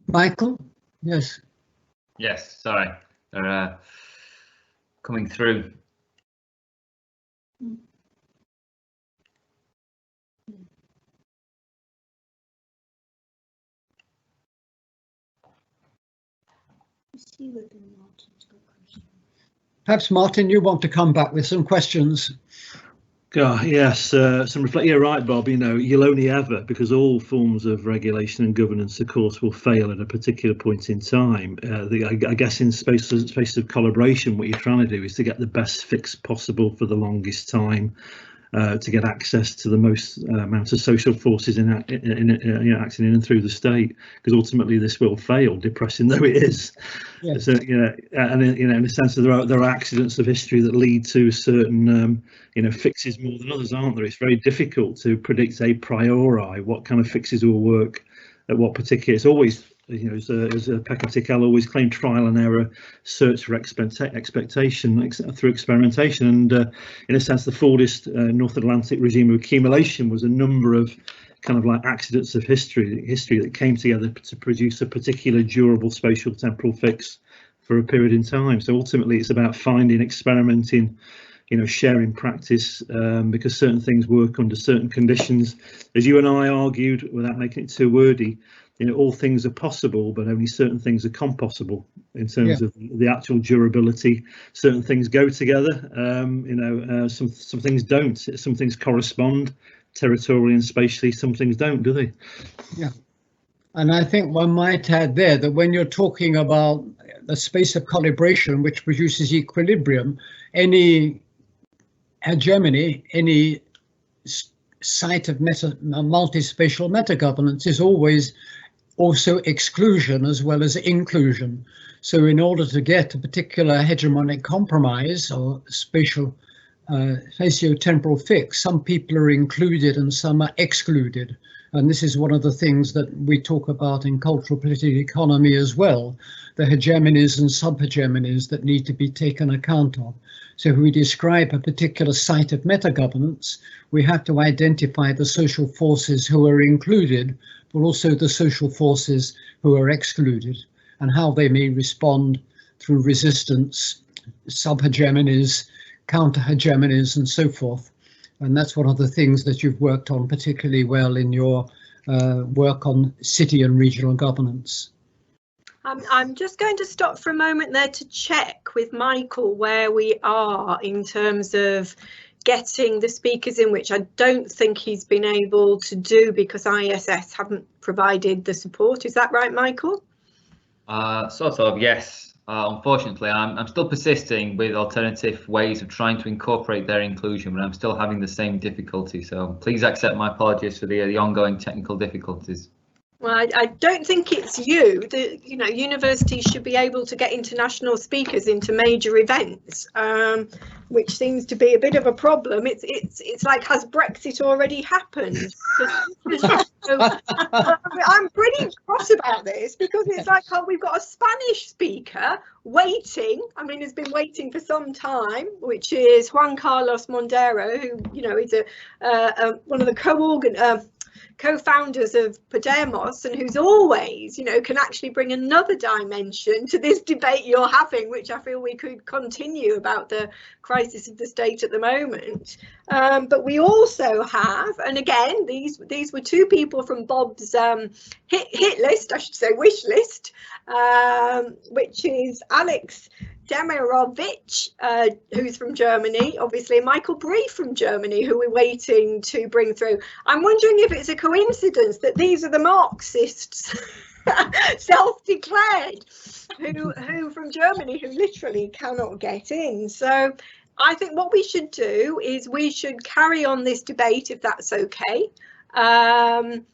Michael? Yes. Yes, sorry, they're coming through. Perhaps Martin, you want to come back with some questions. Yes, some reflect. Yeah, right, Bob. You know, you'll only ever, because all forms of regulation and governance, of course, will fail at a particular point in time. I guess in spaces of collaboration, what you're trying to do is to get the best fix possible for the longest time, to get access to the most amount of social forces acting in and through the state, because ultimately this will fail, depressing though it is. Yes. So, and in a sense, there are accidents of history that lead to certain fixes more than others, aren't there? It's very difficult to predict a priori what kind of fixes will work at what particular. It's always, as Peckham always claimed, trial and error, search for expectation through experimentation. And in a sense, the Fordist North Atlantic regime of accumulation was a number of kind of like accidents of history that came together to produce a particular durable spatial temporal fix for a period in time. So ultimately, it's about finding, experimenting, sharing practice, because certain things work under certain conditions. As you and I argued, without making it too wordy, you know, all things are possible, but only certain things are compossible in terms of the actual durability. Certain things go together, you know, some things don't. Some things correspond territorially and spatially, some things don't, do they? Yeah. And I think one might add there that when you're talking about the space of calibration, which produces equilibrium, any hegemony, any site of multi-spatial meta-governance is always also exclusion as well as inclusion. So in order to get a particular hegemonic compromise or spatial spatio-temporal fix, some people are included and some are excluded. And this is one of the things that we talk about in cultural political economy as well, the hegemonies and subhegemonies that need to be taken account of. So if we describe a particular site of meta-governance, we have to identify the social forces who are included, but also the social forces who are excluded, and how they may respond through resistance, subhegemonies, counter-hegemonies, and so forth. And that's one of the things that you've worked on particularly well in your work on city and regional governance. I'm just going to stop for a moment there to check with Michael where we are in terms of getting the speakers in, which I don't think he's been able to do because ISS haven't provided the support. Is that right, Michael? Sort of, yes. Unfortunately, I'm still persisting with alternative ways of trying to incorporate their inclusion, but I'm still having the same difficulty. So please accept my apologies for the ongoing technical difficulties. Well, I don't think it's you. You know, universities should be able to get international speakers into major events, which seems to be a bit of a problem. It's like, has Brexit already happened? I'm pretty cross about this because it's like, oh, we've got a Spanish speaker waiting. I mean, has been waiting for some time, which is Juan Carlos Mondero, who, you know, is one of the co-founders of Podemos, and who's always, you know, can actually bring another dimension to this debate you're having, which I feel we could continue about the crisis of the state at the moment. But we also have, and again, these were two people from Bob's hit list, I should say wish list, which is Alex Demirovich, who's from Germany, obviously, Michael Brie from Germany, who we're waiting to bring through. I'm wondering if it's a coincidence that these are the Marxists, self-declared, who from Germany, who literally cannot get in. So I think what we should do is we should carry on this debate, if that's okay,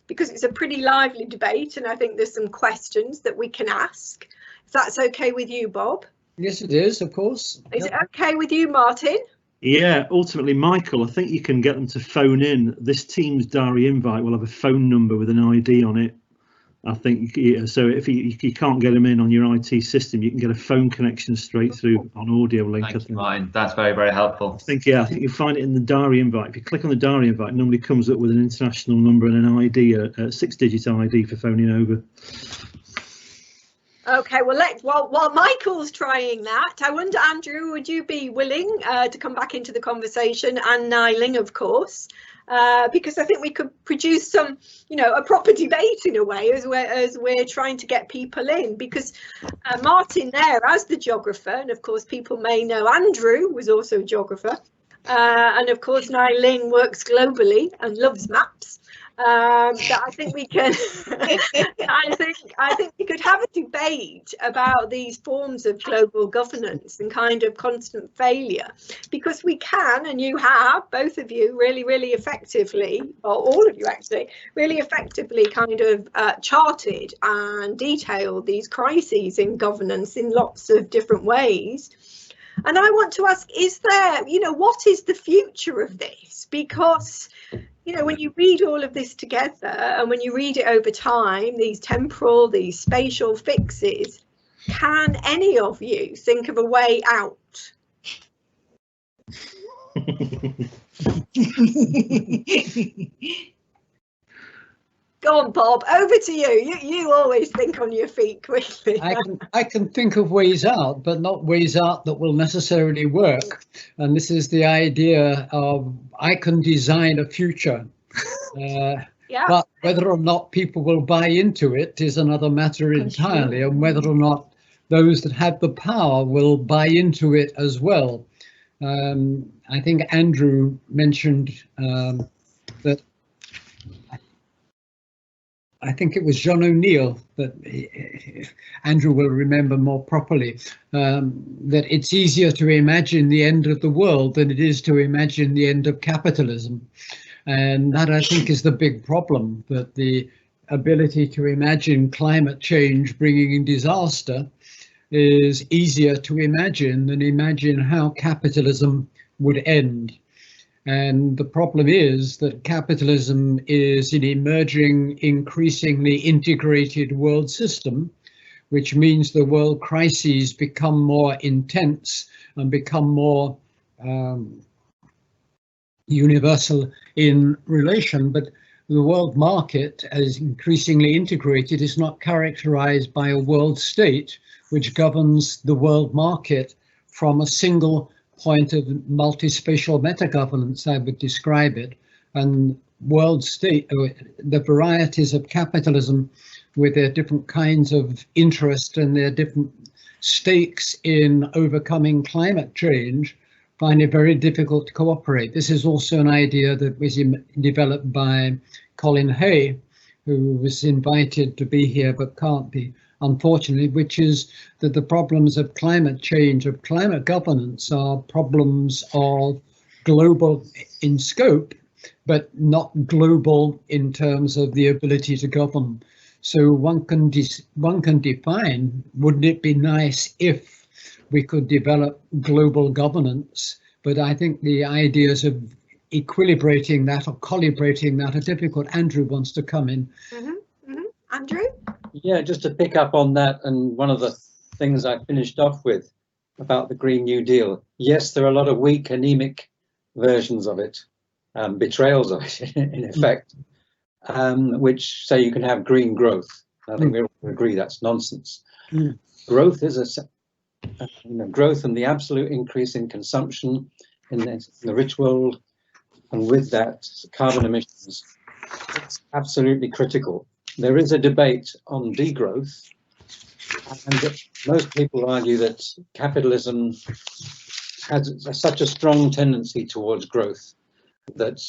because it's a pretty lively debate, and I think there's some questions that we can ask. If that's okay with you, Bob? Yes, it is, of course. Is it okay with you, Martin? Yeah, ultimately, Michael, I think you can get them to phone in. This Teams diary invite will have a phone number with an ID on it. I think so. If you can't get them in on your IT system, you can get a phone connection straight through on audio link. Thank you, Martin. That's very, very helpful. I think you'll find it in the diary invite. If you click on the diary invite, it normally comes up with an international number and an ID, a 6-digit ID for phoning over. Okay, well, while Michael's trying that, I wonder, Andrew, would you be willing to come back into the conversation, and Nyling, of course, because I think we could produce some, you know, a proper debate in a way as we're trying to get people in, because Martin there as the geographer, and of course people may know Andrew was also a geographer, and of course Nyling works globally and loves maps. That I think we can. I think we could have a debate about these forms of global governance and kind of constant failure, because we can, and you have, both of you, really effectively, or all of you actually, really effectively kind of charted and detailed these crises in governance in lots of different ways. And I want to ask, is there, you know, what is the future of this? Because, you know, when you read all of this together and when you read it over time, these temporal, these spatial fixes, can any of you think of a way out? Go on, Bob, over to you. You always think on your feet quickly. I can think of ways out, but not ways out that will necessarily work. And this is the idea of I can design a future. Yeah. But whether or not people will buy into it is another matter entirely, and whether or not those that have the power will buy into it as well. I think Andrew mentioned that, I think it was John O'Neill, that Andrew will remember more properly, that it's easier to imagine the end of the world than it is to imagine the end of capitalism. And that, I think, is the big problem, that the ability to imagine climate change bringing in disaster is easier to imagine than imagine how capitalism would end. And the problem is that capitalism is an emerging, increasingly integrated world system, which means the world crises become more intense and become more universal in relation, but the world market, as increasingly integrated, is not characterized by a world state which governs the world market from a single point of multi-spatial meta-governance, I would describe it. And world state, the varieties of capitalism with their different kinds of interest and their different stakes in overcoming climate change, find it very difficult to cooperate. This is also an idea that was developed by Colin Hay, who was invited to be here but can't be, unfortunately, which is that the problems of climate change, of climate governance, are problems of global in scope, but not global in terms of the ability to govern. So one can define, wouldn't it be nice if we could develop global governance, but I think the ideas of equilibrating that or calibrating that are difficult. Andrew wants to come in. Andrew? Yeah, just to pick up on that, and one of the things I finished off with about the Green New Deal. Yes, there are a lot of weak, anemic versions of it, betrayals of it in effect, which say you can have green growth. I think we all agree that's nonsense. Growth is growth and the absolute increase in consumption in the rich world, and with that carbon emissions, it's absolutely critical. There is a debate on degrowth, and most people argue that capitalism has such a strong tendency towards growth that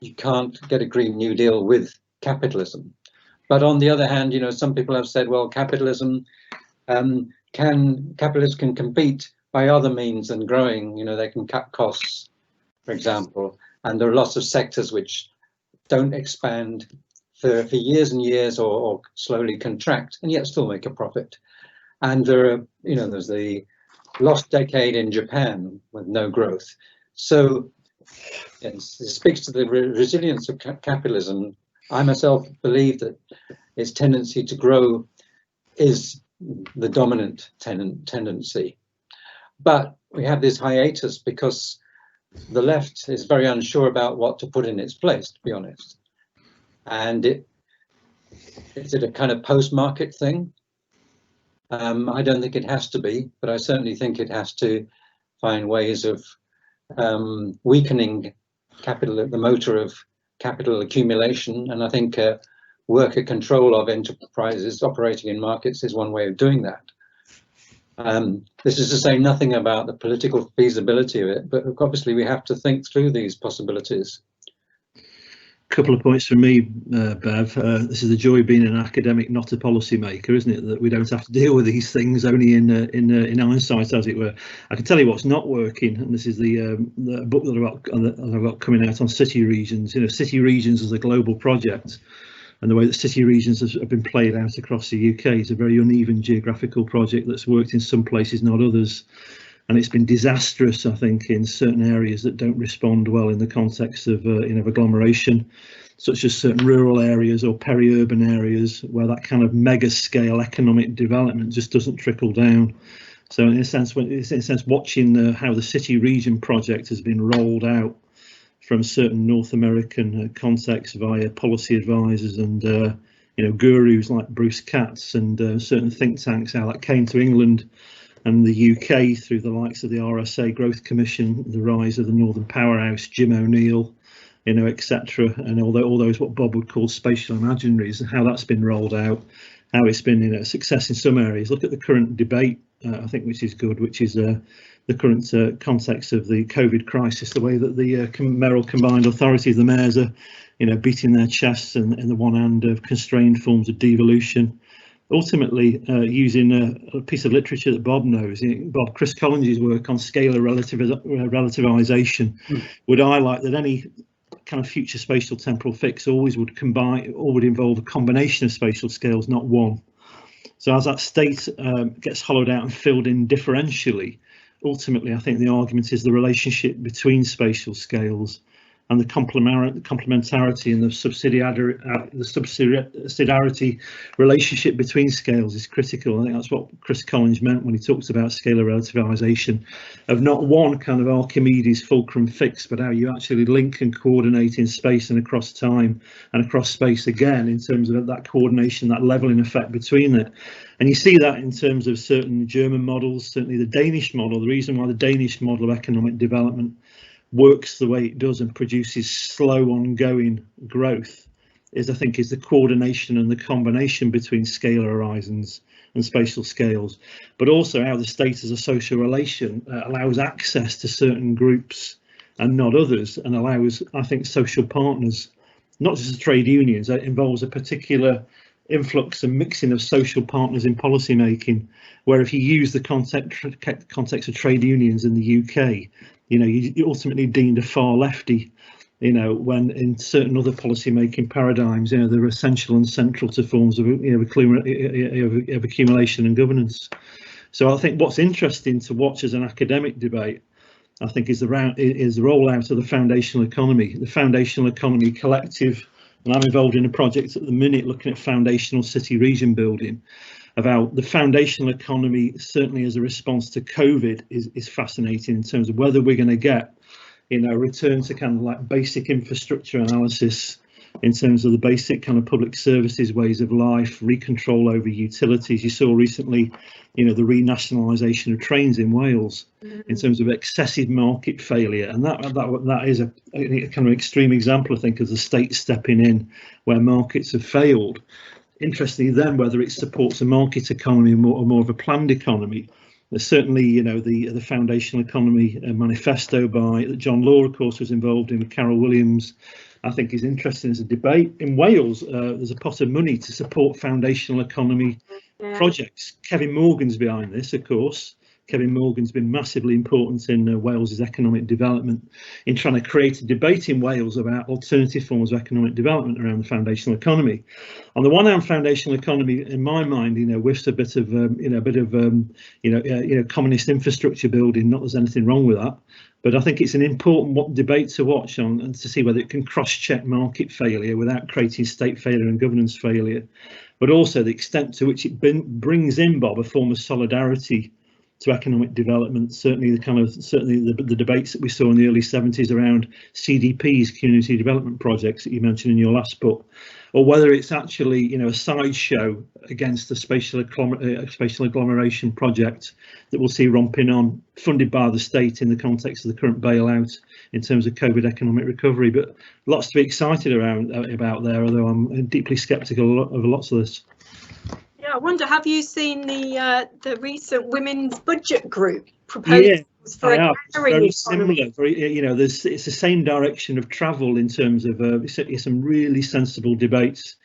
you can't get a Green New Deal with capitalism. But on the other hand, some people have said, well, capitalists can compete by other means than growing. They can cut costs, for example, and there are lots of sectors which don't expand for years and years or slowly contract and yet still make a profit. And there are, there's the lost decade in Japan with no growth. So it speaks to the resilience of capitalism. I myself believe that its tendency to grow is the dominant tendency. But we have this hiatus because the left is very unsure about what to put in its place, to be honest. And is it a kind of post-market thing? I don't think it has to be, but I certainly think it has to find ways of weakening capital, the motor of capital accumulation. And I think worker control of enterprises operating in markets is one way of doing that. This is to say nothing about the political feasibility of it, but obviously we have to think through these possibilities. Couple of points from me, Bev. This is the joy of being an academic, not a policymaker, isn't it? That we don't have to deal with these things only in hindsight, as it were. I can tell you what's not working, and this is the book that I've got coming out on city regions. City regions as a global project, and the way that city regions have been played out across the UK is a very uneven geographical project that's worked in some places, not others. And it's been disastrous, I think, in certain areas that don't respond well in the context of agglomeration, such as certain rural areas or peri-urban areas where that kind of mega scale economic development just doesn't trickle down. So in a sense, watching how the city region project has been rolled out from certain North American contexts via policy advisors and gurus like Bruce Katz and certain think tanks, how that came to England and the UK through the likes of the RSA Growth Commission, the rise of the Northern Powerhouse, Jim O'Neill, you know, etc. And all those what Bob would call spatial imaginaries, and how that's been rolled out, how it's been, you know, a success in some areas. Look at the current debate, I think, which is good, which is the current context of the COVID crisis, the way that the mayoral combined authorities, the mayors are, you know, beating their chests and in the one hand of constrained forms of devolution. Ultimately, using a piece of literature that Bob knows, Chris Collins's work on scalar relativization would highlight that any kind of future spatial temporal fix always would combine or would involve a combination of spatial scales, not one. So as that state gets hollowed out and filled in differentially, ultimately I think the argument is the relationship between spatial scales and the complementarity and the subsidiarity relationship between scales is critical. I think that's what Chris Collins meant when he talks about scalar relativization, of not one kind of Archimedes fulcrum fix, but how you actually link and coordinate in space and across time and across space again, in terms of that coordination, that leveling effect between it. And you see that in terms of certain German models, certainly the Danish model. The reason why the Danish model of economic development works the way it does and produces slow ongoing growth is, I think, is the coordination and the combination between scalar horizons and spatial scales, but also how the state as a social relation allows access to certain groups and not others, and allows, I think, social partners, not just the trade unions. It involves a particular influx and mixing of social partners in policy making, where if you use the context of trade unions in the UK, you know, you ultimately deemed a far lefty, you know, when in certain other policy making paradigms, you know, they're essential and central to forms of, you know, of accumulation and governance. So I think what's interesting to watch as an academic debate, I think, is the rollout of the foundational economy. The foundational economy collective, and I'm involved in a project at the minute looking at foundational city region building, about the foundational economy, certainly as a response to COVID, is fascinating in terms of whether we're going to get, you know, a return to kind of like basic infrastructure analysis in terms of the basic kind of public services, ways of life, recontrol over utilities. You saw recently, you know, the renationalisation of trains in Wales in terms of excessive market failure, and that is a kind of extreme example, I think, of the state stepping in where markets have failed. Interestingly, then, whether it supports a market economy or more of a planned economy. There's certainly, you know, the foundational economy manifesto by John Law, of course, was involved in, with Carol Williams, I think is interesting as a debate. In Wales, there's a pot of money to support foundational economy projects. Kevin Morgan's behind this, of course. Kevin Morgan's been massively important in Wales's economic development, in trying to create a debate in Wales about alternative forms of economic development around the foundational economy. On the one hand, foundational economy, in my mind, you know, whiffs a bit of, communist infrastructure building. Not that there's anything wrong with that, but I think it's an important debate to watch on, and to see whether it can cross-check market failure without creating state failure and governance failure, but also the extent to which it brings in, Bob, a form of solidarity to economic development. Certainly the debates that we saw in the early 70s around CDPs, community development projects, that you mentioned in your last book, or whether it's actually, you know, a sideshow against the spatial agglomeration project that we'll see romping on, funded by the state in the context of the current bailout in terms of COVID economic recovery. But lots to be excited about there, although I'm deeply sceptical of lots of this. Yeah, I wonder, have you seen the recent women's budget group proposals for a very similar? Very, you know, it's the same direction of travel in terms of some really sensible debates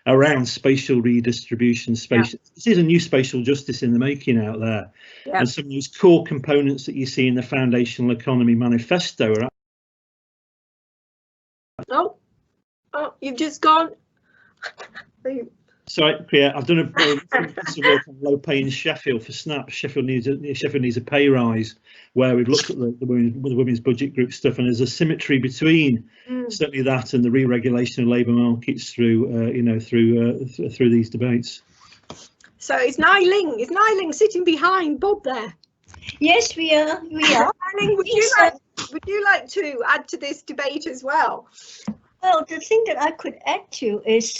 around spatial redistribution. This is a new spatial justice in the making out there, and some of these core components that you see in the foundational economy manifesto are. Oh, you've just gone. Sorry, Priya, I've done a piece of work on low pay in Sheffield for SNAP. Sheffield needs a pay rise, where we've looked at the women's budget group stuff, and there's a symmetry between certainly that and the re-regulation of labour markets through through these debates. So is Nailing sitting behind Bob there? Yes, we are. Nailing, would you like to add to this debate as well? Well, the thing that I could add to is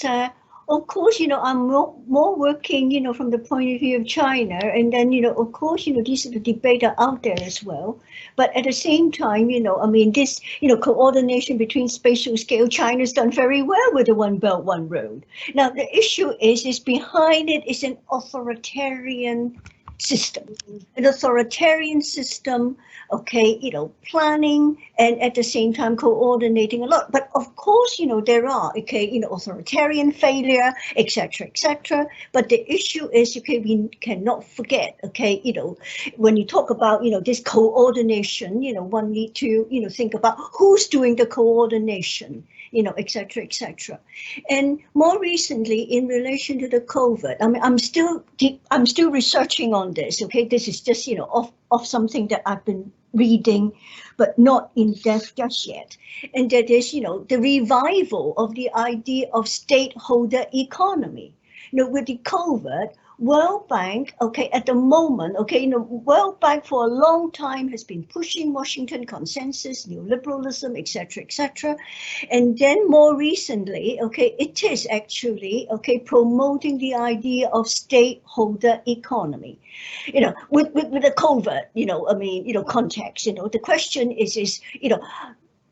of course, I'm more working, from the point of view of China. And then, of course, these are the debates are out there as well. But at the same time, this, coordination between spatial scale, China's done very well with the One Belt, One Road. Now, the issue is behind it is an authoritarian system, okay, planning and at the same time coordinating a lot. But of course, there are, okay, authoritarian failure, etc. But the issue is, okay, we cannot forget, okay, when you talk about, this coordination, one need to, think about who's doing the coordination, etc. And more recently, in relation to the COVID, I mean, I'm still researching on this. Okay, this is just of something that I've been reading, but not in depth just yet. And that is the revival of the idea of stakeholder economy. With the COVID, World Bank, okay, at the moment, okay, World Bank for a long time has been pushing Washington consensus, neoliberalism, etc. And then more recently, okay, it is actually, okay, promoting the idea of stakeholder economy. With the COVID, context, the question is,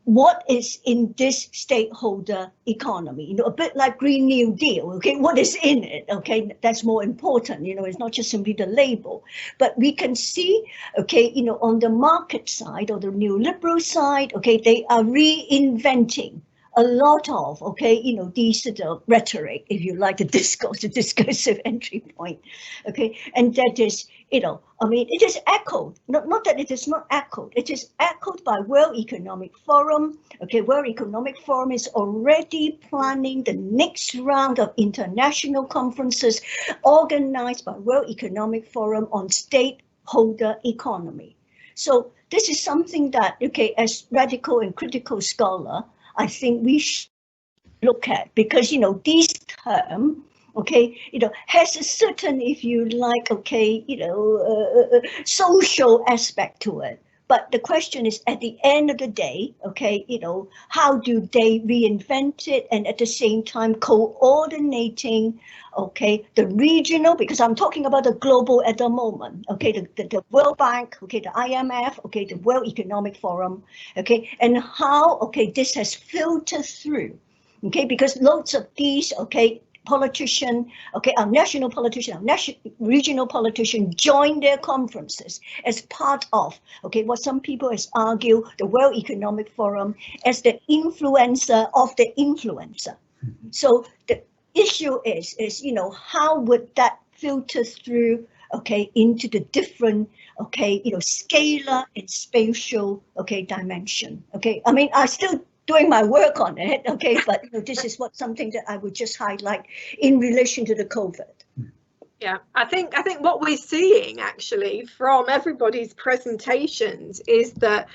what is in this stakeholder economy? A bit like Green New Deal, okay, what is in it? Okay, that's more important, it's not just simply the label. But we can see, okay, on the market side or the neoliberal side, okay, they are reinventing a lot of, okay, these are the rhetoric, if you like, the discourse, the discursive entry point, okay, and that is, it is echoed, not that it is not echoed, it is echoed by World Economic Forum, okay, World Economic Forum is already planning the next round of international conferences organized by World Economic Forum on stakeholder economy. So this is something that, okay, as radical and critical scholar, I think we should look at, because, this term, okay, has a certain, if you like, okay, social aspect to it. But the question is, at the end of the day, okay, how do they reinvent it and at the same time coordinating, okay, the regional, because I'm talking about the global at the moment, okay, the World Bank, okay, the IMF, okay, the World Economic Forum, okay, and how, okay, this has filtered through, okay, because loads of these, okay, politician, okay, our national politician, our regional politician join their conferences as part of, okay, what some people has argued, the World Economic Forum as the influencer of the influencer. So the issue is, how would that filter through, okay, into the different, okay, scalar and spatial, okay, dimension, okay. I mean, I still doing my work on it, okay, but this is something that I would just highlight in relation to the COVID. Yeah, I think what we're seeing actually from everybody's presentations is that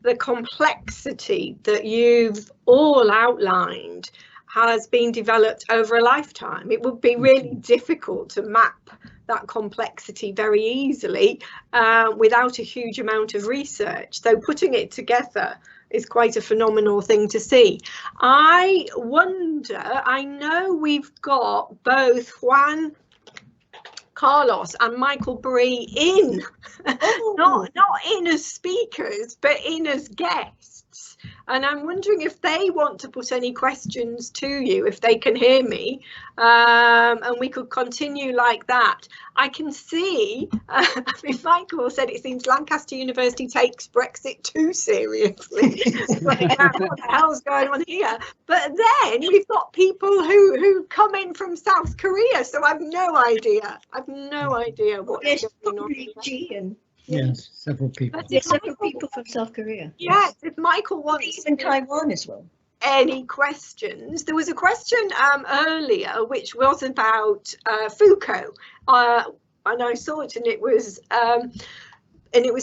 the complexity that you've all outlined has been developed over a lifetime. It would be really difficult to map that complexity very easily without a huge amount of research. So putting it together is quite a phenomenal thing to see. I wonder, I know we've got both Juan Carlos and Michael Bree in, not in as speakers, but in as guests. And I'm wondering if they want to put any questions to you, if they can hear me, and we could continue like that. I can see, I mean, Michael said it seems Lancaster University takes Brexit too seriously. Like, what the hell's going on here? But then we've got people who come in from South Korea, so I've no idea. I've no idea what is going on here. Yes, several people. There's several people from South Korea. Yes, if Michael wants even Taiwan as well. Any questions? There was a question earlier which was about Foucault, and I saw it, and it was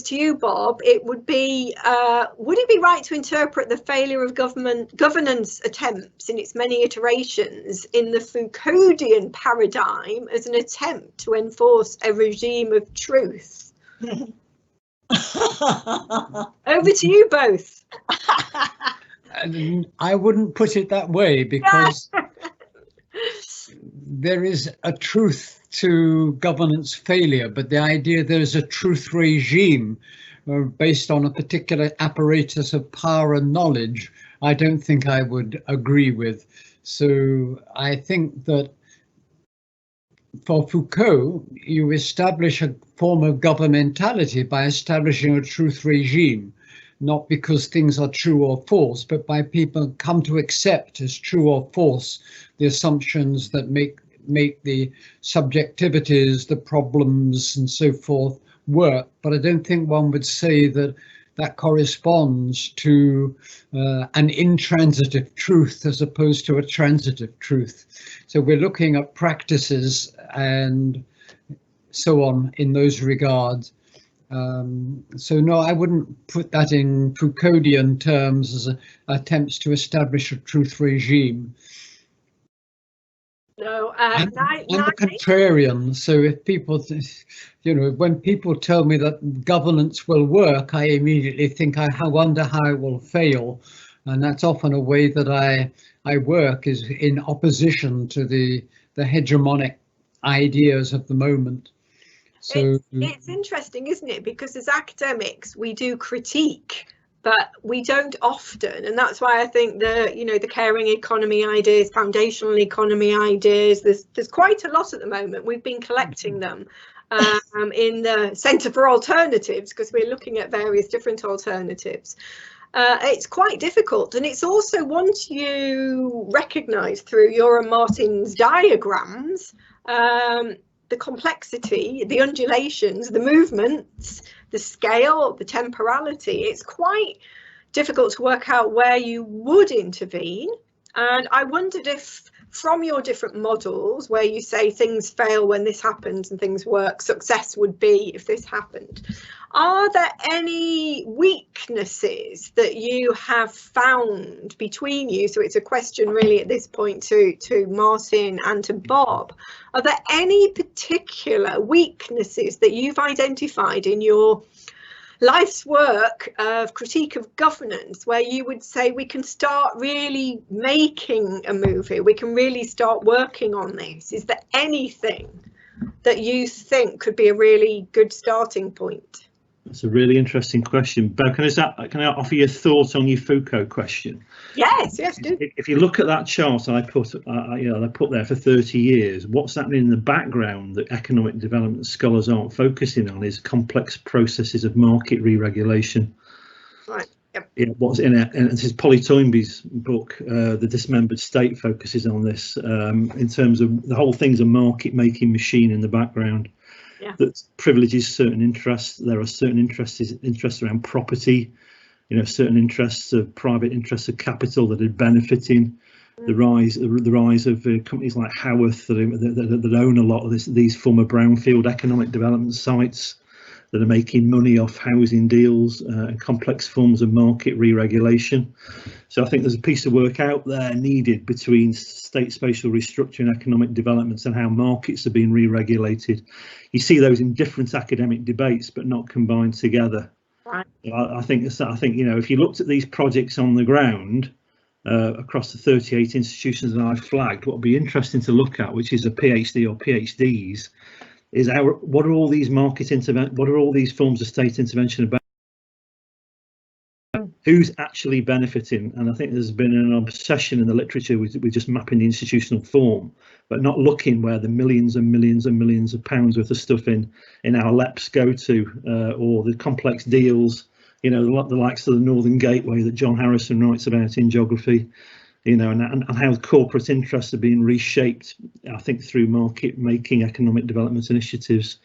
to you, Bob. It would be, would it be right to interpret the failure of governance attempts in its many iterations in the Foucauldian paradigm as an attempt to enforce a regime of truth? Over to you both. I wouldn't put it that way, because there is a truth to governance failure, but the idea there is a truth regime based on a particular apparatus of power and knowledge, I don't think I would agree with. So I think that for Foucault, you establish a form of governmentality by establishing a truth regime, not because things are true or false, but by people come to accept as true or false the assumptions that make the subjectivities, the problems and so forth work. But I don't think one would say that that corresponds to an intransitive truth as opposed to a transitive truth. So we're looking at practices and so on in those regards. So no, I wouldn't put that in Foucauldian terms as attempts to establish a truth regime. No, I'm a contrarian, so if people, when people tell me that governance will work, I immediately think, I wonder how it will fail. And that's often a way that I work, is in opposition to the hegemonic ideas of the moment. So it's interesting, isn't it? Because as academics, we do critique, but we don't often, and that's why I think the caring economy ideas, foundational economy ideas, there's quite a lot at the moment. We've been collecting them in the Centre for Alternatives, because we're looking at various different alternatives. It's quite difficult, and it's also, once you recognise through your and Martin's diagrams the complexity, the undulations, the movements, the scale, the temporality, it's quite difficult to work out where you would intervene. And I wondered if, from your different models where you say things fail when this happens and things work, success would be if this happened, are there any weaknesses that you have found between you? So it's a question really at this point to Martin and to Bob. Are there any particular weaknesses that you've identified in your life's work of critique of governance where you would say we can start really making a move here, we can really start working on this? Is there anything that you think could be a really good starting point? That's a really interesting question. Bev, can I offer you a thought on your Foucault question? Yes, do. If you look at that chart I put there for 30 years, what's happening in the background that economic development scholars aren't focusing on is complex processes of market re-regulation. Right. Yep. Yeah, what's in it, and this is Polly Toynbee's book, The Dismembered State, focuses on this in terms of the whole thing's a market-making machine in the background. Yeah. That privileges certain interests. There are certain interests around property, certain interests of private interests of capital that are benefiting the rise of companies like Howarth that own a lot of these former brownfield economic development sites that are making money off housing deals and complex forms of market re-regulation. So I think there's a piece of work out there needed between state spatial restructuring, economic developments, and how markets are being re-regulated. You see those in different academic debates, but not combined together. Right. I think if you looked at these projects on the ground across the 38 institutions that I've flagged, what would be interesting to look at, which is a PhD or PhDs, is what are all these what are all these forms of state intervention about? Who's actually benefiting? And I think there's been an obsession in the literature with just mapping the institutional form, but not looking where the millions and millions and millions of pounds worth of stuff in our LEPs go to, or the complex deals, the likes of the Northern Gateway that John Harrison writes about in geography. And how corporate interests are being reshaped, I think, through market-making economic development initiatives.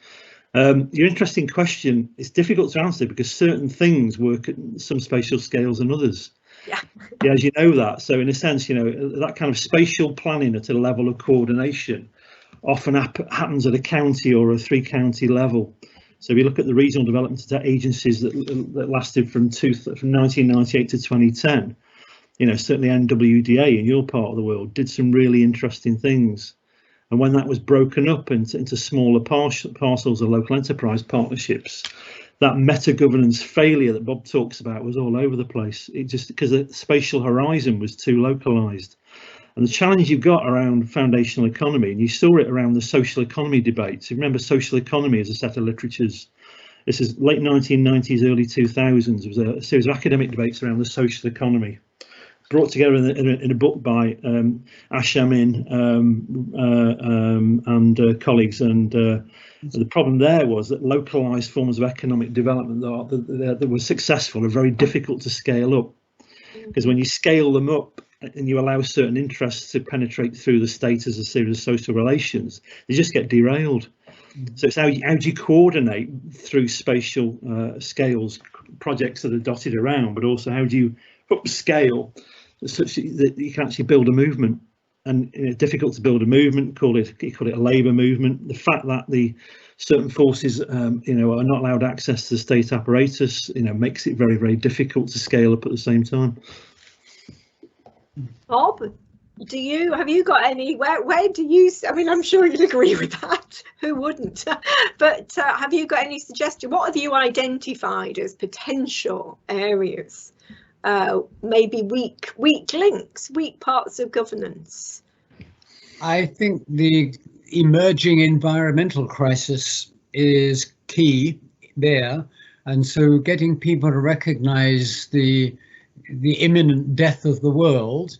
Your interesting question is difficult to answer because certain things work at some spatial scales and others. Yeah, as you know that. So in a sense, that kind of spatial planning at a level of coordination often happens at a county or a 3-county level. So if you look at the regional development agencies that lasted from 1998 to 2010, certainly NWDA in your part of the world did some really interesting things. And when that was broken up into smaller parcels of local enterprise partnerships, that meta-governance failure that Bob talks about was all over the place. It just because the spatial horizon was too localized. And the challenge you've got around foundational economy, and you saw it around the social economy debates. You remember social economy as a set of literatures. This is late 1990s, early 2000s. There was a series of academic debates around the social economy, brought together in a book by Ashamin and colleagues. And the problem there was that localized forms of economic development that were successful are very difficult to scale up, because when you scale them up and you allow certain interests to penetrate through the state as a series of social relations, they just get derailed. So it's how do you coordinate through spatial scales projects that are dotted around, but also how do you upscale such that you can actually build a movement. And difficult to build a movement, you call it a labour movement. The fact that the certain forces are not allowed access to the state apparatus makes it very, very difficult to scale up at the same time. Bob, have you got any, where do you, I mean, I'm sure you'd agree with that, who wouldn't? But have you got any suggestion? What have you identified as potential areas? Maybe weak links, weak parts of governance? I think the emerging environmental crisis is key there, and so getting people to recognise the imminent death of the world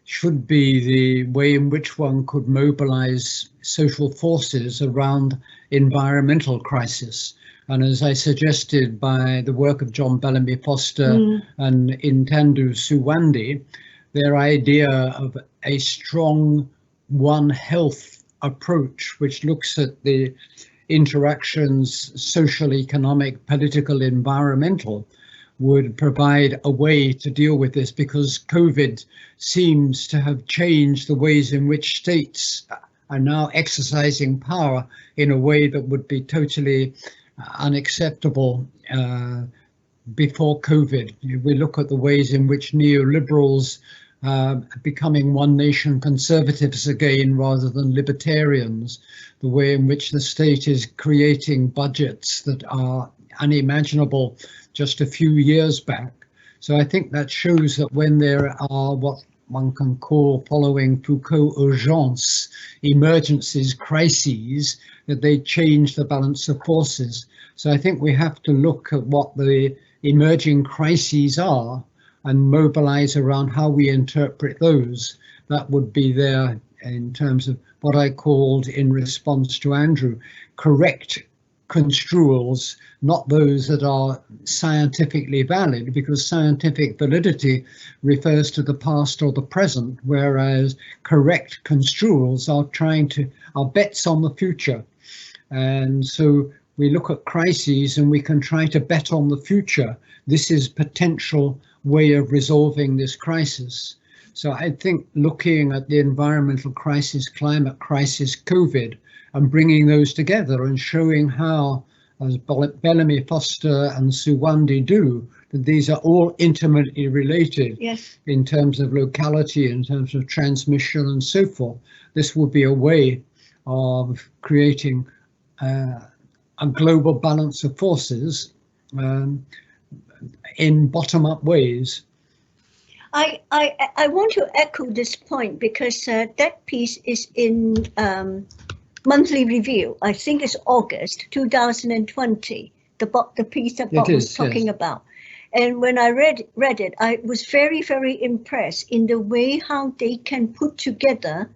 should be the way in which one could mobilise social forces around environmental crisis. And as I suggested by the work of John Bellamy Foster and Intandu Suwandi, their idea of a strong One Health approach, which looks at the interactions, social, economic, political, environmental, would provide a way to deal with this, because COVID seems to have changed the ways in which states are now exercising power in a way that would be totally unacceptable before COVID. We look at the ways in which neoliberals are becoming one nation conservatives again rather than libertarians, the way in which the state is creating budgets that are unimaginable just a few years back. So I think that shows that when there are what one can call, following Foucault, urgence, emergencies, crises, that they change the balance of forces. So I think we have to look at what the emerging crises are and mobilize around how we interpret those. That would be there in terms of what I called, in response to Andrew, correct construals, not those that are scientifically valid, because scientific validity refers to the past or the present, whereas correct construals are bets on the future. And so we look at crises and we can try to bet on the future. This is potential way of resolving this crisis. So I think looking at the environmental crisis, climate crisis, COVID, and bringing those together and showing how, as Bellamy Foster and Suwandi do, that these are all intimately related. Yes. In terms of locality, in terms of transmission and so forth. This will be a way of creating a global balance of forces in bottom-up ways. I want to echo this point, because that piece is in Monthly Review. I think it's August 2020, the piece that Bob was talking about. And when I read it, I was very, very impressed in the way how they can put together,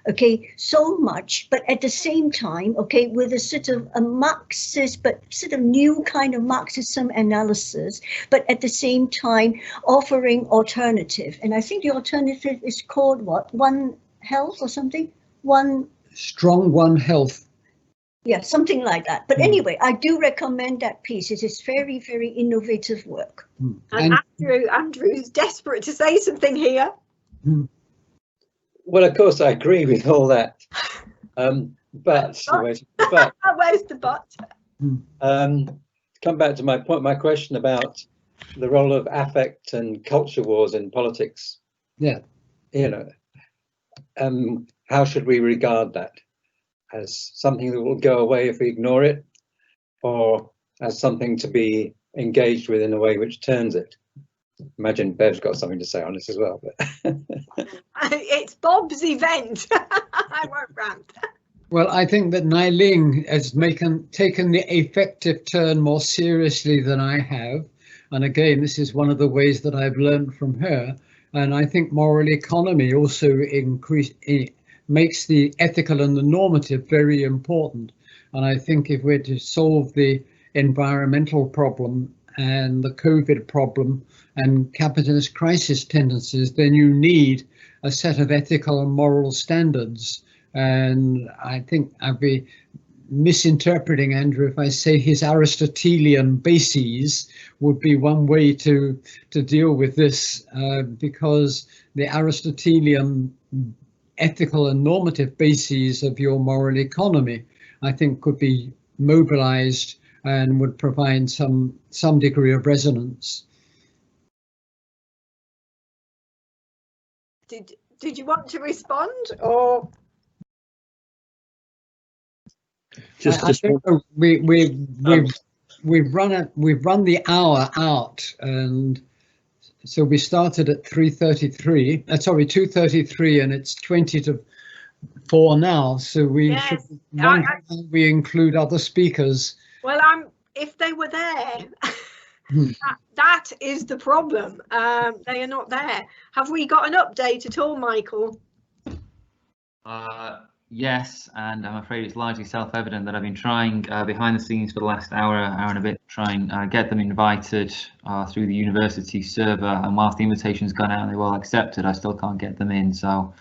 okay, so much, but at the same time, okay, with a sort of a Marxist, but sort of new kind of Marxism analysis, but at the same time offering alternative. And I think the alternative is called what? One Health or something? Strong One Health. Yeah, something like that. But anyway, I do recommend that piece. It is very, very innovative work. And Andrew's desperate to say something here. Well, of course, I agree with all that. But where's the but? Come back to my point, my question about the role of affect and culture wars in politics. Yeah. How should we regard that? As something that will go away if we ignore it, or as something to be engaged with in a way which turns it? Imagine Bev's got something to say on this as well. But It's Bob's event. I won't rant. Well, I think that Nai-Ling has taken the affective turn more seriously than I have. And again, this is one of the ways that I've learned from her. And I think moral economy also makes the ethical and the normative very important. And I think if we're to solve the environmental problem and the COVID problem and capitalist crisis tendencies, then you need a set of ethical and moral standards. And I think I'd be misinterpreting Andrew if I say his Aristotelian bases would be one way to deal with this, because the Aristotelian ethical and normative bases of your moral economy, I think, could be mobilized and would provide some degree of resonance. Did you want to respond, or? We've run the hour out, and so we started at 3:33. Sorry, 2:33, and it's 20 to 4 now. So we should we include other speakers. Well, if they were there, that is the problem. They are not there. Have we got an update at all, Michael? Yes, and I'm afraid it's largely self-evident that I've been trying behind the scenes for the last hour and a bit to try and get them invited through the university server, and whilst the invitation's gone out and they've all accepted, I still can't get them in. So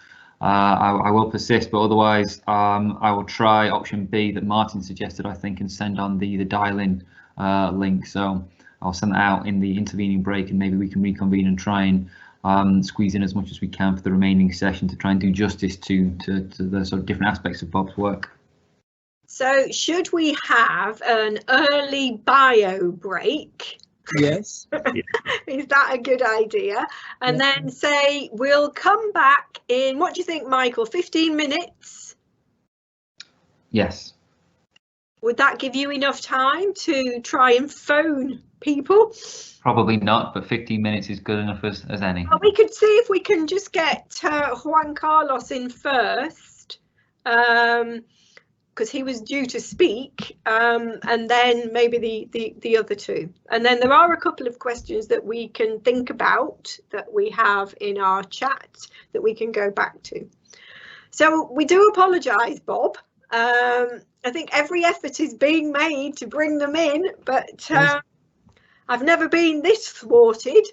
I will persist, but otherwise I will try option B that Martin suggested, I think, and send on the dial-in link. So I'll send that out in the intervening break, and maybe we can reconvene and try and squeeze in as much as we can for the remaining session to try and do justice to the sort of different aspects of Bob's work. So should we have an early bio break? Yes. Is that a good idea? And then say we'll come back in, what do you think, Michael, 15 minutes? Yes. Would that give you enough time to try and phone people? Probably not, but 15 minutes is good enough as any. Well, we could see if we can just get Juan Carlos in first, because he was due to speak, and then maybe the other two. And then there are a couple of questions that we can think about that we have in our chat that we can go back to. So we do apologise, Bob. I think every effort is being made to bring them in, but I've never been this thwarted.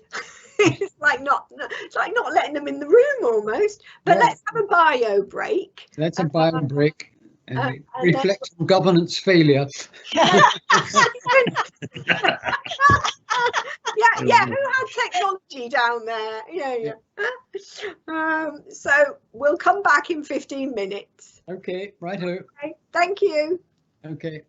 It's like not letting them in the room almost. But let's have a bio break. Let's have a bio break and reflect on governance failure. Yeah. Who had technology down there? Yeah. So we'll come back in 15 minutes. Okay, righto. Okay, thank you. Okay.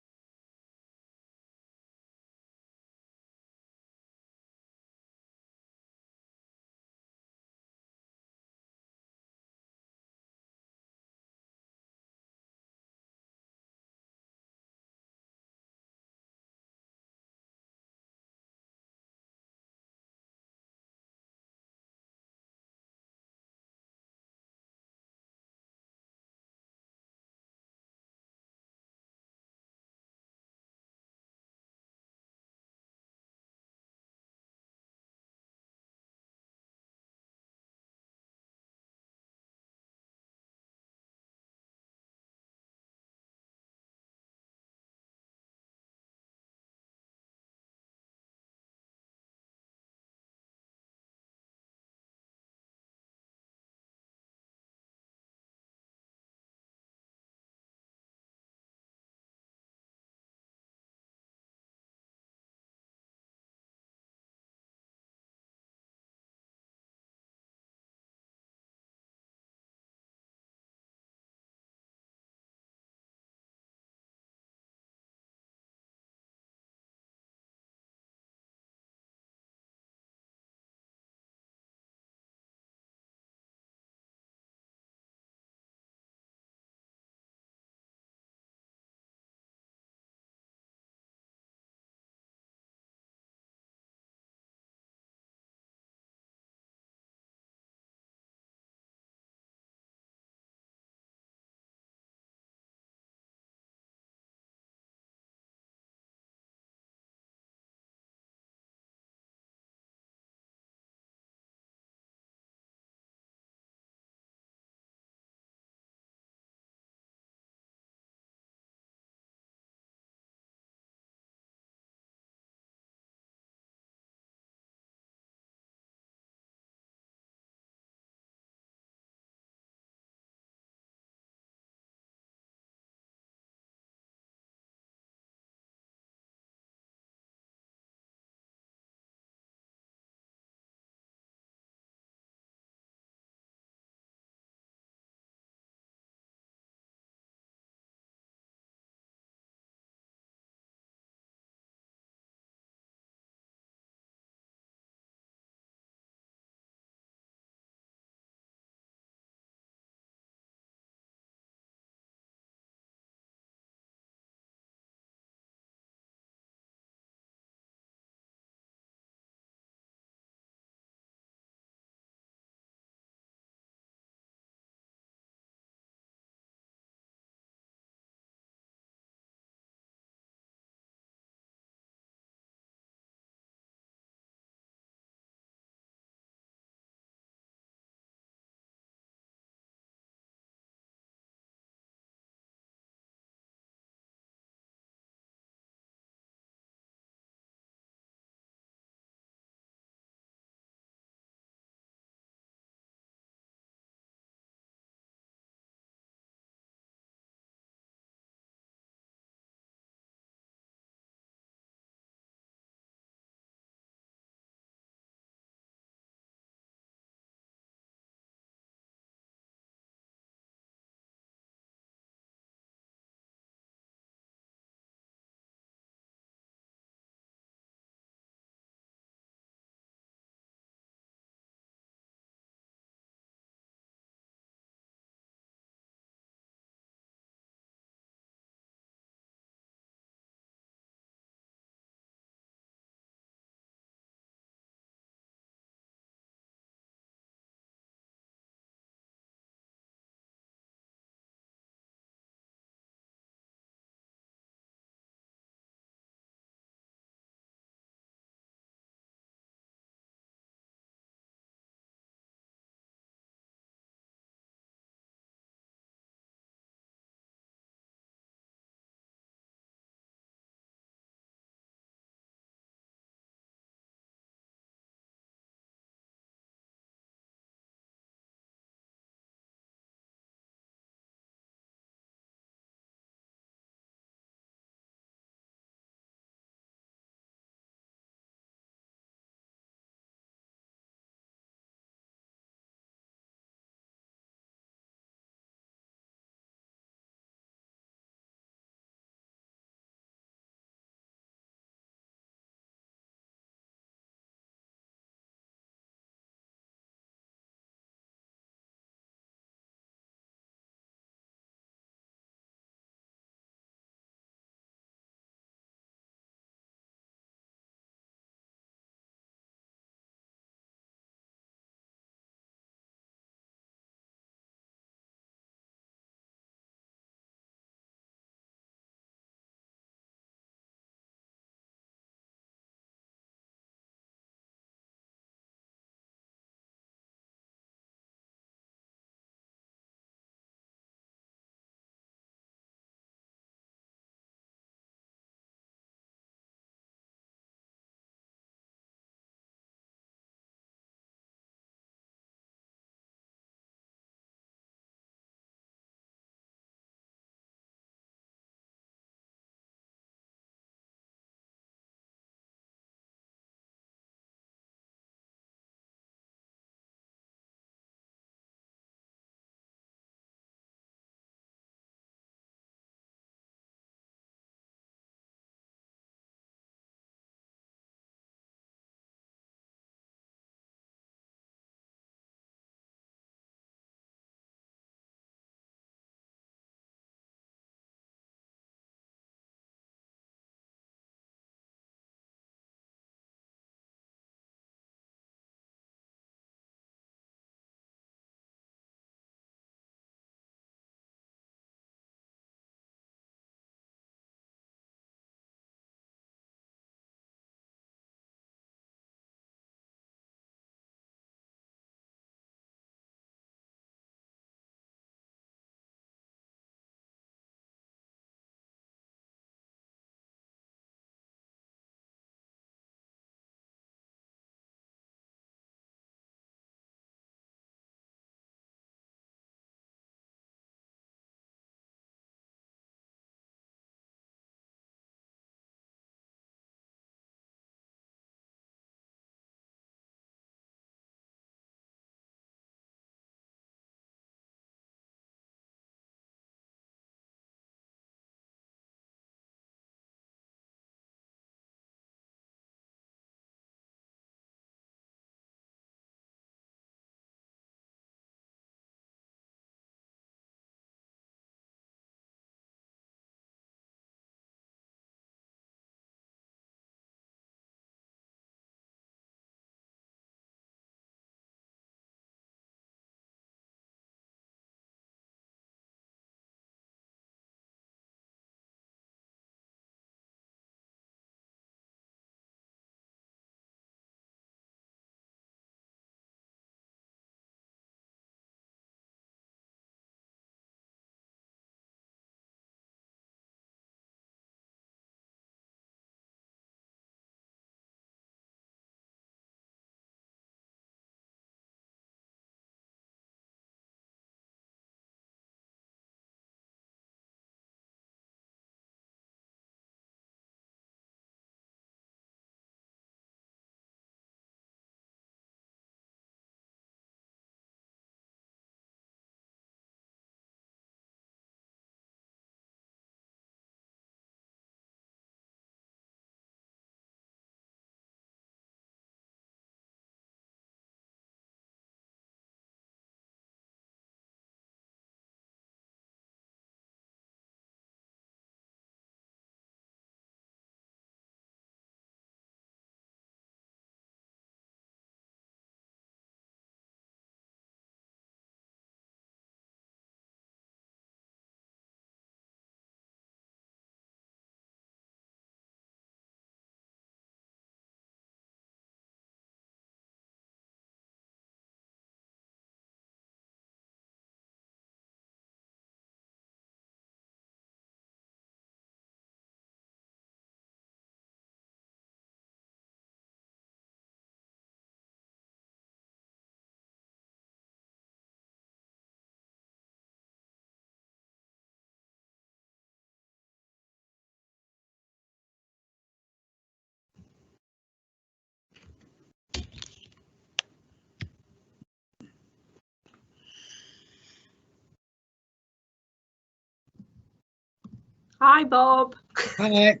Hi, Bob. Hi.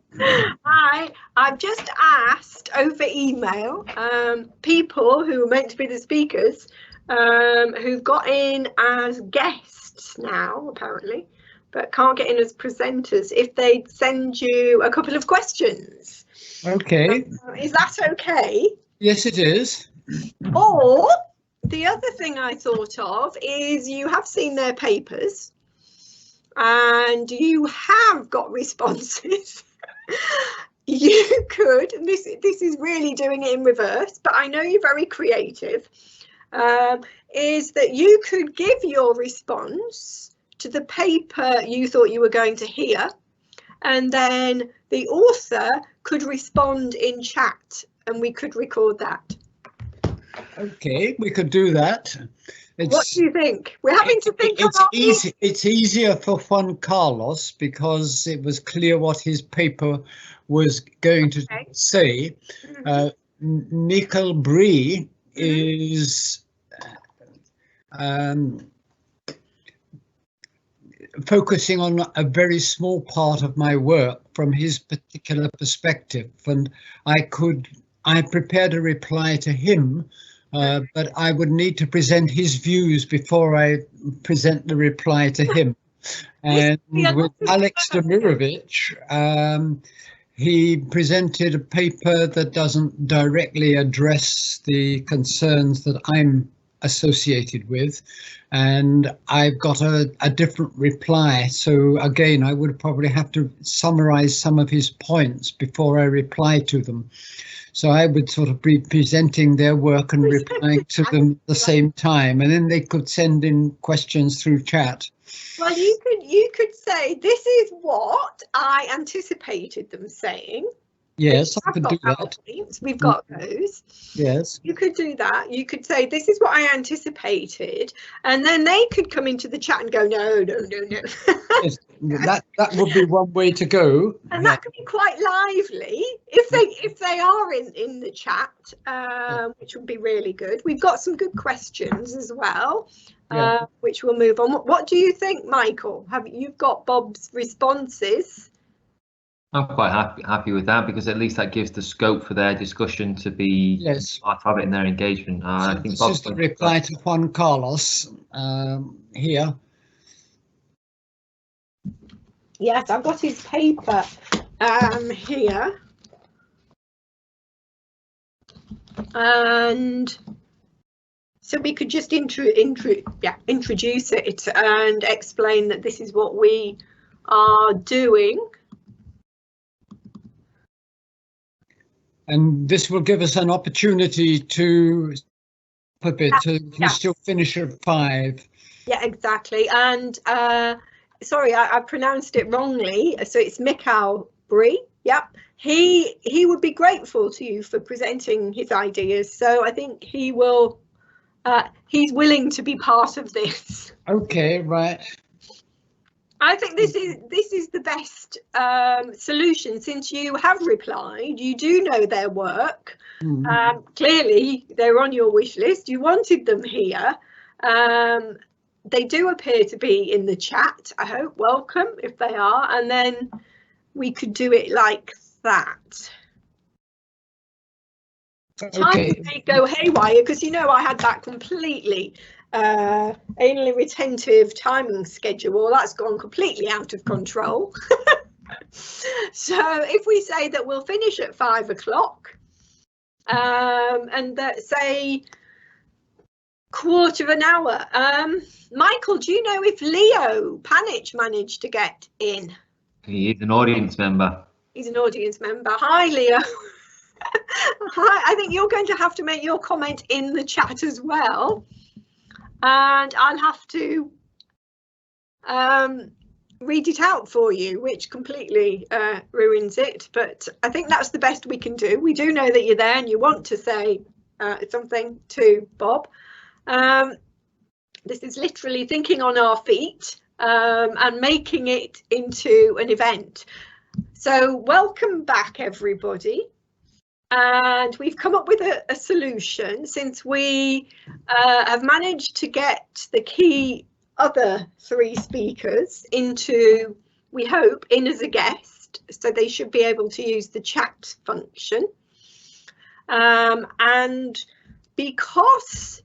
Hi. I've just asked over email people who are meant to be the speakers who've got in as guests now, apparently, but can't get in as presenters, if they'd send you a couple of questions. Okay. Is that okay? Yes, it is. Or the other thing I thought of is you have seen their papers and you have got responses. You could, and this is really doing it in reverse, but I know you're very creative, is that you could give your response to the paper you thought you were going to hear, and then the author could respond in chat and we could record that. Okay, we could do that. What do you think? We're having to think about it. It's easier for Juan Carlos because it was clear what his paper was going to say. Nicole Bree is focusing on a very small part of my work from his particular perspective, and I prepared a reply to him, but I would need to present his views before I present the reply to him. And with Alex Demirovich, he presented a paper that doesn't directly address the concerns that I'm associated with, and I've got a different reply. So again, I would probably have to summarize some of his points before I reply to them. So I would sort of be presenting their work and replying to them at the same time, and then they could send in questions through chat. Well, you could say, this is what I anticipated them saying. Yes, I could do that. We've got those. Yes. You could do that. You could say, this is what I anticipated. And then they could come into the chat and go, no. Yes, that would be one way to go. And that could be quite lively if they are in the chat, which would be really good. We've got some good questions as well, which we'll move on. What do you think, Michael? You've got Bob's responses? I'm quite happy with that, because at least that gives the scope for their discussion to be part of it in their engagement. I think this is the reply to Juan Carlos here. Yes, I've got his paper here. And so we could just introduce it and explain that this is what we are doing. And this will give us an opportunity to still finish at 5. Yeah, exactly. And sorry, I pronounced it wrongly. So it's Nicole Bree. Yep. He would be grateful to you for presenting his ideas. So I think he will. He's willing to be part of this. Okay, right. I think this is the best solution, since you have replied. You do know their work. Clearly, they're on your wish list. You wanted them here. They do appear to be in the chat. I hope. Welcome if they are, and then we could do it like that. Okay. Time may go haywire, because I had that completely anally retentive timing schedule that's gone completely out of control. So if we say that we'll finish at 5 o'clock, and that say quarter of an hour. Michael, do you know if Leo Panich managed to get in? He is an audience member. He's an audience member. Hi, Leo. Hi, I think you're going to have to make your comment in the chat as well. And I'll have to read it out for you, which completely ruins it. But I think that's the best we can do. We do know that you're there and you want to say something to Bob. This is literally thinking on our feet and making it into an event. So welcome back, everybody. And we've come up with a solution, since we have managed to get the key other 3 speakers into we hope, in as a guest, so they should be able to use the chat function. And because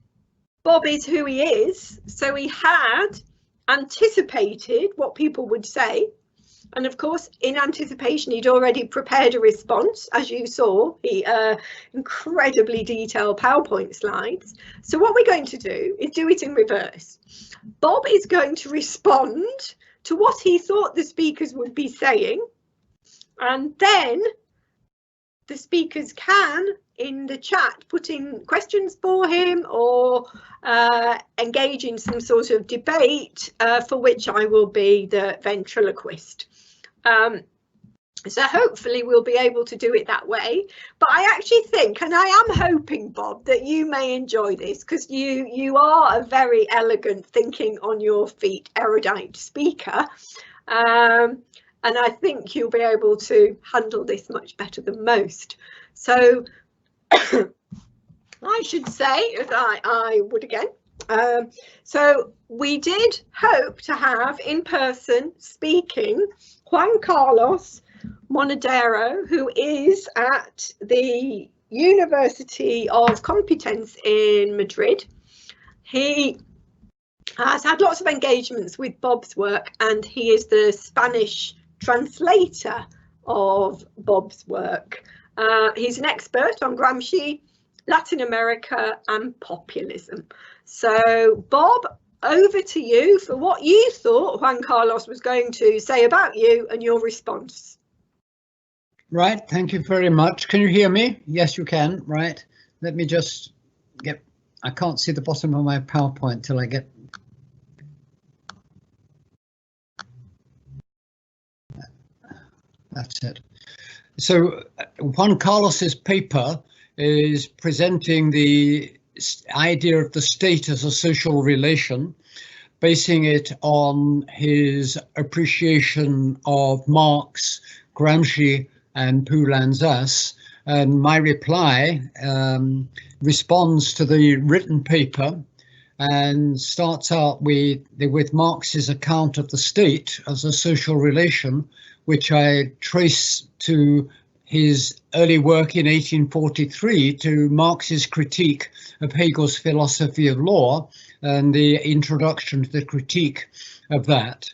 Bob is who he is, so he had anticipated what people would say. And of course, in anticipation, he'd already prepared a response, as you saw, incredibly detailed PowerPoint slides. So what we're going to do is do it in reverse. Bob is going to respond to what he thought the speakers would be saying, and then the speakers can, in the chat, put in questions for him or engage in some sort of debate for which I will be the ventriloquist. So hopefully we'll be able to do it that way. But I actually think, and I am hoping, Bob, that you may enjoy this, because you are a very elegant, thinking on your feet, erudite speaker. And I think you'll be able to handle this much better than most. So I should say, as I would again, so we did hope to have in person speaking Juan Carlos Monedero, who is at the University of Complutense in Madrid. He has had lots of engagements with Bob's work, and he is the Spanish translator of Bob's work. He's an expert on Gramsci, Latin America and populism. So Bob, over to you for what you thought Juan Carlos was going to say about you and your response. Right, thank you very much. Can you hear me? Yes, you can. Right, let me just get, I can't see the bottom of my PowerPoint till I get. That's it. So Juan Carlos's paper is presenting the idea of the state as a social relation, basing it on his appreciation of Marx, Gramsci and Poulanzas. And my reply responds to the written paper and starts out with Marx's account of the state as a social relation, which I trace to his early work in 1843, to Marx's critique of Hegel's philosophy of law and the introduction to the critique of that.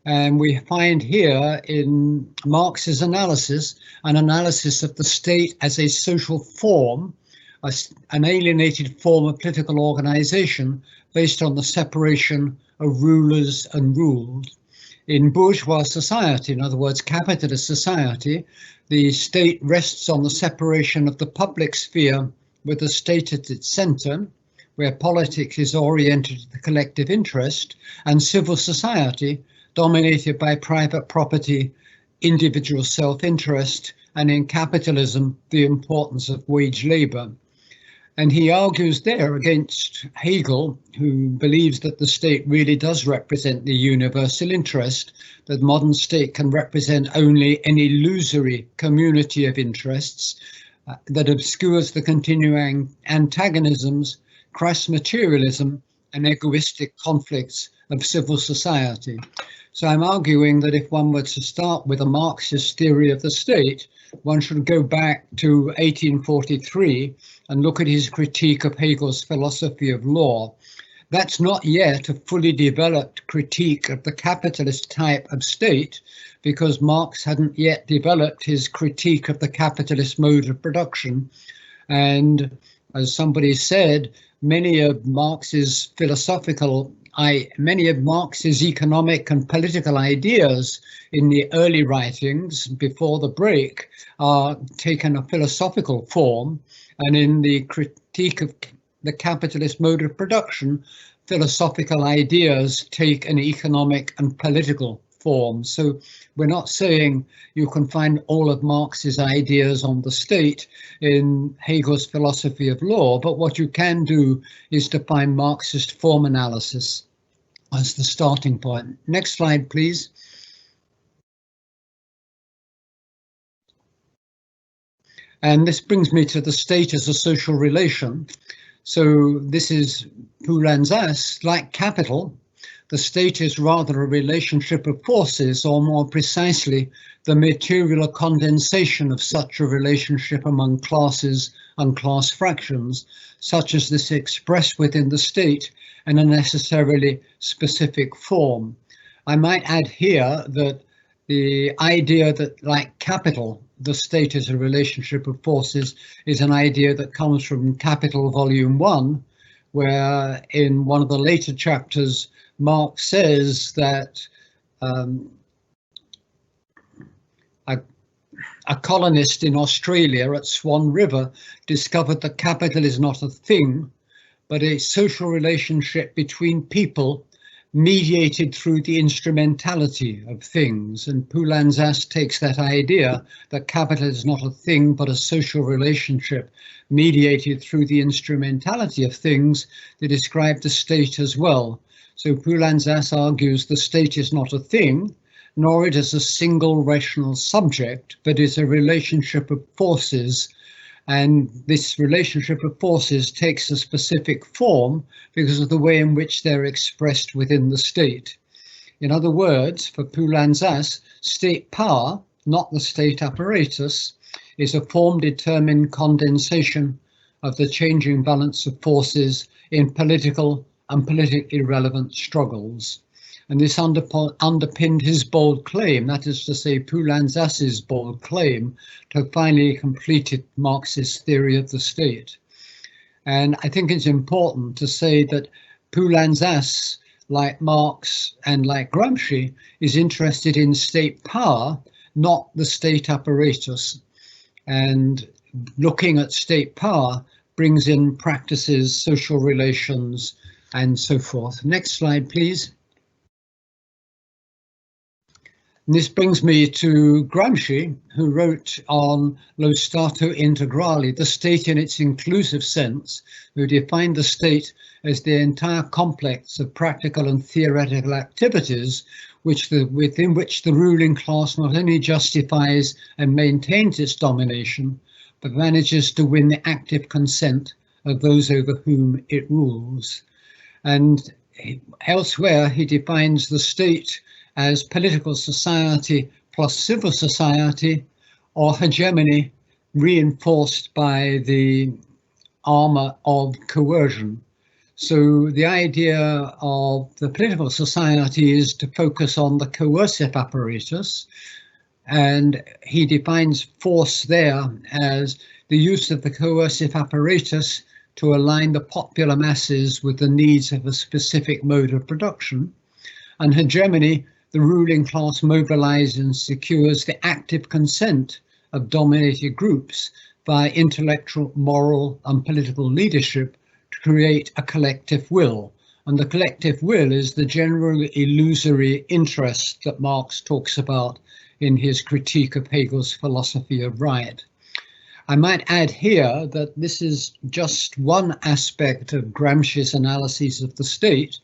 And we find here in Marx's analysis, an analysis of the state as a social form, an alienated form of political organization based on the separation of rulers and ruled. In bourgeois society, in other words, capitalist society, the state rests on the separation of the public sphere with the state at its centre, where politics is oriented to the collective interest, and civil society dominated by private property, individual self-interest, and in capitalism, the importance of wage labour. And he argues there against Hegel, who believes that the state really does represent the universal interest, that modern state can represent only an illusory community of interests that obscures the continuing antagonisms, crass materialism, and egoistic conflicts of civil society. So I'm arguing that if one were to start with a Marxist theory of the state, one should go back to 1843 and look at his critique of Hegel's philosophy of law. That's not yet a fully developed critique of the capitalist type of state, because Marx hadn't yet developed his critique of the capitalist mode of production. And as somebody said, many of Marx's economic and political ideas in the early writings before the break are taken a philosophical form, and in the critique of the capitalist mode of production, philosophical ideas take an economic and political form. So we're not saying you can find all of Marx's ideas on the state in Hegel's philosophy of law, but what you can do is to find Marxist form analysis as the starting point. Next slide, please. And this brings me to the state as a social relation. So this is Poulanzas, like capital, the state is rather a relationship of forces, or more precisely, the material condensation of such a relationship among classes and class fractions, such as this expressed within the state in a necessarily specific form. I might add here that the idea that, like capital, the state is a relationship of forces is an idea that comes from Capital Volume 1, where in one of the later chapters, Marx says that a colonist in Australia at Swan River discovered that capital is not a thing, but a social relationship between people mediated through the instrumentality of things. And Poulanzas takes that idea that capital is not a thing, but a social relationship mediated through the instrumentality of things to describe the state as well. So Poulanzas argues the state is not a thing, nor it is a single rational subject, but is a relationship of forces. And this relationship of forces takes a specific form because of the way in which they're expressed within the state. In other words, for Poulanzas, state power, not the state apparatus, is a form-determined condensation of the changing balance of forces in political and politically relevant struggles. And this underpinned his bold claim, that is to say Poulanzas's bold claim, to finally completed Marxist theory of the state. And I think it's important to say that Poulanzas, like Marx and like Gramsci, is interested in state power, not the state apparatus. And looking at state power brings in practices, social relations, and so forth. Next slide, please. And this brings me to Gramsci, who wrote on Lo Stato Integrale, the state in its inclusive sense, who defined the state as the entire complex of practical and theoretical activities within which the ruling class not only justifies and maintains its domination, but manages to win the active consent of those over whom it rules. And elsewhere, he defines the state as political society plus civil society, or hegemony reinforced by the armor of coercion. So the idea of the political society is to focus on the coercive apparatus, and he defines force there as the use of the coercive apparatus to align the popular masses with the needs of a specific mode of production. And hegemony, the ruling class mobilizes and secures the active consent of dominated groups by intellectual, moral and political leadership to create a collective will. And the collective will is the general illusory interest that Marx talks about in his critique of Hegel's philosophy of right. I might add here that this is just one aspect of Gramsci's analysis of the state,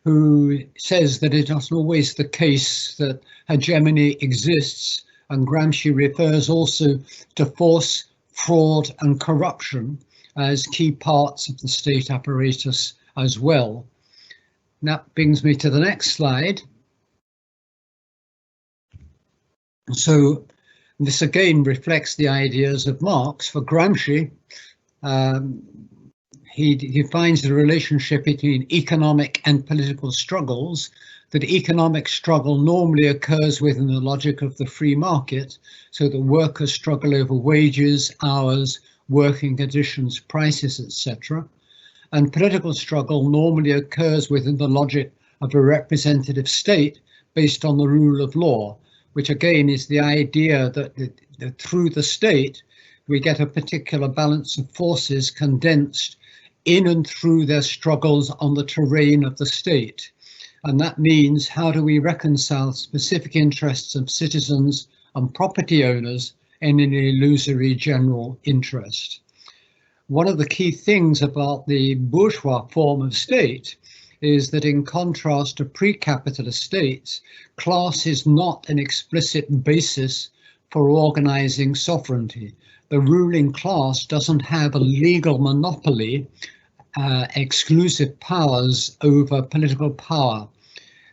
who says that it is not always the case that hegemony exists, and Gramsci refers also to force, fraud and corruption as key parts of the state apparatus as well. And that brings me to the next slide. So this again reflects the ideas of Marx. For Gramsci, he defines the relationship between economic and political struggles, that economic struggle normally occurs within the logic of the free market, so that workers struggle over wages, hours, working conditions, prices, etc. And political struggle normally occurs within the logic of a representative state based on the rule of law, which again is the idea that through the state we get a particular balance of forces condensed in and through their struggles on the terrain of the state. And that means, how do we reconcile specific interests of citizens and property owners in an illusory general interest? One of the key things about the bourgeois form of state is that, in contrast to pre-capitalist states, class is not an explicit basis for organizing sovereignty. The ruling class doesn't have a legal monopoly, exclusive powers over political power.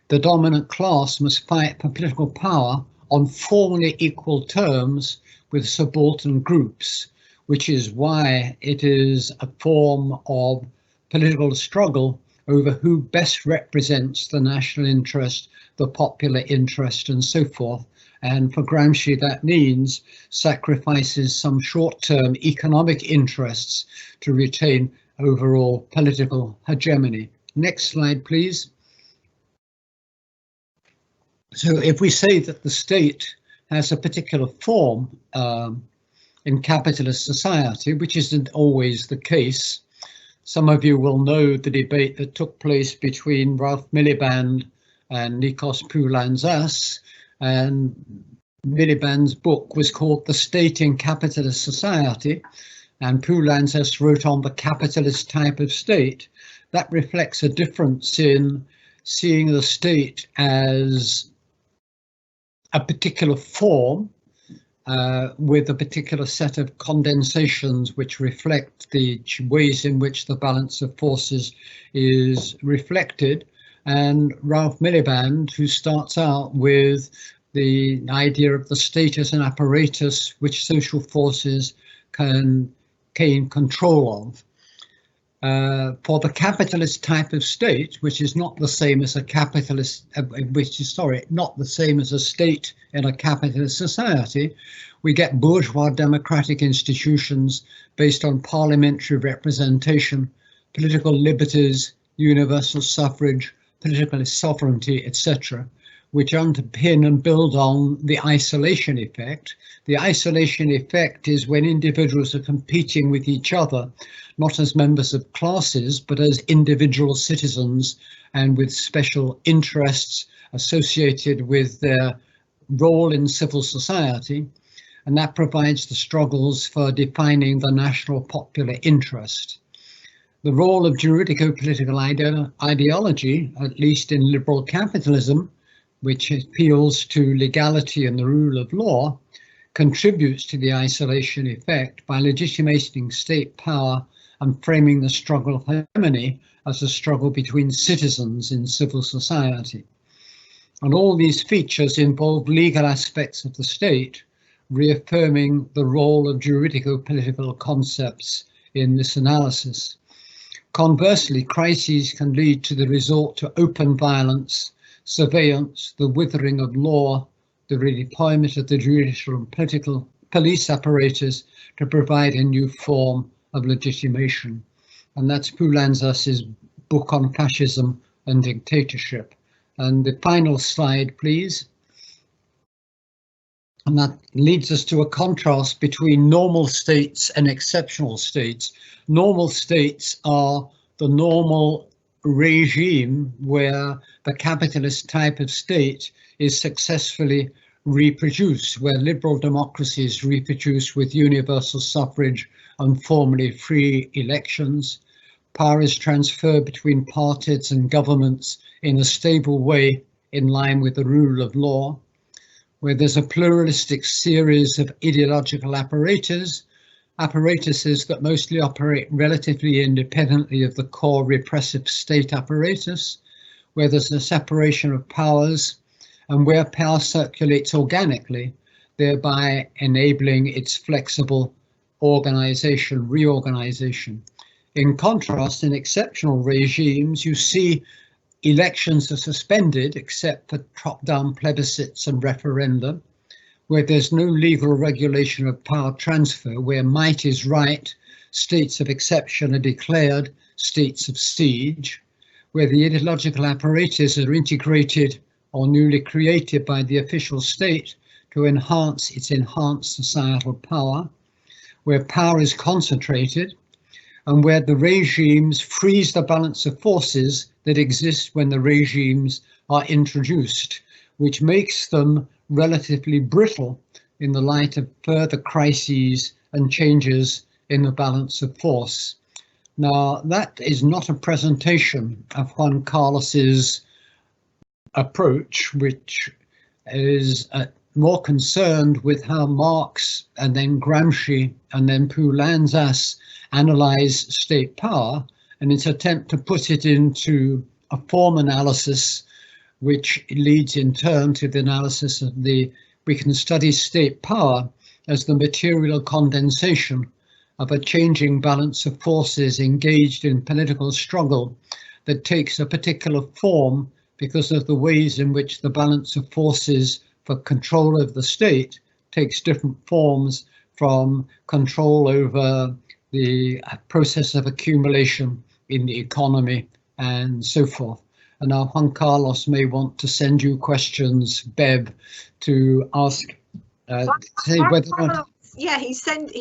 the dominant class must fight for political power on formally equal terms with subaltern groups, which is why it is a form of political struggle over who best represents the national interest, the popular interest, and so forth. And for Gramsci, that means sacrifices some short-term economic interests to retain overall political hegemony. Next slide, please. So if we say that the state has a particular form in capitalist society, which isn't always the case, some of you will know the debate that took place between Ralph Miliband and Nikos Poulantzas, and Miliband's book was called The State in Capitalist Society, and Poulantzas wrote on the capitalist type of state. That reflects a difference in seeing the state as a particular form with a particular set of condensations which reflect the ways in which the balance of forces is reflected. And Ralph Miliband, who starts out with the idea of the state as an apparatus which social forces can gain control of. For the capitalist type of state, which is not the same as a capitalist, not the same as a state in a capitalist society, we get bourgeois democratic institutions based on parliamentary representation, political liberties, universal suffrage, political sovereignty, etc., which underpin and build on the isolation effect. The isolation effect is when individuals are competing with each other, not as members of classes, but as individual citizens and with special interests associated with their role in civil society. And that provides the struggles for defining the national popular interest. The role of juridico-political ideology, at least in liberal capitalism, which appeals to legality and the rule of law, contributes to the isolation effect by legitimating state power and framing the struggle of hegemony as a struggle between citizens in civil society. And all these features involve legal aspects of the state, reaffirming the role of juridico-political concepts in this analysis. Conversely, crises can lead to the resort to open violence, surveillance, the withering of law, the redeployment of the judicial and political police apparatus to provide a new form of legitimation. And that's Poulantzas's book on fascism and dictatorship. And the final slide, please. And that leads us to a contrast between normal states and exceptional states. Normal states are the normal regime where the capitalist type of state is successfully reproduced, where liberal democracies reproduce with universal suffrage and formally free elections. Power is transferred between parties and governments in a stable way in line with the rule of law, where there's a pluralistic series of ideological apparatuses that mostly operate relatively independently of the core repressive state apparatus, where there's a separation of powers and where power circulates organically, thereby enabling its flexible reorganization. In contrast, in exceptional regimes, you see elections are suspended except for top-down plebiscites and referenda, where there's no legal regulation of power transfer, where might is right, states of exception are declared states of siege, where the ideological apparatus are integrated or newly created by the official state to enhance its enhanced societal power, where power is concentrated, and where the regimes freeze the balance of forces that exist when the regimes are introduced, which makes them relatively brittle in the light of further crises and changes in the balance of force. Now, that is not a presentation of Juan Carlos's approach, which is more concerned with how Marx and then Gramsci and then Poulantzas analyze state power, and its attempt to put it into a form analysis which leads in turn to the analysis of we can study state power as the material condensation of a changing balance of forces engaged in political struggle that takes a particular form because of the ways in which the balance of forces for control of the state takes different forms, from control over the process of accumulation in the economy and so forth. And now Juan Carlos may want to send you questions, Bev, to ask, say whether or not. Yeah, he sent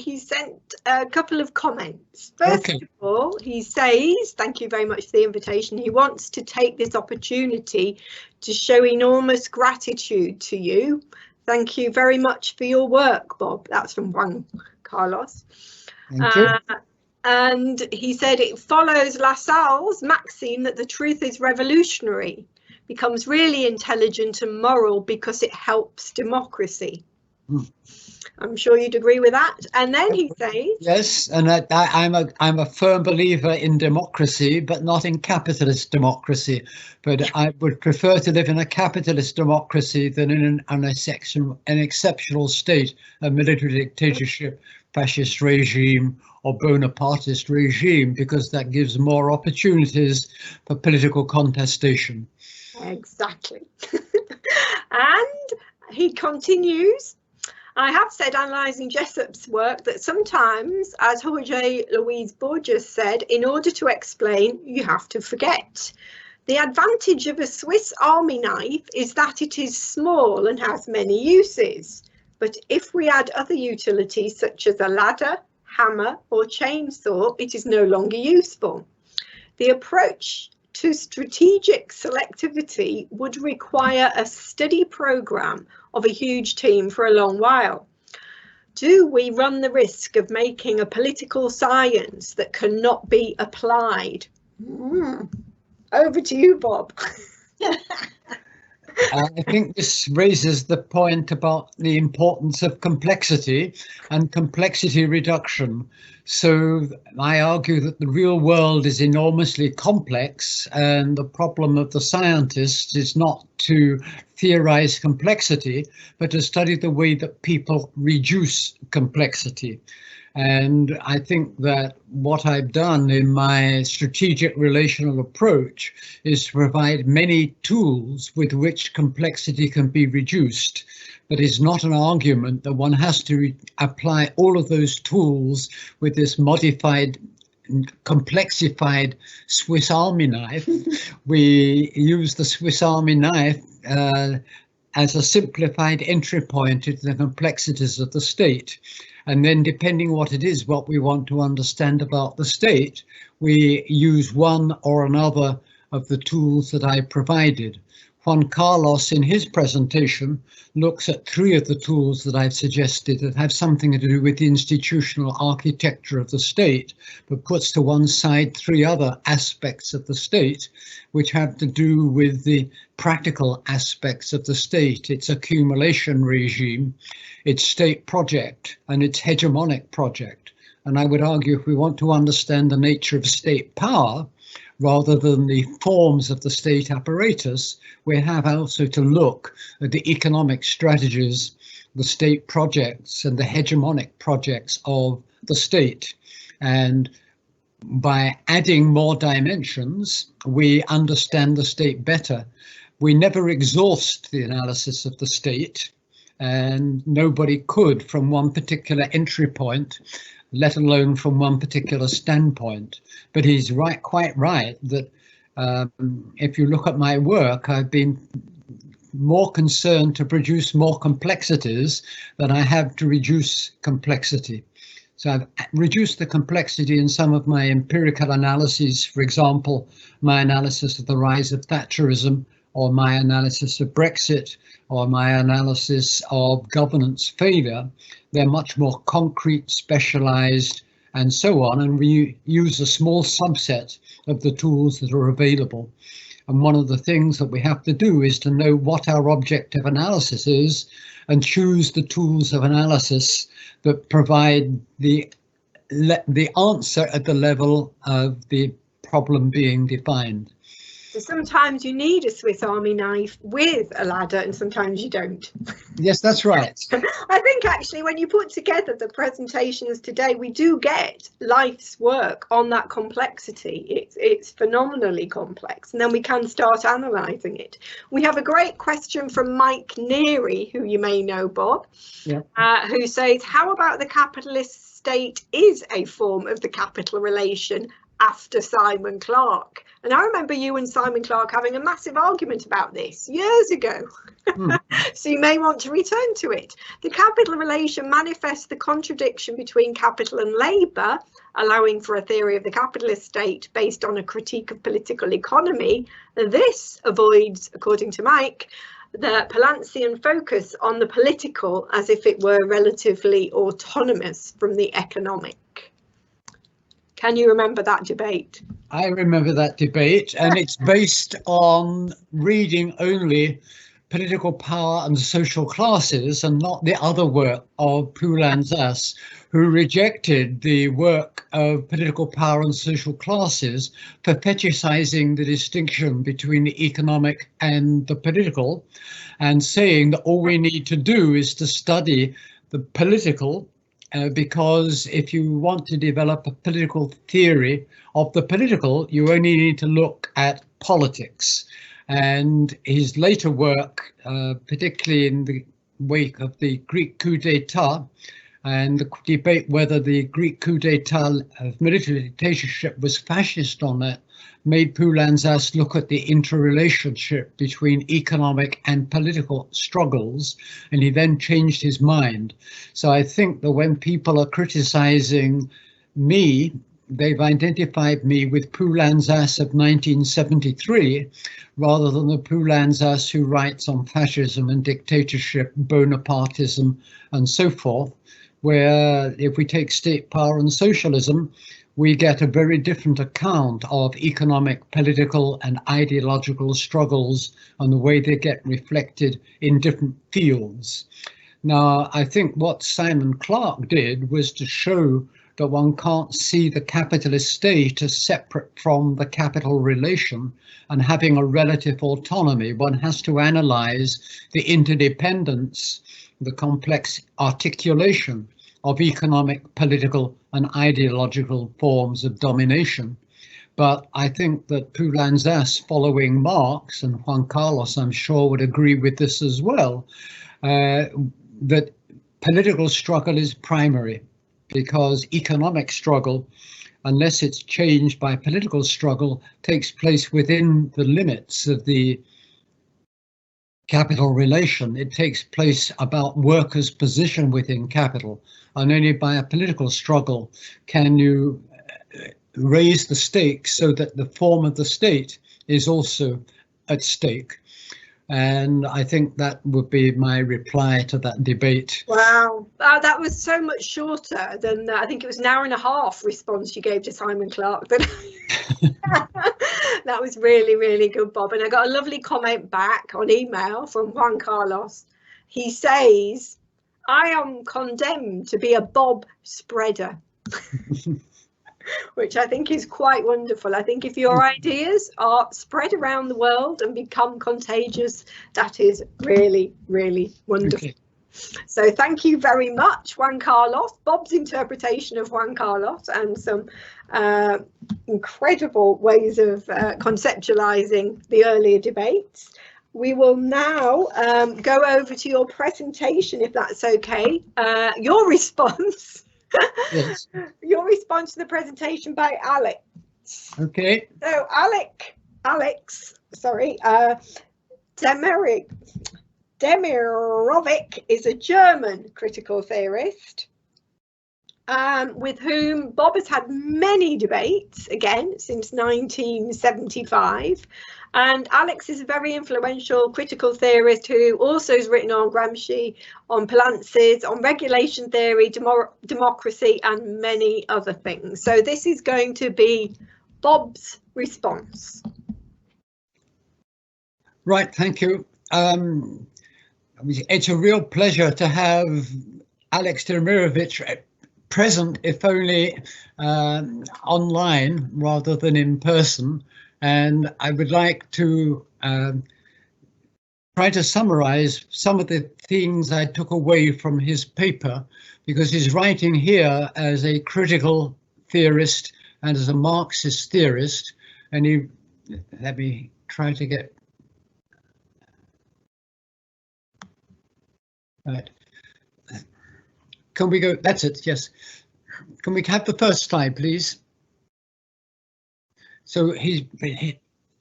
a couple of comments. First of all, he says, thank you very much for the invitation. He wants to take this opportunity to show enormous gratitude to you. Thank you very much for your work, Bob. That's from Juan Carlos. Thank you. And he said it follows Lassalle's maxim that the truth is revolutionary, becomes really intelligent and moral because it helps democracy. I'm sure you'd agree with that. And then he says, yes, and I'm a firm believer in democracy, but not in capitalist democracy. But I would prefer to live in a capitalist democracy than in an exceptional state, a military dictatorship, fascist regime, or Bonapartist regime, because that gives more opportunities for political contestation. Exactly. And he continues, I have said, analysing Jessop's work, that sometimes, as Jorge Luis Borges said, in order to explain, you have to forget. The advantage of a Swiss army knife is that it is small and has many uses. But if we add other utilities such as a ladder, hammer or chainsaw, it is no longer useful. The approach to strategic selectivity would require a steady programme of a huge team for a long while. Do we run the risk of making a political science that cannot be applied? Over to you, Bob. I think this raises the point about the importance of complexity and complexity reduction. So I argue that the real world is enormously complex, and the problem of the scientist is not to theorize complexity, but to study the way that people reduce complexity. And I think that what I've done in my strategic relational approach is to provide many tools with which complexity can be reduced. But it's not an argument that one has to apply all of those tools with this modified, complexified Swiss Army knife. We use the Swiss Army knife as a simplified entry point into the complexities of the state. And then, depending what it is, what we want to understand about the state, we use one or another of the tools that I provided. Juan Carlos, in his presentation, looks at three of the tools that I've suggested that have something to do with the institutional architecture of the state, but puts to one side three other aspects of the state, which have to do with the practical aspects of the state, its accumulation regime, its state project, and its hegemonic project. And I would argue, if we want to understand the nature of state power, rather than the forms of the state apparatus, we have also to look at the economic strategies, the state projects, and the hegemonic projects of the state. And by adding more dimensions, we understand the state better. We never exhaust the analysis of the state, and nobody could from one particular entry point, let alone from one particular standpoint. But he's right, quite right, that if you look at my work, I've been more concerned to produce more complexities than I have to reduce complexity. So I've reduced the complexity in some of my empirical analyses, for example, my analysis of the rise of Thatcherism, or my analysis of Brexit, or my analysis of governance failure. They're much more concrete, specialized, and so on, and we use a small subset of the tools that are available. And one of the things that we have to do is to know what our objective analysis is and choose the tools of analysis that provide the answer at the level of the problem being defined. So sometimes you need a Swiss Army knife with a ladder and sometimes you don't. Yes, that's right. I think actually when you put together the presentations today, we do get life's work on that complexity. It's phenomenally complex, and then we can start analysing it. We have a great question from Mike Neary, who you may know, Bob, yeah. Who says, how about the capitalist state is a form of the capital relation after Simon Clarke? And I remember you and Simon Clarke having a massive argument about this years ago. So you may want to return to it. The capital relation manifests the contradiction between capital and labour, allowing for a theory of the capitalist state based on a critique of political economy. This avoids, according to Mike, the Palancian focus on the political as if it were relatively autonomous from the economic. Can you remember that debate? I remember that debate, and it's based on reading only Political Power and Social Classes and not the other work of Poulanzas, who rejected the work of Political Power and Social Classes for fetishizing the distinction between the economic and the political, and saying that all we need to do is to study the political, because if you want to develop a political theory of the political, you only need to look at politics. And his later work, particularly in the wake of the Greek coup d'etat and the debate whether the Greek coup d'etat of military dictatorship was fascist or not, made Poulanzas look at the interrelationship between economic and political struggles, and he then changed his mind. So I think that when people are criticizing me, they've identified me with Poulanzas of 1973 rather than the Poulanzas who writes on fascism and dictatorship, Bonapartism and so forth, where if we take state power and socialism, we get a very different account of economic, political and ideological struggles and the way they get reflected in different fields. Now, I think what Simon Clarke did was to show that one can't see the capitalist state as separate from the capital relation and having a relative autonomy. One has to analyze the interdependence, the complex articulation of economic, political and ideological forms of domination. But I think that Poulanzas, following Marx, and Juan Carlos I'm sure would agree with this as well, that political struggle is primary, because economic struggle, unless it's changed by political struggle, takes place within the limits of the capital relation. It takes place about workers' position within capital, and only by a political struggle can you raise the stakes so that the form of the state is also at stake. And I think that would be my reply to that debate. Wow, that was so much shorter than I think it was an hour and a half response you gave to Simon Clarke. That was really, really good, Bob. And I got a lovely comment back on email from Juan Carlos. He says, I am condemned to be a Bob spreader. Which I think is quite wonderful. I think if your ideas are spread around the world and become contagious, that is really, really wonderful. Okay. So thank you very much, Juan Carlos. Bob's interpretation of Juan Carlos and some incredible ways of conceptualizing the earlier debates. We will now go over to your presentation, if that's okay. Your response. Yes. Your response to the presentation by Alex. Okay. So Alex, Demirovic is a German critical theorist with whom Bob has had many debates, again, since 1975. And Alex is a very influential critical theorist who also has written on Gramsci, on Poulanzas, on regulation theory, democracy, and many other things. So this is going to be Bob's response. Right, thank you. It's a real pleasure to have Alex Demirovic present, if only online rather than in person. And I would like to try to summarize some of the things I took away from his paper, because he's writing here as a critical theorist and as a Marxist theorist. And let me try to get right. Can we go? That's it. Yes. Can we have the first slide, please? So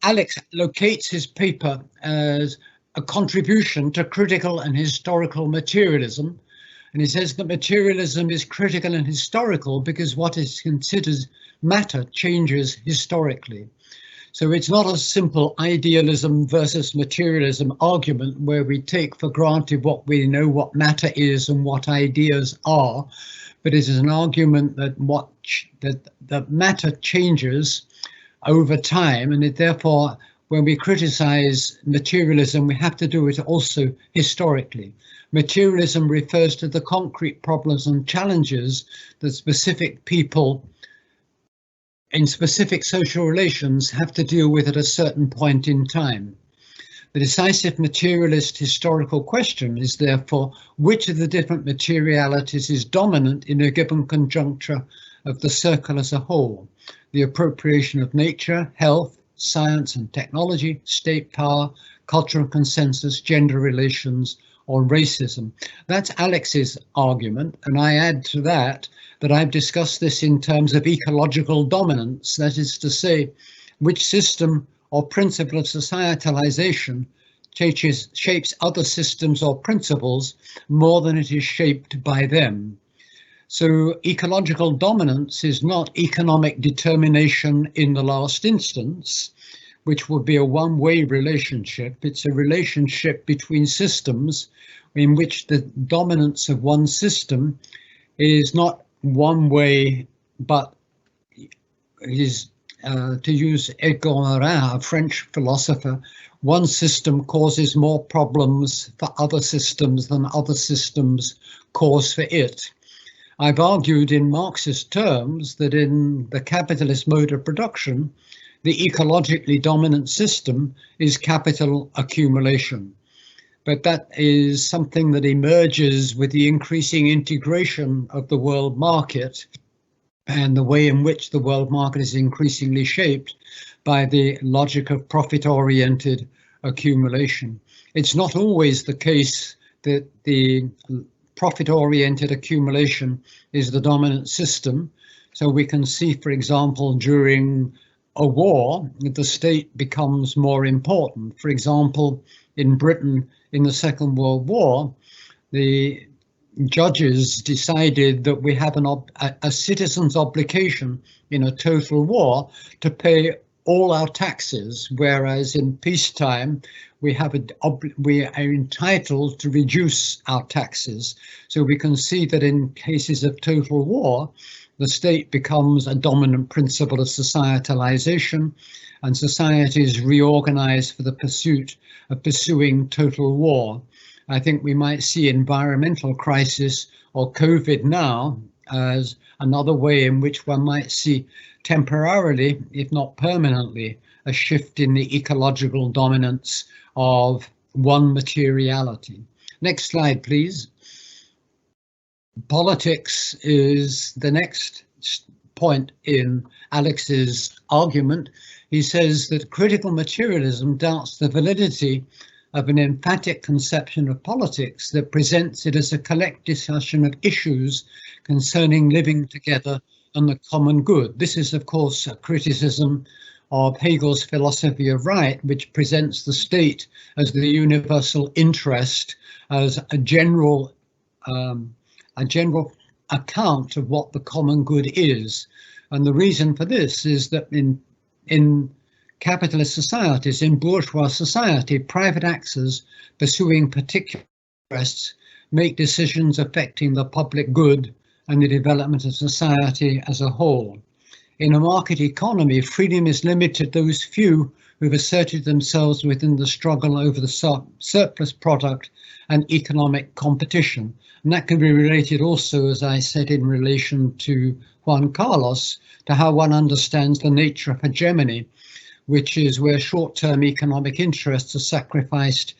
Alex locates his paper as a contribution to critical and historical materialism. And he says that materialism is critical and historical because what is considered matter changes historically. So it's not a simple idealism versus materialism argument where we take for granted what we know, what matter is and what ideas are, but it is an argument that matter changes over time, and therefore when we criticize materialism we have to do it also historically. Materialism refers to the concrete problems and challenges that specific people in specific social relations have to deal with at a certain point in time. The decisive materialist historical question is therefore which of the different materialities is dominant in a given conjuncture of the circle as a whole: the appropriation of nature, health, science and technology, state power, cultural consensus, gender relations, or racism. That's Alex's argument, and I add to that I've discussed this in terms of ecological dominance, that is to say, which system or principle of societalization shapes other systems or principles more than it is shaped by them. So ecological dominance is not economic determination in the last instance, which would be a one-way relationship. It's a relationship between systems in which the dominance of one system is not one way, but is, to use Edgar Morin, a French philosopher, one system causes more problems for other systems than other systems cause for it. I've argued in Marxist terms that in the capitalist mode of production, the ecologically dominant system is capital accumulation. But that is something that emerges with the increasing integration of the world market and the way in which the world market is increasingly shaped by the logic of profit-oriented accumulation. It's not always the case that the profit-oriented accumulation is the dominant system. So we can see, for example, during a war, the state becomes more important. For example, in Britain in the Second World War, the judges decided that we have a citizen's obligation in a total war to pay all our taxes, whereas in peacetime we are entitled to reduce our taxes. So we can see that in cases of total war, the state becomes a dominant principle of societalization, and societies reorganize for the pursuit of pursuing total war. I think we might see environmental crisis or COVID now as another way in which one might see temporarily, if not permanently, a shift in the ecological dominance of one materiality. Next slide, please. Politics is the next point in Alex's argument. He says that critical materialism doubts the validity of an emphatic conception of politics that presents it as a collective discussion of issues concerning living together and the common good. This is, of course, a criticism of Hegel's philosophy of right, which presents the state as the universal interest, as a general account of what the common good is. And the reason for this is that in capitalist societies, in bourgeois society, private actors pursuing particular interests make decisions affecting the public good and the development of society as a whole. In a market economy, freedom is limited to those few who've asserted themselves within the struggle over the surplus product and economic competition. And that can be related also, as I said, in relation to Juan Carlos, to how one understands the nature of hegemony, which is where short-term economic interests are sacrificed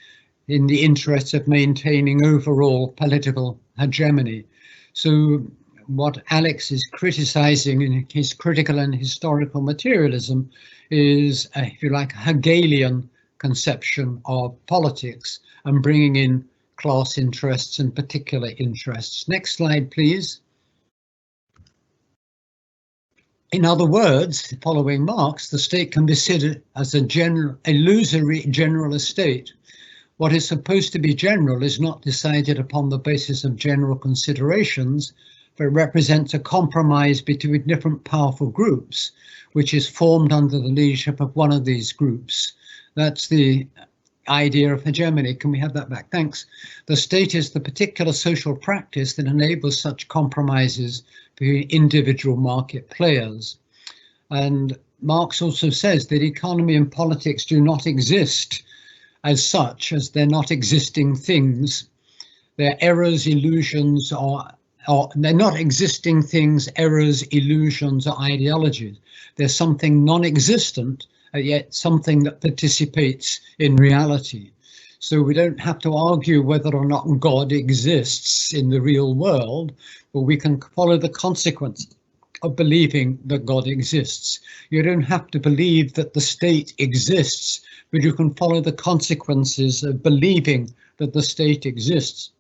in the interest of maintaining overall political hegemony. So what Alex is criticizing in his critical and historical materialism is, if you like, a Hegelian conception of politics and bringing in class interests and particular interests. Next slide, please. In other words, following Marx, the state can be considered as a illusory general estate. What is supposed to be general is not decided upon the basis of general considerations, but represents a compromise between different powerful groups, which is formed under the leadership of one of these groups. That's the idea of hegemony. Can we have that back? Thanks. The state is the particular social practice that enables such compromises between individual market players. And Marx also says that economy and politics do not exist as such, as they're not existing things. They're errors, illusions, or they're not existing things, errors, illusions, or ideologies. They're something non-existent, yet something that participates in reality. So we don't have to argue whether or not God exists in the real world, but we can follow the consequence of believing that God exists. You don't have to believe that the state exists, but you can follow the consequences of believing that the state exists.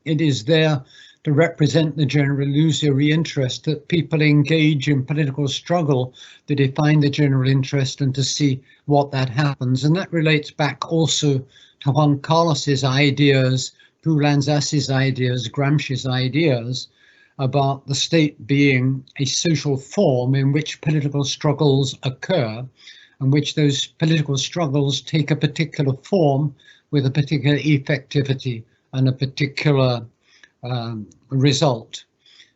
It is there to represent the general illusory interest that people engage in political struggle to define the general interest and to see what that happens. And that relates back also to Juan Carlos's ideas, Poulanzas's ideas, Gramsci's ideas about the state being a social form in which political struggles occur, in which those political struggles take a particular form with a particular effectivity and a particular result.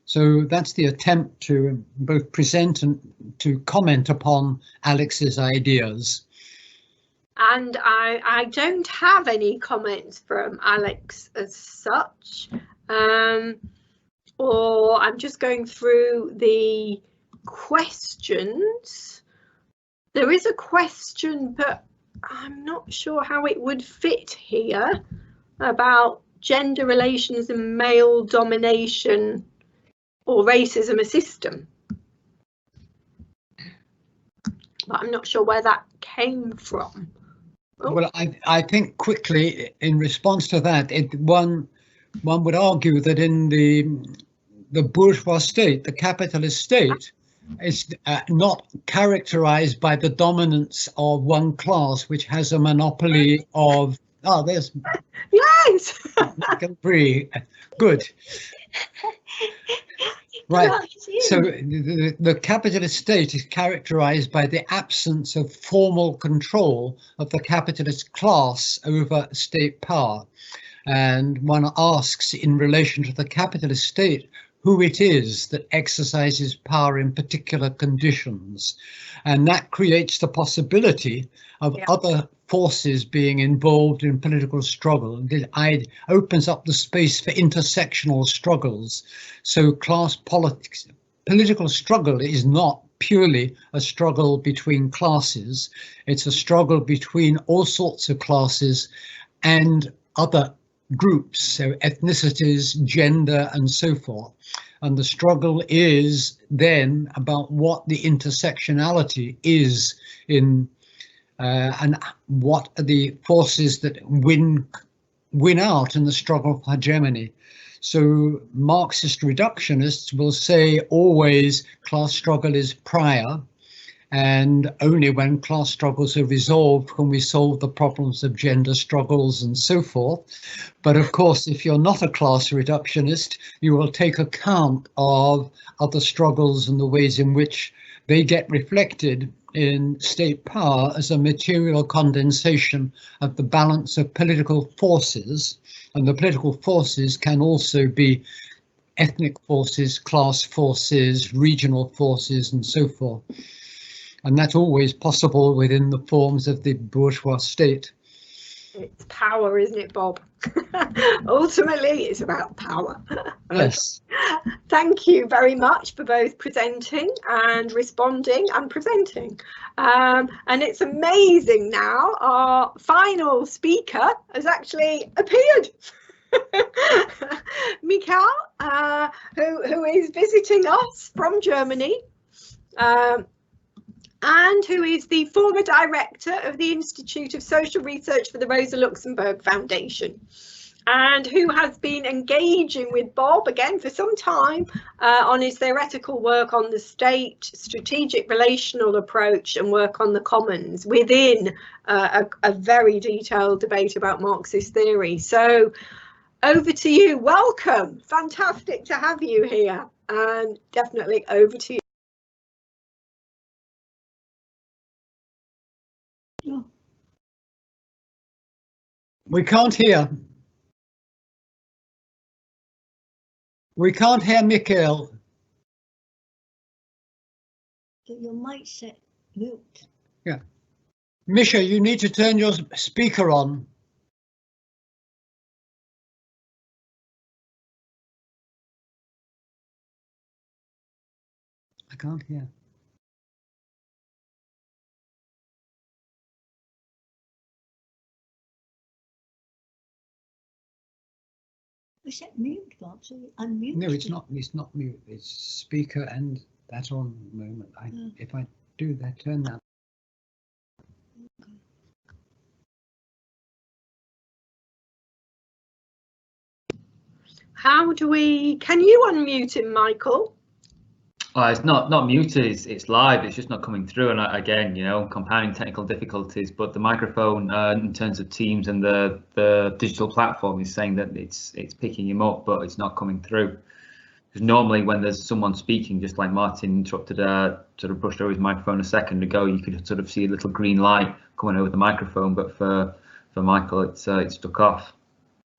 So that's the attempt to both present and to comment upon Alex's ideas. And I don't have any comments from Alex as such, or I'm just going through the questions. There is a question, but I'm not sure how it would fit here, about gender relations and male domination or racism a system. But I'm not sure where that came from. Oh. Well, I think quickly in response to that, one would argue that in the bourgeois state, the capitalist state, is not characterized by the dominance of one class, which has a monopoly of, oh, there's, yes, good. Right, so the capitalist state is characterized by the absence of formal control of the capitalist class over state power. And one asks, in relation to the capitalist state, who it is that exercises power in particular conditions. And that creates the possibility of other forces being involved in political struggle. It opens up the space for intersectional struggles. So class politics, political struggle is not purely a struggle between classes. It's a struggle between all sorts of classes and other groups, so ethnicities, gender, and so forth. And the struggle is then about what the intersectionality is in and what are the forces that win out in the struggle for hegemony. So Marxist reductionists will say always class struggle is prior, and only when class struggles are resolved can we solve the problems of gender struggles and so forth. But of course, if you're not a class reductionist, you will take account of other struggles and the ways in which they get reflected in state power as a material condensation of the balance of political forces. And the political forces can also be ethnic forces, class forces, regional forces, and so forth. And that's always possible within the forms of the bourgeois state. It's power, isn't it, Bob? Ultimately, it's about power. Yes. Thank you very much for both presenting and responding and presenting. And it's amazing now, our final speaker has actually appeared. Mikhail, who is visiting us from Germany. And who is the former director of the Institute of Social Research for the Rosa Luxemburg Foundation, and who has been engaging with Bob again for some time on his theoretical work on the state, strategic relational approach, and work on the commons within a very detailed debate about Marxist theory. So over to you. Welcome. Fantastic to have you here, and definitely over to you. We can't hear. We can't hear Mikhail. Your mic set mute. Yeah. Misha, you need to turn your speaker on. I can't hear. Is that mute, Bob? So unmute. No, it's not. It's not mute. It's speaker and that on moment. If I do that, turn that. How do we? Can you unmute him, Michael? It's not muted, it's live, it's just not coming through. And again, you know, compounding technical difficulties, but the microphone in terms of Teams and the digital platform is saying that it's picking him up, but it's not coming through. Because normally when there's someone speaking, just like Martin interrupted, sort of brushed over his microphone a second ago, you could sort of see a little green light coming over the microphone, but for Michael, it's stuck off.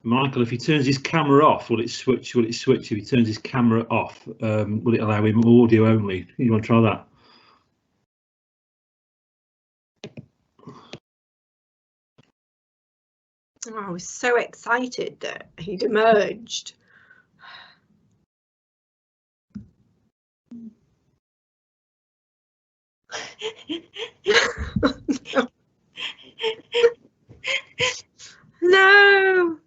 Michael, if he turns his camera off, will it switch? Will it switch if he turns his camera off? Will it allow him audio only? You want to try that? Oh, I was so excited that he'd emerged. No.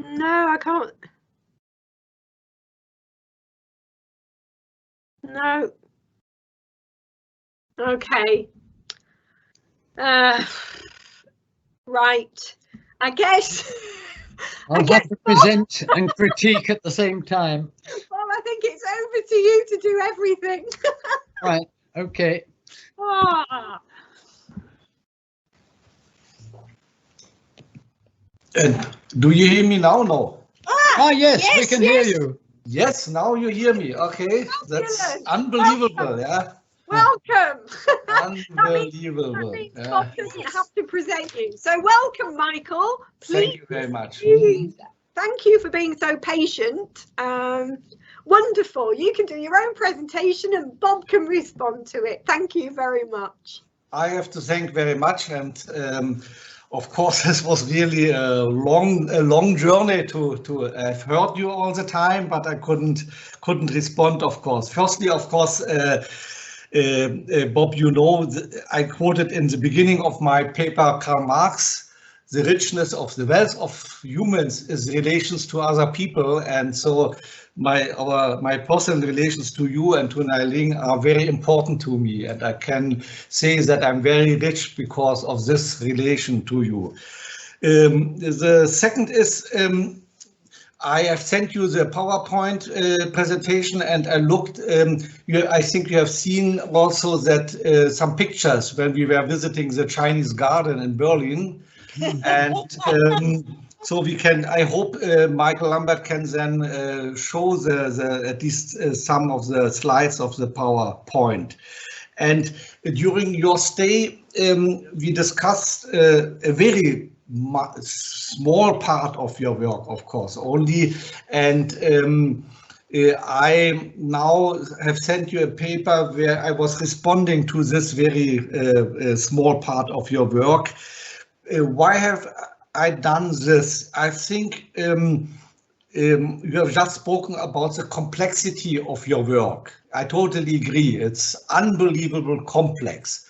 No, I can't. No. Okay. Right. I guess. I'll have to present and critique at the same time. Well, I think it's over to you to do everything. Right. Okay. Ah. Do you hear me now? No. Ah, yes, we can hear you. Yes, now you hear me. Okay, that's unbelievable. Yeah. Welcome. Unbelievable. That means Bob doesn't have to present you. So welcome, Michael. Please. Thank you very much. Thank you for being so patient. Wonderful. You can do your own presentation and Bob can respond to it. Thank you very much. I have to thank very much, and of course, this was really a long journey to I've heard you all the time, but I couldn't respond, of course. Firstly, of course, Bob, you know, I quoted in the beginning of my paper Karl Marx, the richness of the wealth of humans is relations to other people, and so my personal relations to you and to Nailing are very important to me, and I can say that I'm very rich because of this relation to you. The second is I have sent you the PowerPoint presentation, and I looked. I think you have seen also that some pictures when we were visiting the Chinese garden in Berlin, and so we can. I hope Michael Lambert can then show at least some of the slides of the PowerPoint. And during your stay, we discussed a very small part of your work, of course, only, and I now have sent you a paper where I was responding to this very small part of your work. Why have I done this? I think you have just spoken about the complexity of your work. I totally agree. It's unbelievable complex.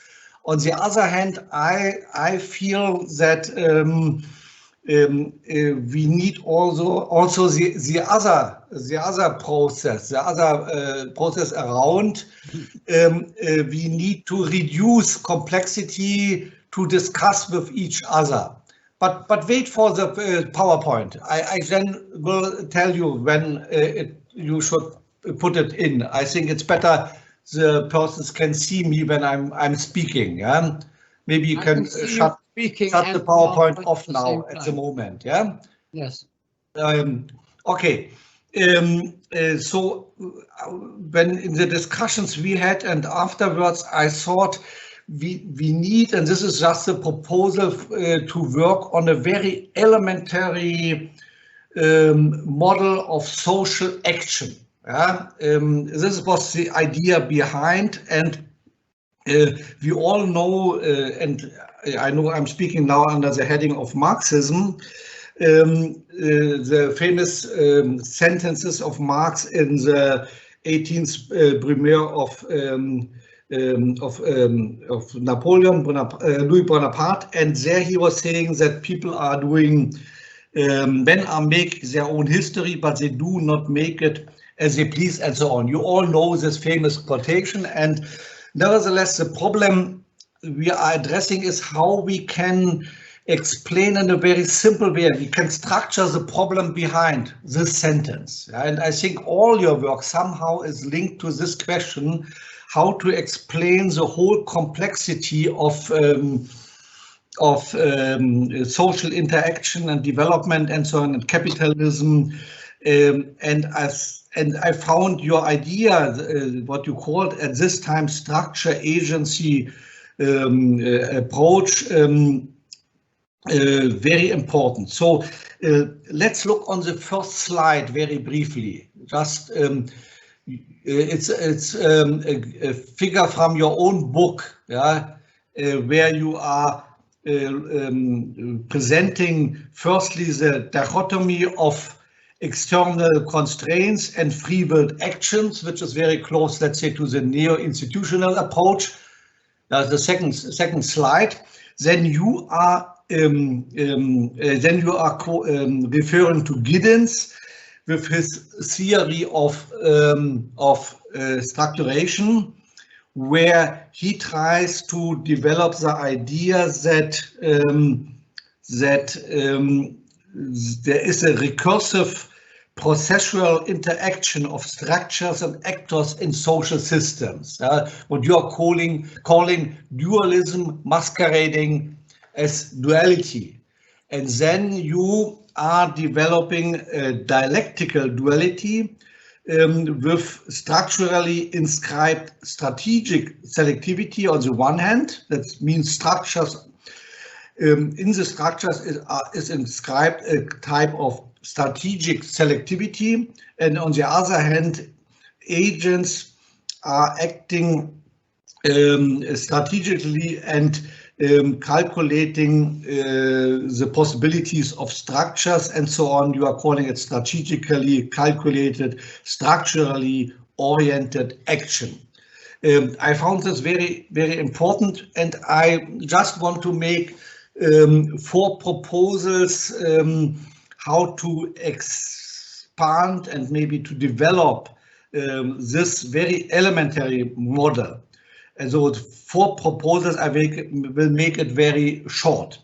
On the other hand, I feel that we need also the other process around. We need to reduce complexity to discuss with each other. But wait for the PowerPoint. I then will tell you when you should put it in. I think it's better the persons can see me when I'm speaking. Yeah, maybe you can shut the PowerPoint off now at the moment. Yeah. Yes. Okay. So when in the discussions we had and afterwards, I thought we need, and this is just a proposal to work on a very elementary model of social action. Yeah? This was the idea behind, and we all know, and I know I'm speaking now under the heading of Marxism, the famous sentences of Marx in the 18th Brumaire of Napoleon, Louis Bonaparte, and there he was saying that people are doing, men are make their own history, but they do not make it as they please, and so on. You all know this famous quotation, and nevertheless, the problem we are addressing is how we can explain in a very simple way. We can structure the problem behind this sentence. And I think all your work somehow is linked to this question, how to explain the whole complexity of social interaction and development and so on, and capitalism. And I found your idea, what you called at this time structure agency approach, very important. So let's look on the first slide very briefly. Just it's a figure from your own book, yeah, where you are presenting firstly the dichotomy of external constraints and free will actions, which is very close, let's say, to the neo-institutional approach. That's the second slide. Then you are referring to Giddens with his theory of structuration, where he tries to develop the idea that there is a recursive processual interaction of structures and actors in social systems. What you are calling dualism masquerading as duality. And then you are developing a dialectical duality with structurally inscribed strategic selectivity on the one hand. That means structures. In the structures is inscribed a type of strategic selectivity, and on the other hand, agents are acting strategically and calculating the possibilities of structures and so on. You are calling it strategically calculated, structurally oriented action. I found this very, very important, and I just want to make 4 proposals how to expand and maybe to develop this very elementary model. And so 4 proposals, I will make it very short.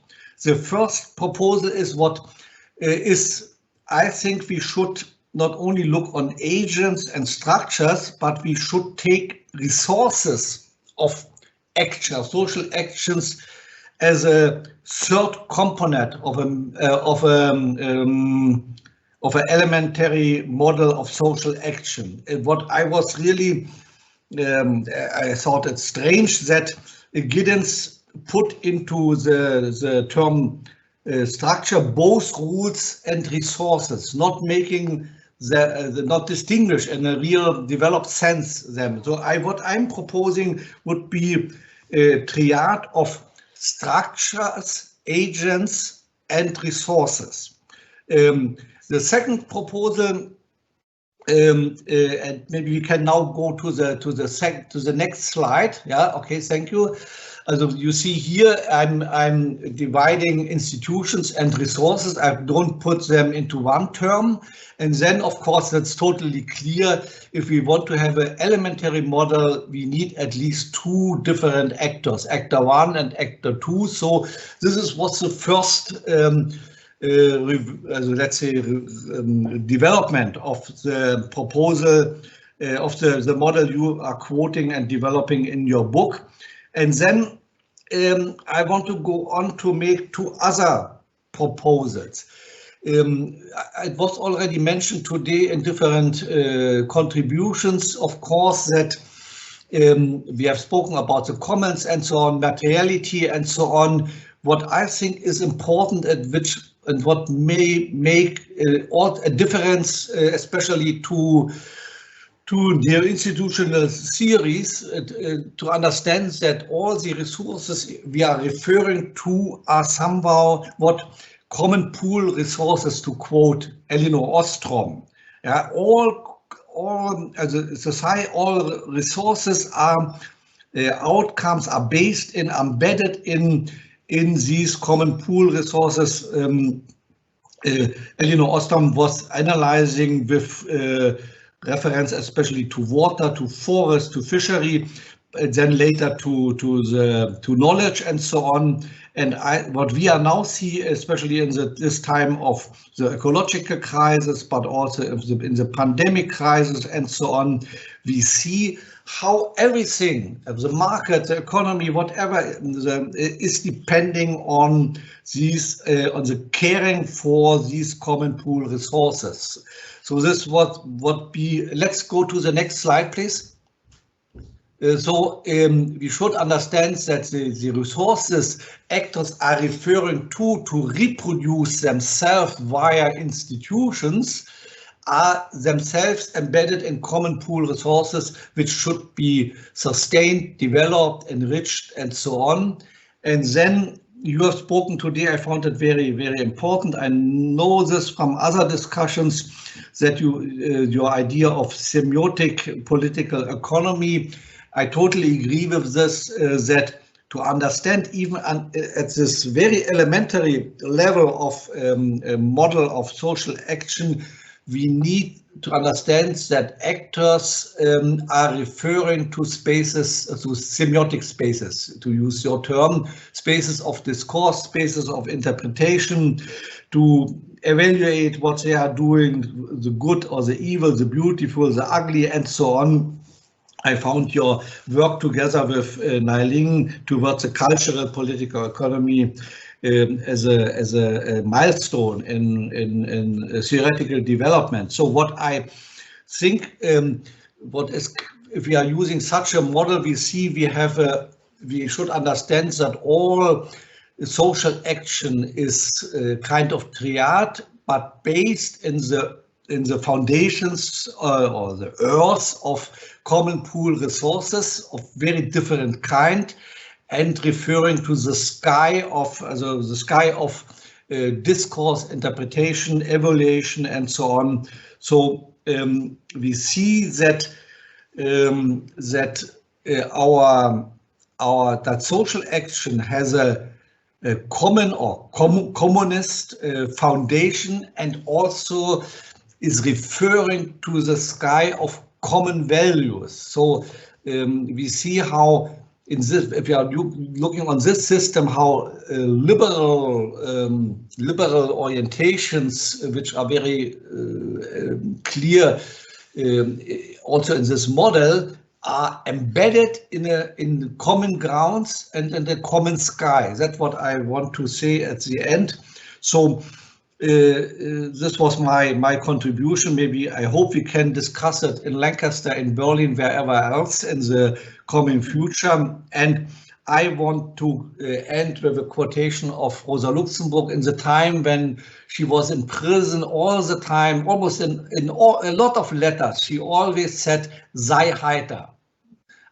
The first proposal is I think we should not only look on agents and structures, but we should take resources of action, social actions, as a third component of an elementary model of social action. And what I was really, I thought it strange that Giddens put into the term structure both rules and resources, not making not distinguish in a real developed sense them. So what I'm proposing would be a triad of structures, agents, and resources. The second proposal, and maybe we can now go to the next slide. Yeah, okay, thank you. Also you see here, I'm dividing institutions and resources. I don't put them into one term. And then, of course, that's totally clear. If we want to have an elementary model, we need at least two different actors, actor one and actor two. So this was the first, let's say, development of the proposal of the model you are quoting and developing in your book. And then I want to go on to make two other proposals. It was already mentioned today in different contributions, of course, that we have spoken about the commons and so on, materiality and so on. What I think is important and what may make a difference, especially to the institutional theories, to understand that all the resources we are referring to are somehow what common pool resources, to quote Elinor Ostrom. Yeah, all resources are outcomes are based in, embedded in these common pool resources. Elinor Ostrom was analyzing with reference especially to water, to forest, to fishery, then later to knowledge and so on. And what we are now see, especially in this time of the ecological crisis, but also in the pandemic crisis and so on, we see how everything, the market, the economy, whatever, is depending on these, on the caring for these common pool resources. So this would be, let's go to the next slide, please. We should understand that the resources actors are referring to reproduce themselves via institutions are themselves embedded in common pool resources, which should be sustained, developed, enriched, and so on. And then you have spoken today, I found it very, very important. I know this from other discussions that your idea of semiotic political economy, I totally agree with this, that to understand even at this very elementary level of a model of social action, we need to understand that actors are referring to spaces, to semiotic spaces, to use your term, spaces of discourse, spaces of interpretation, to evaluate what they are doing, the good or the evil, the beautiful, the ugly, and so on. I found your work together with Nai-Ling towards a cultural political economy as a milestone in theoretical development. So what I think, if we are using such a model, we should understand that all social action is kind of triad, but based in the foundations or the earth of common pool resources of very different kind, and referring to the sky of discourse, interpretation, evaluation, and so on. So we see that that social action has a common or communist foundation, and also is referring to the sky of common values. So we see how in this, if you are looking on this system, how liberal orientations, which are very clear also in this model, are embedded in common grounds and in the common sky. That's what I want to say at the end. So this was my contribution. Maybe I hope we can discuss it in Lancaster, in Berlin, wherever else in the coming future. And I want to end with a quotation of Rosa Luxemburg in the time when she was in prison all the time, almost in a lot of letters. She always said, sei heiter.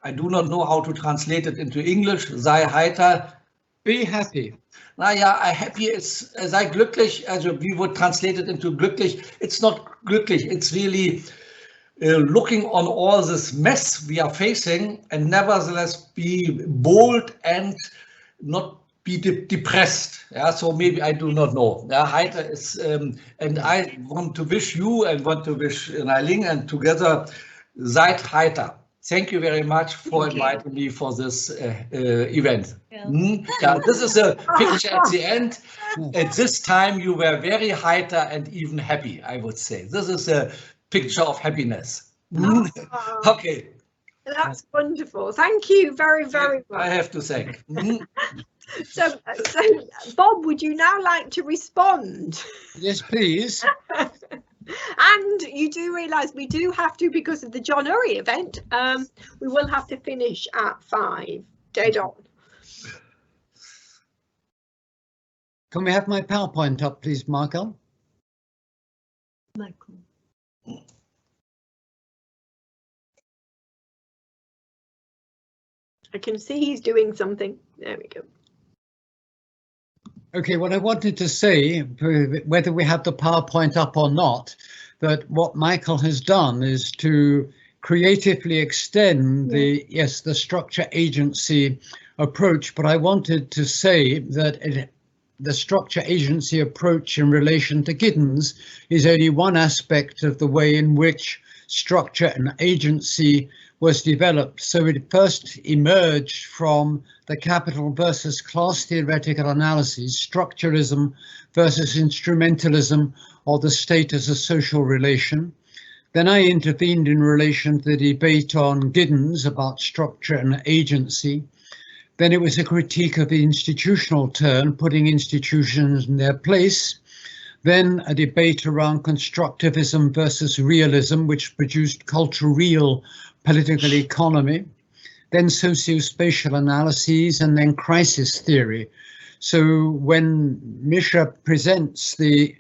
I do not know how to translate it into English. Sei heiter. Be happy. Naja, happy is, sei glücklich, also we would translate it into glücklich. It's not glücklich, it's really looking on all this mess we are facing and nevertheless be bold and not be depressed. Yeah, so maybe I do not know. Yeah, heiter is, and I want to wish you and want to wish Nailing and together, seid heiter. Thank you very much for inviting me for this event. Yeah, this is a picture at the end. At this time, you were very heiter and even happy, I would say. This is a picture of happiness. Okay. That's wonderful. Thank you very, very much. I have to thank. So, Bob, would you now like to respond? Yes, please. And you do realise we do have to, because of the John Urry event, we will have to finish at 5, dead on. Can we have my PowerPoint up, please, Michael? Michael. I can see he's doing something. There we go. Okay, what I wanted to say, whether we have the PowerPoint up or not, that what Michael has done is to creatively extend the structure agency approach, but I wanted to say that the structure agency approach in relation to Giddens is only one aspect of the way in which structure and agency was developed. So it first emerged from the capital versus class theoretical analysis, structuralism versus instrumentalism, or the state as a social relation. Then I intervened in relation to the debate on Giddens about structure and agency. Then it was a critique of the institutional turn, putting institutions in their place. Then a debate around constructivism versus realism, which produced culture-real political economy, then socio-spatial analyses, and then crisis theory. So when Misha presents the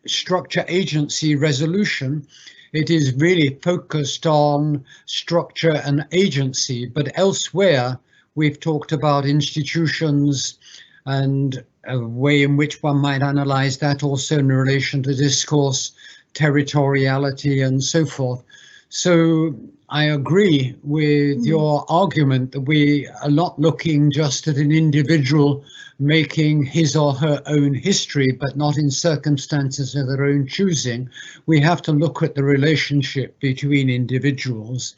structure agency resolution, it is really focused on structure and agency, but elsewhere we've talked about institutions and a way in which one might analyze that also in relation to discourse, territoriality, and so forth. So I agree with your argument that we are not looking just at an individual making his or her own history, but not in circumstances of their own choosing. We have to look at the relationship between individuals.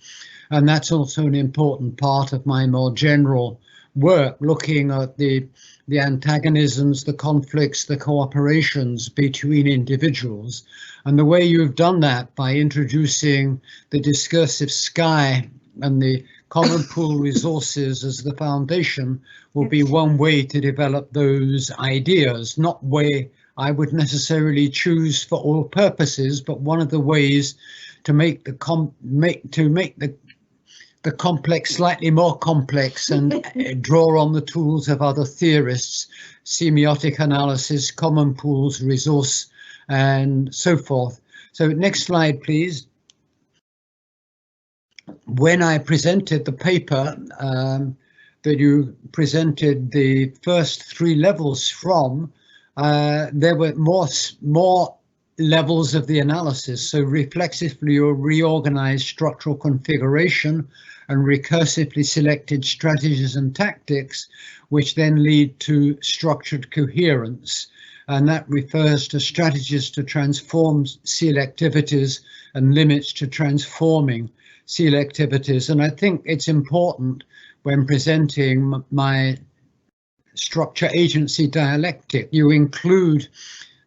And that's also an important part of my more general work, looking at the antagonisms, the conflicts, the cooperations between individuals. And the way you've done that by introducing the discursive sky and the common pool resources as the foundation will be one way to develop those ideas, not way I would necessarily choose for all purposes, but one of the ways to make the complex slightly more complex and draw on the tools of other theorists, semiotic analysis, common pools, resource, and so forth. So next slide, please. When I presented the paper that you presented the first 3 levels from, there were more levels of the analysis. So reflexively or reorganized structural configuration and recursively selected strategies and tactics, which then lead to structured coherence. And that refers to strategies to transform selectivities and limits to transforming selectivities. And I think it's important when presenting my structure agency dialectic, you include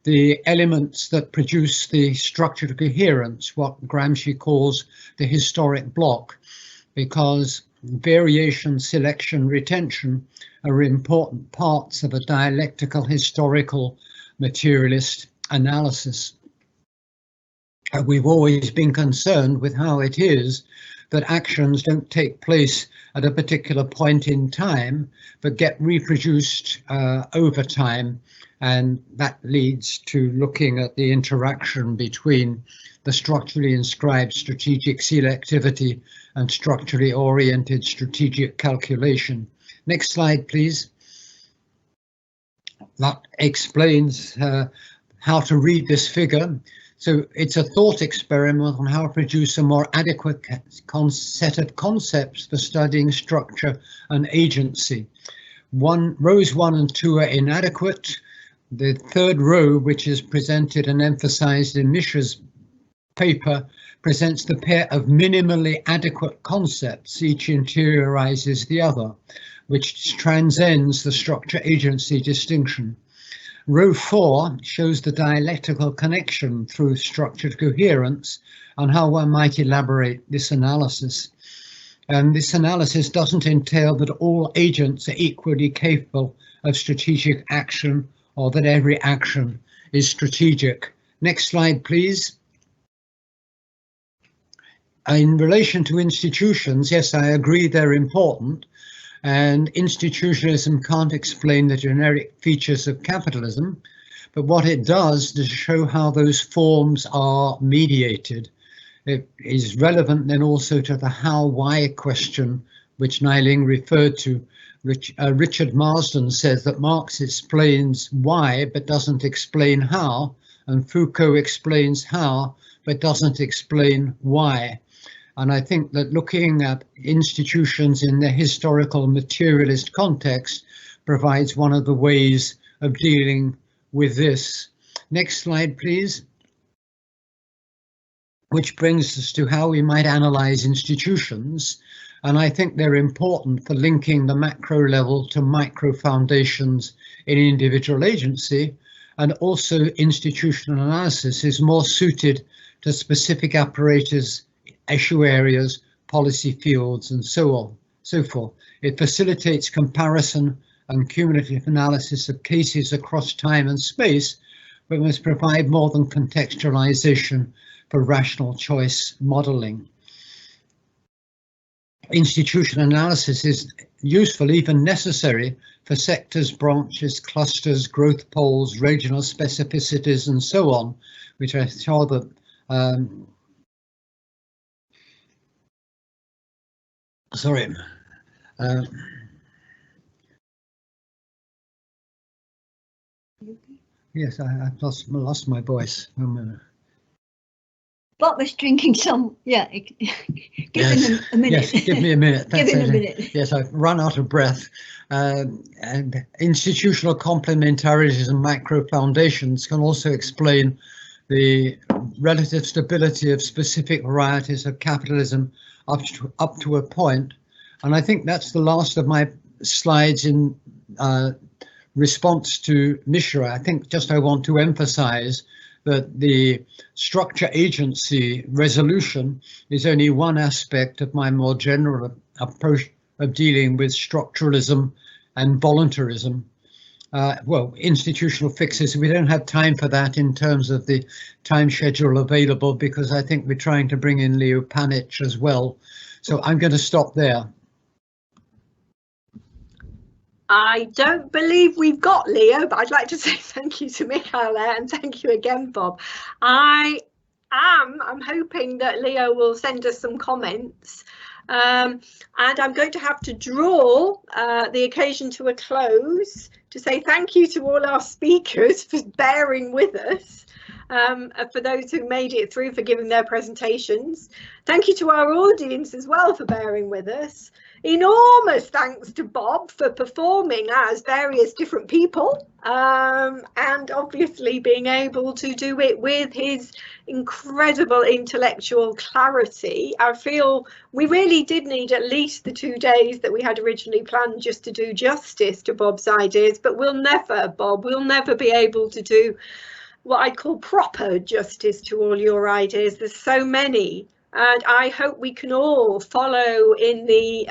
the elements that produce the structured coherence, what Gramsci calls the historic block, because variation, selection, retention are important parts of a dialectical historical materialist analysis. We've always been concerned with how it is that actions don't take place at a particular point in time, but get reproduced over time. And that leads to looking at the interaction between the structurally inscribed strategic selectivity and structurally oriented strategic calculation. Next slide, please. That explains how to read this figure. So it's a thought experiment on how to produce a more adequate set of concepts for studying structure and agency. Rows 1 and 2 are inadequate. The third row, which is presented and emphasized in Mishra's paper, presents the pair of minimally adequate concepts. Each interiorizes the other, which transcends the structure-agency distinction. Row 4 shows the dialectical connection through structured coherence and how one might elaborate this analysis. And this analysis doesn't entail that all agents are equally capable of strategic action or that every action is strategic. Next slide, please. In relation to institutions, yes, I agree they're important, and institutionalism can't explain the generic features of capitalism, but what it does is show how those forms are mediated. It is relevant then also to the how-why question, which Nailing referred to. Richard Marsden says that Marx explains why but doesn't explain how, and Foucault explains how but doesn't explain why. And I think that looking at institutions in their historical materialist context provides one of the ways of dealing with this. Next slide, please. Which brings us to how we might analyze institutions. And I think they're important for linking the macro level to micro foundations in individual agency. And also institutional analysis is more suited to specific apparatus, issue areas, policy fields, and so forth. It facilitates comparison and cumulative analysis of cases across time and space, but must provide more than contextualization for rational choice modeling. Institutional analysis is useful, even necessary, for sectors, branches, clusters, growth poles, regional specificities, and so on, which I saw that sorry. Yes, I've lost my voice. Bob was drinking some, yeah, give him a minute. Yes, give me a minute. Give him a minute. Yes, I've run out of breath. And institutional complementarities and micro foundations can also explain the relative stability of specific varieties of capitalism up to a point. And I think that's the last of my slides in response to Mishra. I think just I want to emphasize that the structure agency resolution is only one aspect of my more general approach of dealing with structuralism and voluntarism. Well, institutional fixes, we don't have time for that in terms of the time schedule available, because I think we're trying to bring in Leo Panich as well. So I'm going to stop there. I don't believe we've got Leo, but I'd like to say thank you to Michael and thank you again, Bob. I'm hoping that Leo will send us some comments, and I'm going to have to draw the occasion to a close to say thank you to all our speakers for bearing with us, for those who made it through, for giving their presentations. Thank you to our audience as well for bearing with us. Enormous thanks to Bob for performing as various different people, and obviously being able to do it with his incredible intellectual clarity. I feel we really did need at least the 2 days that we had originally planned just to do justice to Bob's ideas, but we'll never be able to do what I call proper justice to all your ideas. There's so many. And I hope we can all follow in the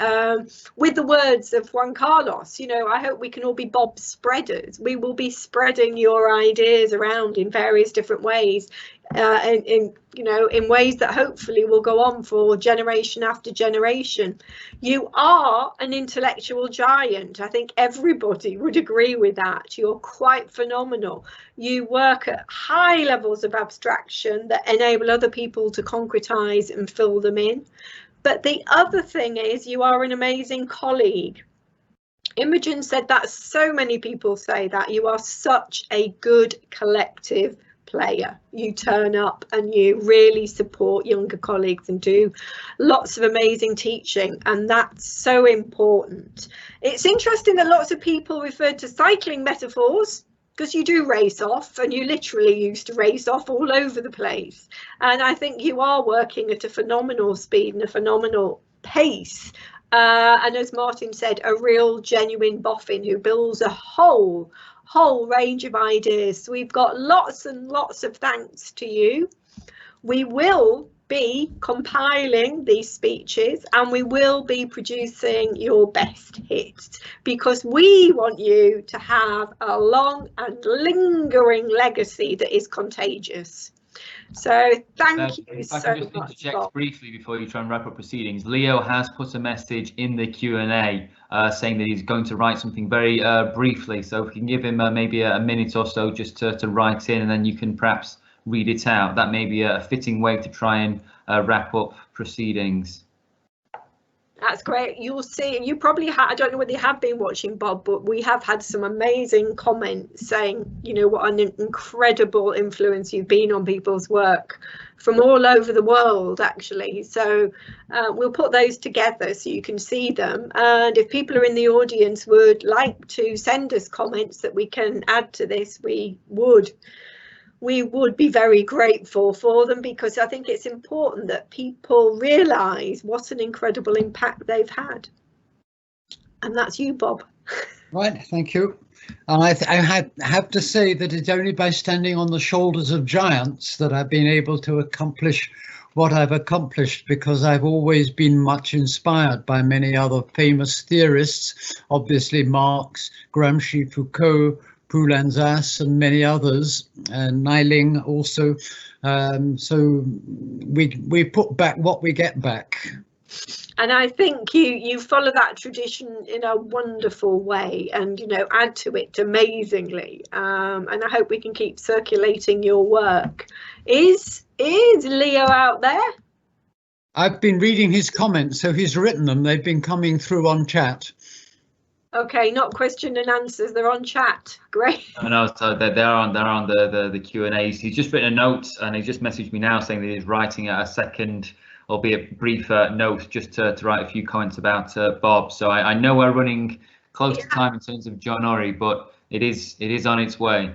with the words of Juan Carlos. You know, I hope we can all be Bob spreaders. We will be spreading your ideas around in various different ways. in ways that hopefully will go on for generation after generation. You are an intellectual giant. I think everybody would agree with that. You're quite phenomenal. You work at high levels of abstraction that enable other people to concretize and fill them in. But the other thing is you are an amazing colleague. Imogen said that so many people say that. You are such a good collective player. You turn up and you really support younger colleagues and do lots of amazing teaching, and that's so important. It's interesting that lots of people referred to cycling metaphors, because you do race off, and you literally used to race off all over the place. And I think you are working at a phenomenal speed and a phenomenal pace. And as Martin said, a real genuine boffin who builds a whole range of ideas. So we've got lots and lots of thanks to you. We will be compiling these speeches and we will be producing your best hits, because we want you to have a long and lingering legacy that is contagious. So thank you so much. If I can just interject briefly before you try and wrap up proceedings, Leo has put a message in the Q&A saying that he's going to write something very briefly. So if you can give him maybe a minute or so just to write in, and then you can perhaps read it out. That may be a fitting way to try and wrap up proceedings. That's great. You'll see, you probably I don't know whether you have been watching, Bob, but we have had some amazing comments saying, you know, what an incredible influence you've been on people's work from all over the world, actually. So we'll put those together so you can see them. And if people are in the audience would like to send us comments that we can add to this, we would be very grateful for them, because I think it's important that people realise what an incredible impact they've had. And that's you, Bob. Right, thank you. And I have to say that it's only by standing on the shoulders of giants that I've been able to accomplish what I've accomplished, because I've always been much inspired by many other famous theorists, obviously Marx, Gramsci, Foucault, Poulanzas and many others, and Neiling also. So we put back what we get back. And I think you follow that tradition in a wonderful way, and you know, add to it amazingly. And I hope we can keep circulating your work. Is Leo out there? I've been reading his comments, so he's written them. They've been coming through on chat. Okay, not question and answers, they're on chat. Great. No, so they're on the Q&As. He's just written a note and he just messaged me now saying that he's writing a second, albeit brief, note just to write a few comments about Bob. So I know we're running close to time in terms of John Orry, but it is on its way.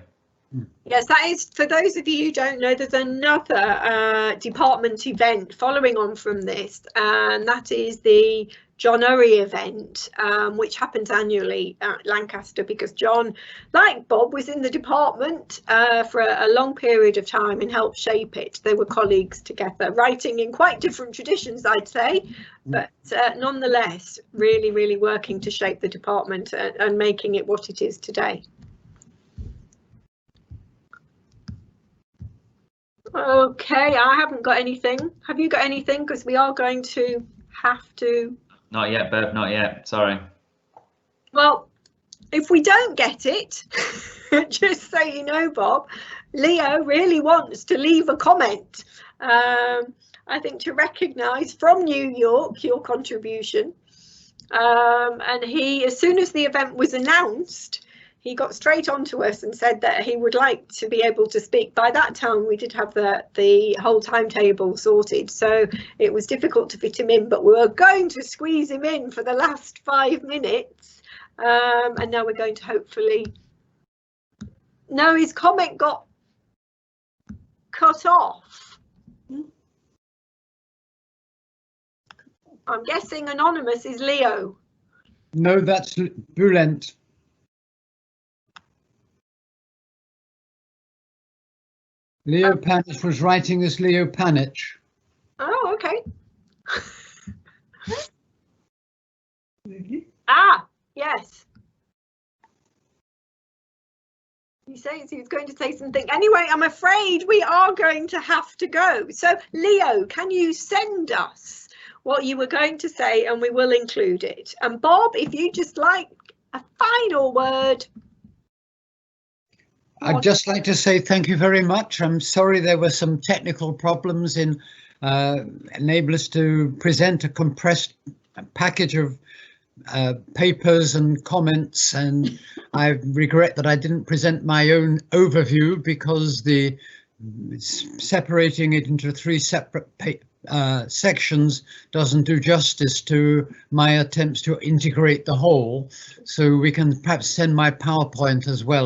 Yes, that is, for those of you who don't know, there's another department event following on from this, and that is the John Orry event, which happens annually at Lancaster, because John, like Bob, was in the department for a long period of time and helped shape it. They were colleagues together, writing in quite different traditions, I'd say, but nonetheless, really working to shape the department and making it what it is today. Okay, I haven't got anything. Have you got anything? Because we are going to have to. Not yet, Bev, not yet. Sorry. Well, if we don't get it, just so you know, Bob, Leo really wants to leave a comment. I think to recognise from New York your contribution. And he, as soon as the event was announced, he got straight on to us and said that he would like to be able to speak. By that time, we did have the whole timetable sorted, so it was difficult to fit him in, but we were going to squeeze him in for the last 5 minutes. And now we're going to hopefully... No, his comment got cut off. I'm guessing anonymous is Leo. No, that's Bulent. Leo Panich was writing as Leo Panich. Oh, okay. Ah, yes. He says he was going to say something. Anyway, I'm afraid we are going to have to go. So, Leo, can you send us what you were going to say and we will include it? And Bob, if you just like a final word. I'd just like to say thank you very much. I'm sorry there were some technical problems in enable us to present a compressed package of papers and comments, and I regret that I didn't present my own overview because the separating it into 3 separate sections doesn't do justice to my attempts to integrate the whole. So we can perhaps send my PowerPoint as well.